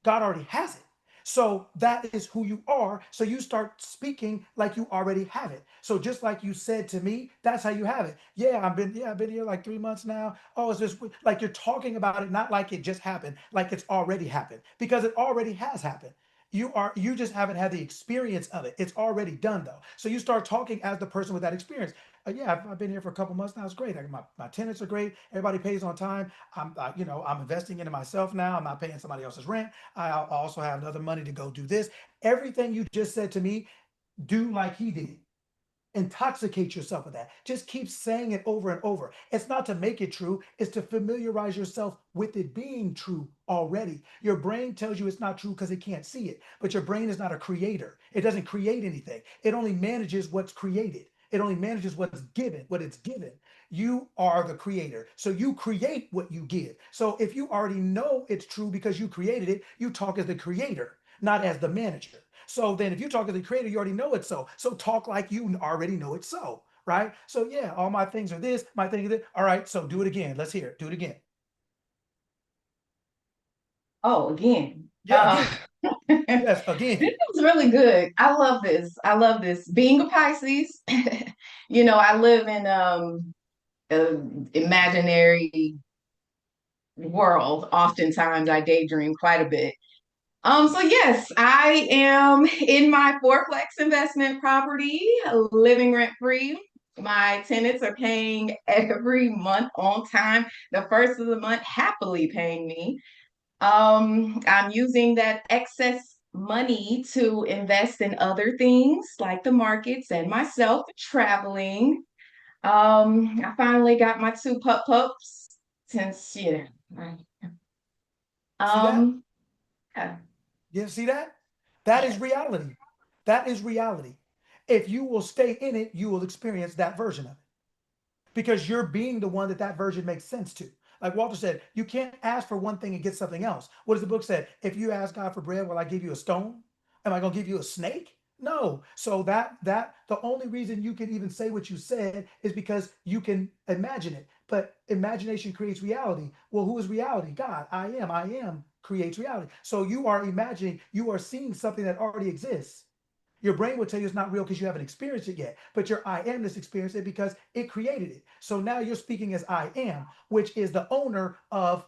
God already has it. So that is who you are. So you start speaking like you already have it. So just like you said to me, that's how you have it. I've been here like 3 months now. Oh, it's just like you're talking about it, not like it just happened, like it's already happened, because it already has happened. You just haven't had the experience of it. It's already done though. So you start talking as the person with that experience. I've been here for a couple months now. It's great. My tenants are great. Everybody pays on time. I'm investing into myself now. I'm not paying somebody else's rent. I also have other money to go do this. Everything you just said to me, do like he did. intoxicate yourself with that. Just keep saying it over and over. It's not to make it true, it's to familiarize yourself with it being true already. Your brain tells you it's not true because it can't see it, but your brain is not a creator. It doesn't create anything. It only manages what's created. It only manages what it's given. You are the creator. So you create what you give. So if you already know it's true because you created it, you talk as the creator, not as the manager. So then if you talk as the creator, you already know it's so. So talk like you already know it's so, right? So yeah, all my things are this, my thing is this. All right, so do it again. Let's hear it. Do it again. Oh, again. Yeah, again. Yes, again. This is really good. I love this. I love this. Being a Pisces, you know, I live in an imaginary world. Oftentimes I daydream quite a bit. So yes, I am in my fourplex investment property, living rent free. My tenants are paying every month on time. The first of the month, happily paying me. I'm using that excess money to invest in other things like the markets and myself traveling. I finally got my 2 pups since, See that? yeah. Yeah, see that? That is reality. That is reality. If you will stay in it, you will experience that version of it because you're being the one that version makes sense to. Like Walter said, you can't ask for one thing and get something else. What does the book say? If you ask God for bread, will I give you a stone? Am I going to give you a snake? No. So that the only reason you can even say what you said is because you can imagine it. But imagination creates reality. Well, who is reality? God. I am creates reality. So you are imagining, you are seeing something that already exists. Your brain will tell you it's not real because you haven't experienced it yet, but your I amness experienced it because it created it. So now you're speaking as I am, which is the owner of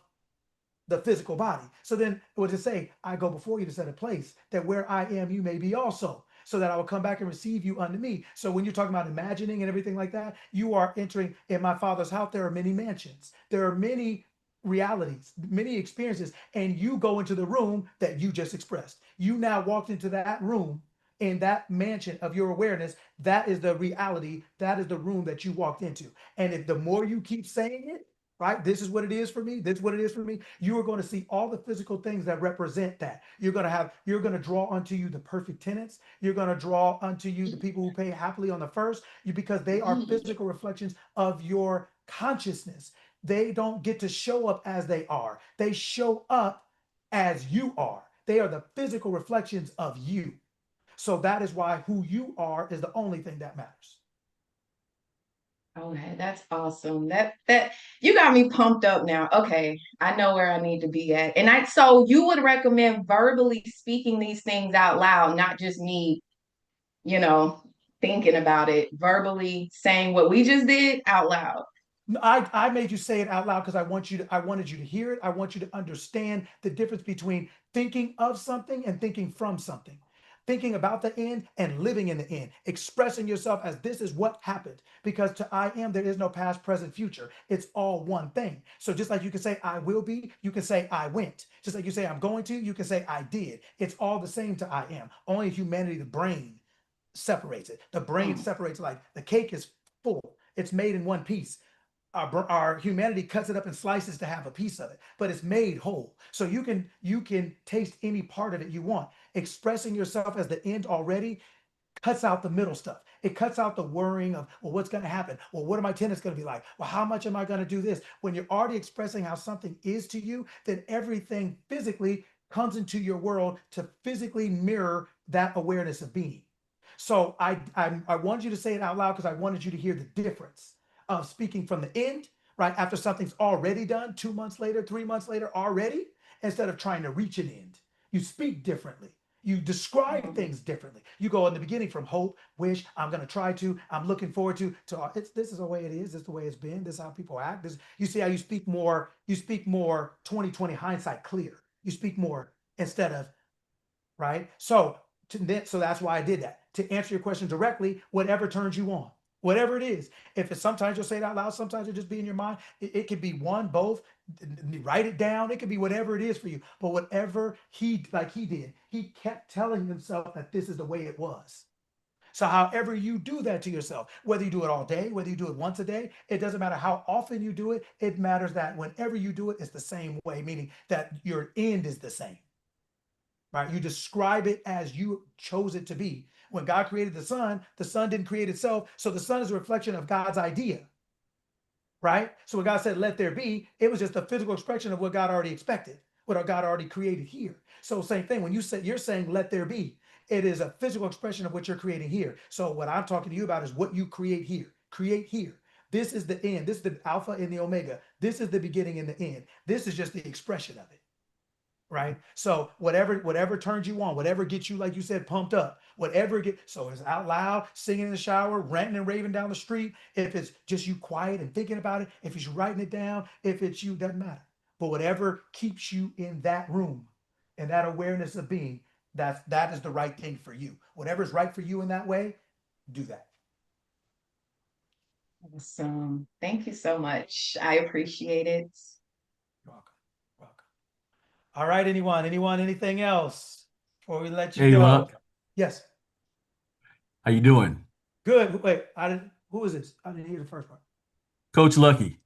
the physical body. So then what does it say? I go before you to set a place that where I am, you may be also, so that I will come back and receive you unto me. So when you're talking about imagining and everything like that, you are entering in my Father's house. There are many mansions. There are many realities, many experiences, and you go into the room that you just expressed. You now walked into that room in that mansion of your awareness. That is the reality. That is the room that you walked into. And if the more you keep saying it, right, this is what it is for me, this is what it is for me, you are going to see all the physical things that represent that. You're going to draw unto you the perfect tenants. You're going to draw unto you the people who pay happily on the first, because they are physical reflections of your consciousness. They don't get to show up as they are. They show up as you are. They are the physical reflections of you. So that is why who you are is the only thing that matters. Okay, that's awesome. That you got me pumped up now. Okay, I know where I need to be at. And so you would recommend verbally speaking these things out loud, not just me, you know, thinking about it, verbally saying what we just did out loud. I made you say it out loud because I wanted you to hear it. I want you to understand the difference between thinking of something and thinking from something. Thinking about the end and living in the end, expressing yourself as this is what happened. Because to I am, there is no past, present, future. It's all one thing. So just like you can say I will be, you can say I went. Just like you say I'm going to, you can say I did. It's all the same to I am. Only humanity, the brain, separates it. The brain separates, like the cake is full. It's made in one piece. Our humanity cuts it up in slices to have a piece of it, but it's made whole. So you can taste any part of it you want. Expressing yourself as the end already cuts out the middle stuff. It cuts out the worrying of, well, what's going to happen? Well, what are my tenants going to be like? Well, how much am I going to do this? When you're already expressing how something is to you, then everything physically comes into your world to physically mirror that awareness of being. So I wanted you to say it out loud because I wanted you to hear the difference of speaking from the end, right? After something's already done, 2 months later, 3 months later, already, instead of trying to reach an end. You speak differently. You describe things differently. You go in the beginning from hope, wish, I'm going to try to, I'm looking forward to this is the way it is. This is the way it's been. This is how people act. You see how you speak more 2020 hindsight clear. You speak more instead of, right? So that's why I did that. To answer your question directly, whatever turns you on. Whatever it is. If it's sometimes you'll say it out loud, sometimes it'll just be in your mind. It could be one, both, write it down. It could be whatever it is for you. But whatever he did, he kept telling himself that this is the way it was. So however you do that to yourself, whether you do it all day, whether you do it once a day, it doesn't matter how often you do it. It matters that whenever you do it, it's the same way, meaning that your end is the same, right? You describe it as you chose it to be. When God created the sun didn't create itself. So the sun is a reflection of God's idea, right? So when God said, let there be, it was just a physical expression of what God already expected, what God already created here. So same thing, when you're saying, let there be, it is a physical expression of what you're creating here. So what I'm talking to you about is what you create here. Create here. This is the end. This is the Alpha and the Omega. This is the beginning and the end. This is just the expression of it, right? So whatever turns you on, whatever gets you, like you said, pumped up, so it's out loud, singing in the shower, ranting and raving down the street. If it's just you quiet and thinking about it, if it's you writing it down, if it's you, doesn't matter. But whatever keeps you in that room and that awareness of being, that is the right thing for you. Whatever is right for you in that way, do that. Awesome. Thank you so much. I appreciate it. You're welcome. Welcome. All right, anything else before we let you Hey, go? Luck. Yes. How you doing? Good. Wait, who is this? I didn't hear the first part. Coach Lucky.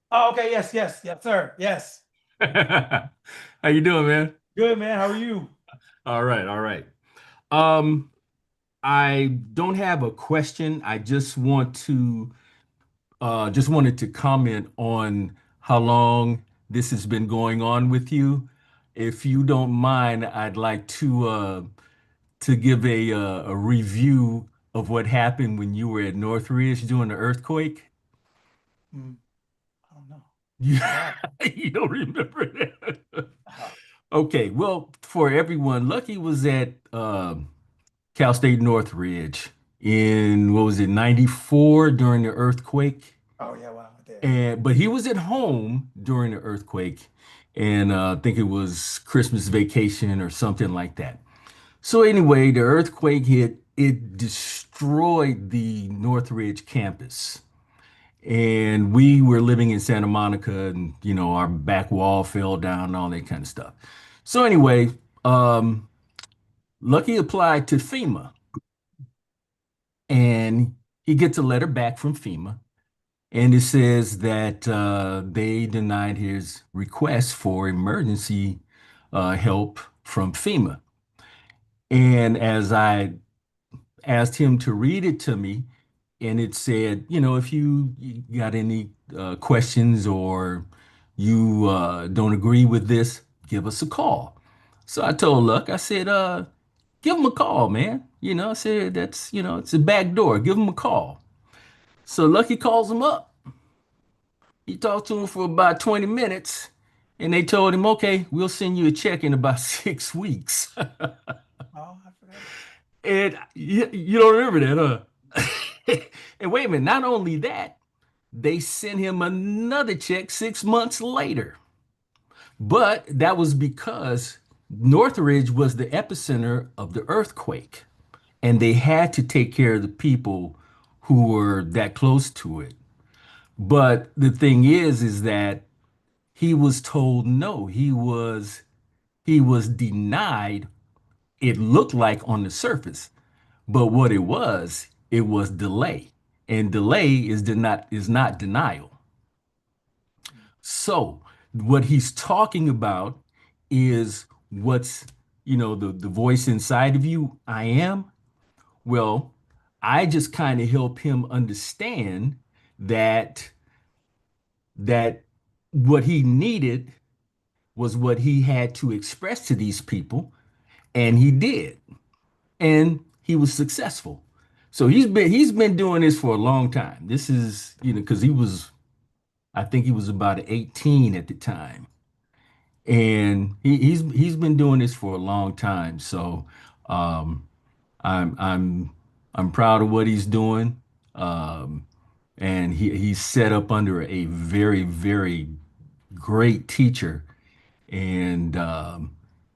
Oh, okay. Yes, sir. Yes. How you doing, man? Good, man. How are you? All right. I don't have a question. I just wanted to comment on how long this has been going on with you. If you don't mind, I'd like to give a review of what happened when you were at Northridge during the earthquake. I don't know. You don't remember that? Okay, well, for everyone, Lucky was at Cal State Northridge in, what was it, 94 during the earthquake. Oh, yeah, wow. There. But he was at home during the earthquake, and I think it was Christmas vacation or something like that. So anyway, the earthquake hit, it destroyed the Northridge campus. And we were living in Santa Monica, and our back wall fell down and all that kind of stuff. So anyway, Lucky applied to FEMA, and he gets a letter back from FEMA, and it says that they denied his request for emergency help from FEMA. And as I asked him to read it to me, and it said, if you got any questions or you don't agree with this, give us a call. So I told Luck, I said, give him a call, man. I said, that's, it's a back door. Give him a call. So Lucky calls him up. He talked to him for about 20 minutes, and they told him, okay, we'll send you a check in about 6 weeks. Oh, I forgot. And you don't remember that, huh? And wait a minute, not only that, they sent him another check 6 months later. But that was because Northridge was the epicenter of the earthquake, and they had to take care of the people who were that close to it. But the thing is that he was told no. He was denied. It looked like on the surface, but what it was delay, and delay is not denial. So what he's talking about is what's, the voice inside of you, I am. Well, I just kind of help him understand that what he needed was what he had to express to these people, and he did, and he was successful. So he's been doing this for a long time. This is, because I think he was about 18 at the time, and he's been doing this for a long time. So I'm proud of what he's doing, and he's set up under a very, very great teacher, and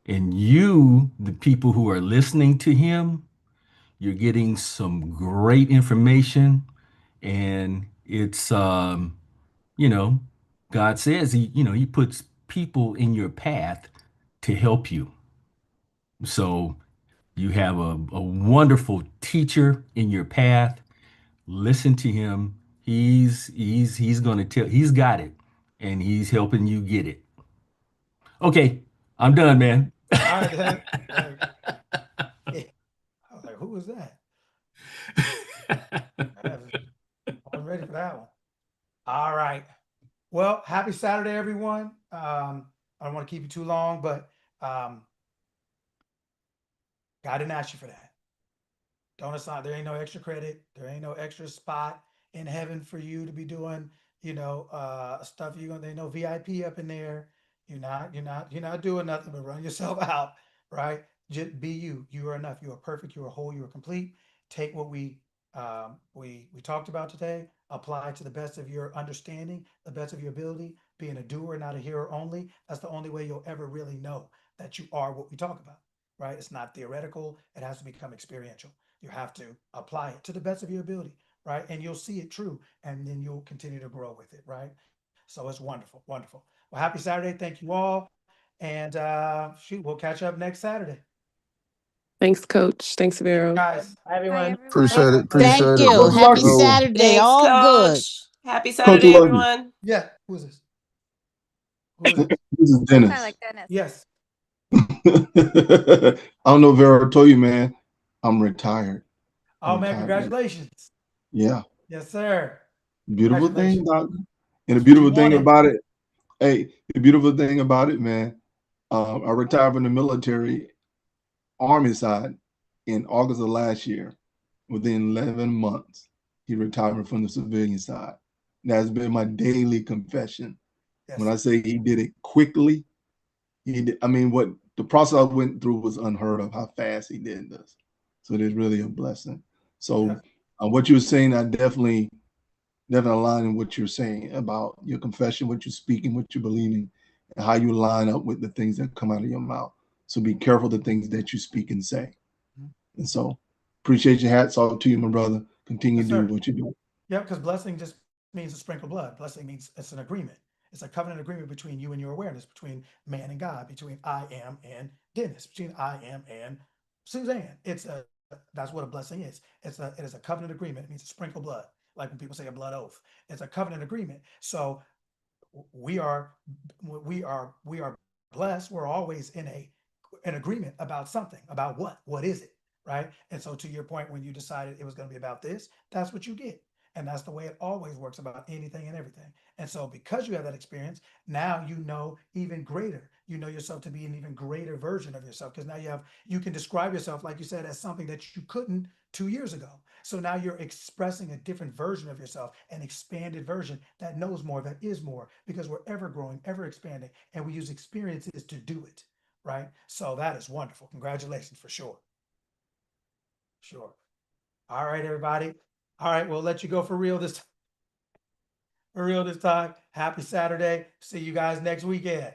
you, the people who are listening to him, you're getting some great information, and it's God says he puts people in your path to help you. So You have a wonderful teacher in your path. Listen to him. He's gonna tell, he's got it, and he's helping you get it. Okay, I'm done, man. All right, then. I was like, who was that? I wasn't ready for that one. All right. Well, happy Saturday, everyone. I don't want to keep you too long, but God didn't ask you for that. Don't assign. There ain't no extra credit. There ain't no extra spot in heaven for you to be doing, stuff you're gonna. There ain't no VIP up in there. You're not doing nothing but run yourself out, right? Just be you. You are enough. You are perfect. You are whole. You are complete. Take what we talked about today. Apply it to the best of your understanding, the best of your ability. Being a doer, not a hearer only. That's the only way you'll ever really know that you are what we talk about, right? It's not theoretical. It has to become experiential. You have to apply it to the best of your ability, right? And you'll see it true, and then you'll continue to grow with it, right? So it's wonderful, wonderful. Well, happy Saturday. Thank you all. And we'll catch up next Saturday. Thanks, Coach. Thanks, Vero. Guys, everyone. Appreciate it. Thank Appreciate it. you. Brother Happy Joe. Saturday. Thanks, All good. Coach. Happy Coach, Saturday, I love you. everyone. Yeah. Who's this? This is Dennis. Sound like Dennis. Yes. I don't know if Vera told you, man. I'm retired. Oh, man, Retired. congratulations. Yeah. Yes, sir. Beautiful thing, Congratulations. doctor. And the beautiful You thing wanted. about it, hey, the beautiful thing about it, man, I retired from the military Army side in August of last year. Within 11 months, he retired from the civilian side. That's been my daily confession. Yes. When I say he did it quickly, he did, I mean, what the process I went through was unheard of, how fast he did this. So it is really a blessing. So what you were saying, I definitely align in what you're saying about your confession, what you're speaking, what you're believing, and how you line up with the things that come out of your mouth. So be careful the things that you speak and say. And so appreciate your hats off to you, my brother. Continue Yes, to do sir. what you do. Yeah, because blessing just means to sprinkle blood. Blessing means it's an agreement. It's a covenant agreement between you and your awareness, between man and God, between I am and Dennis, between I am and Suzanne. That's what a blessing is. It is a covenant agreement. It means to sprinkle blood, like when people say a blood oath. It's a covenant agreement. So we are blessed. We're always in an agreement about something. About what? What is it? Right? And so to your point, when you decided it was going to be about this, that's what you get. And that's the way it always works about anything and everything. And so because you have that experience, now you know even greater. You know yourself to be an even greater version of yourself, because now you can describe yourself, like you said, as something that you couldn't 2 years ago. So now you're expressing a different version of yourself, an expanded version that knows more, that is more, because we're ever growing, ever expanding, and we use experiences to do it, right? So that is wonderful. Congratulations for sure. Sure. All right, everybody. All right, we'll let you go for real this time. Happy Saturday. See you guys next weekend.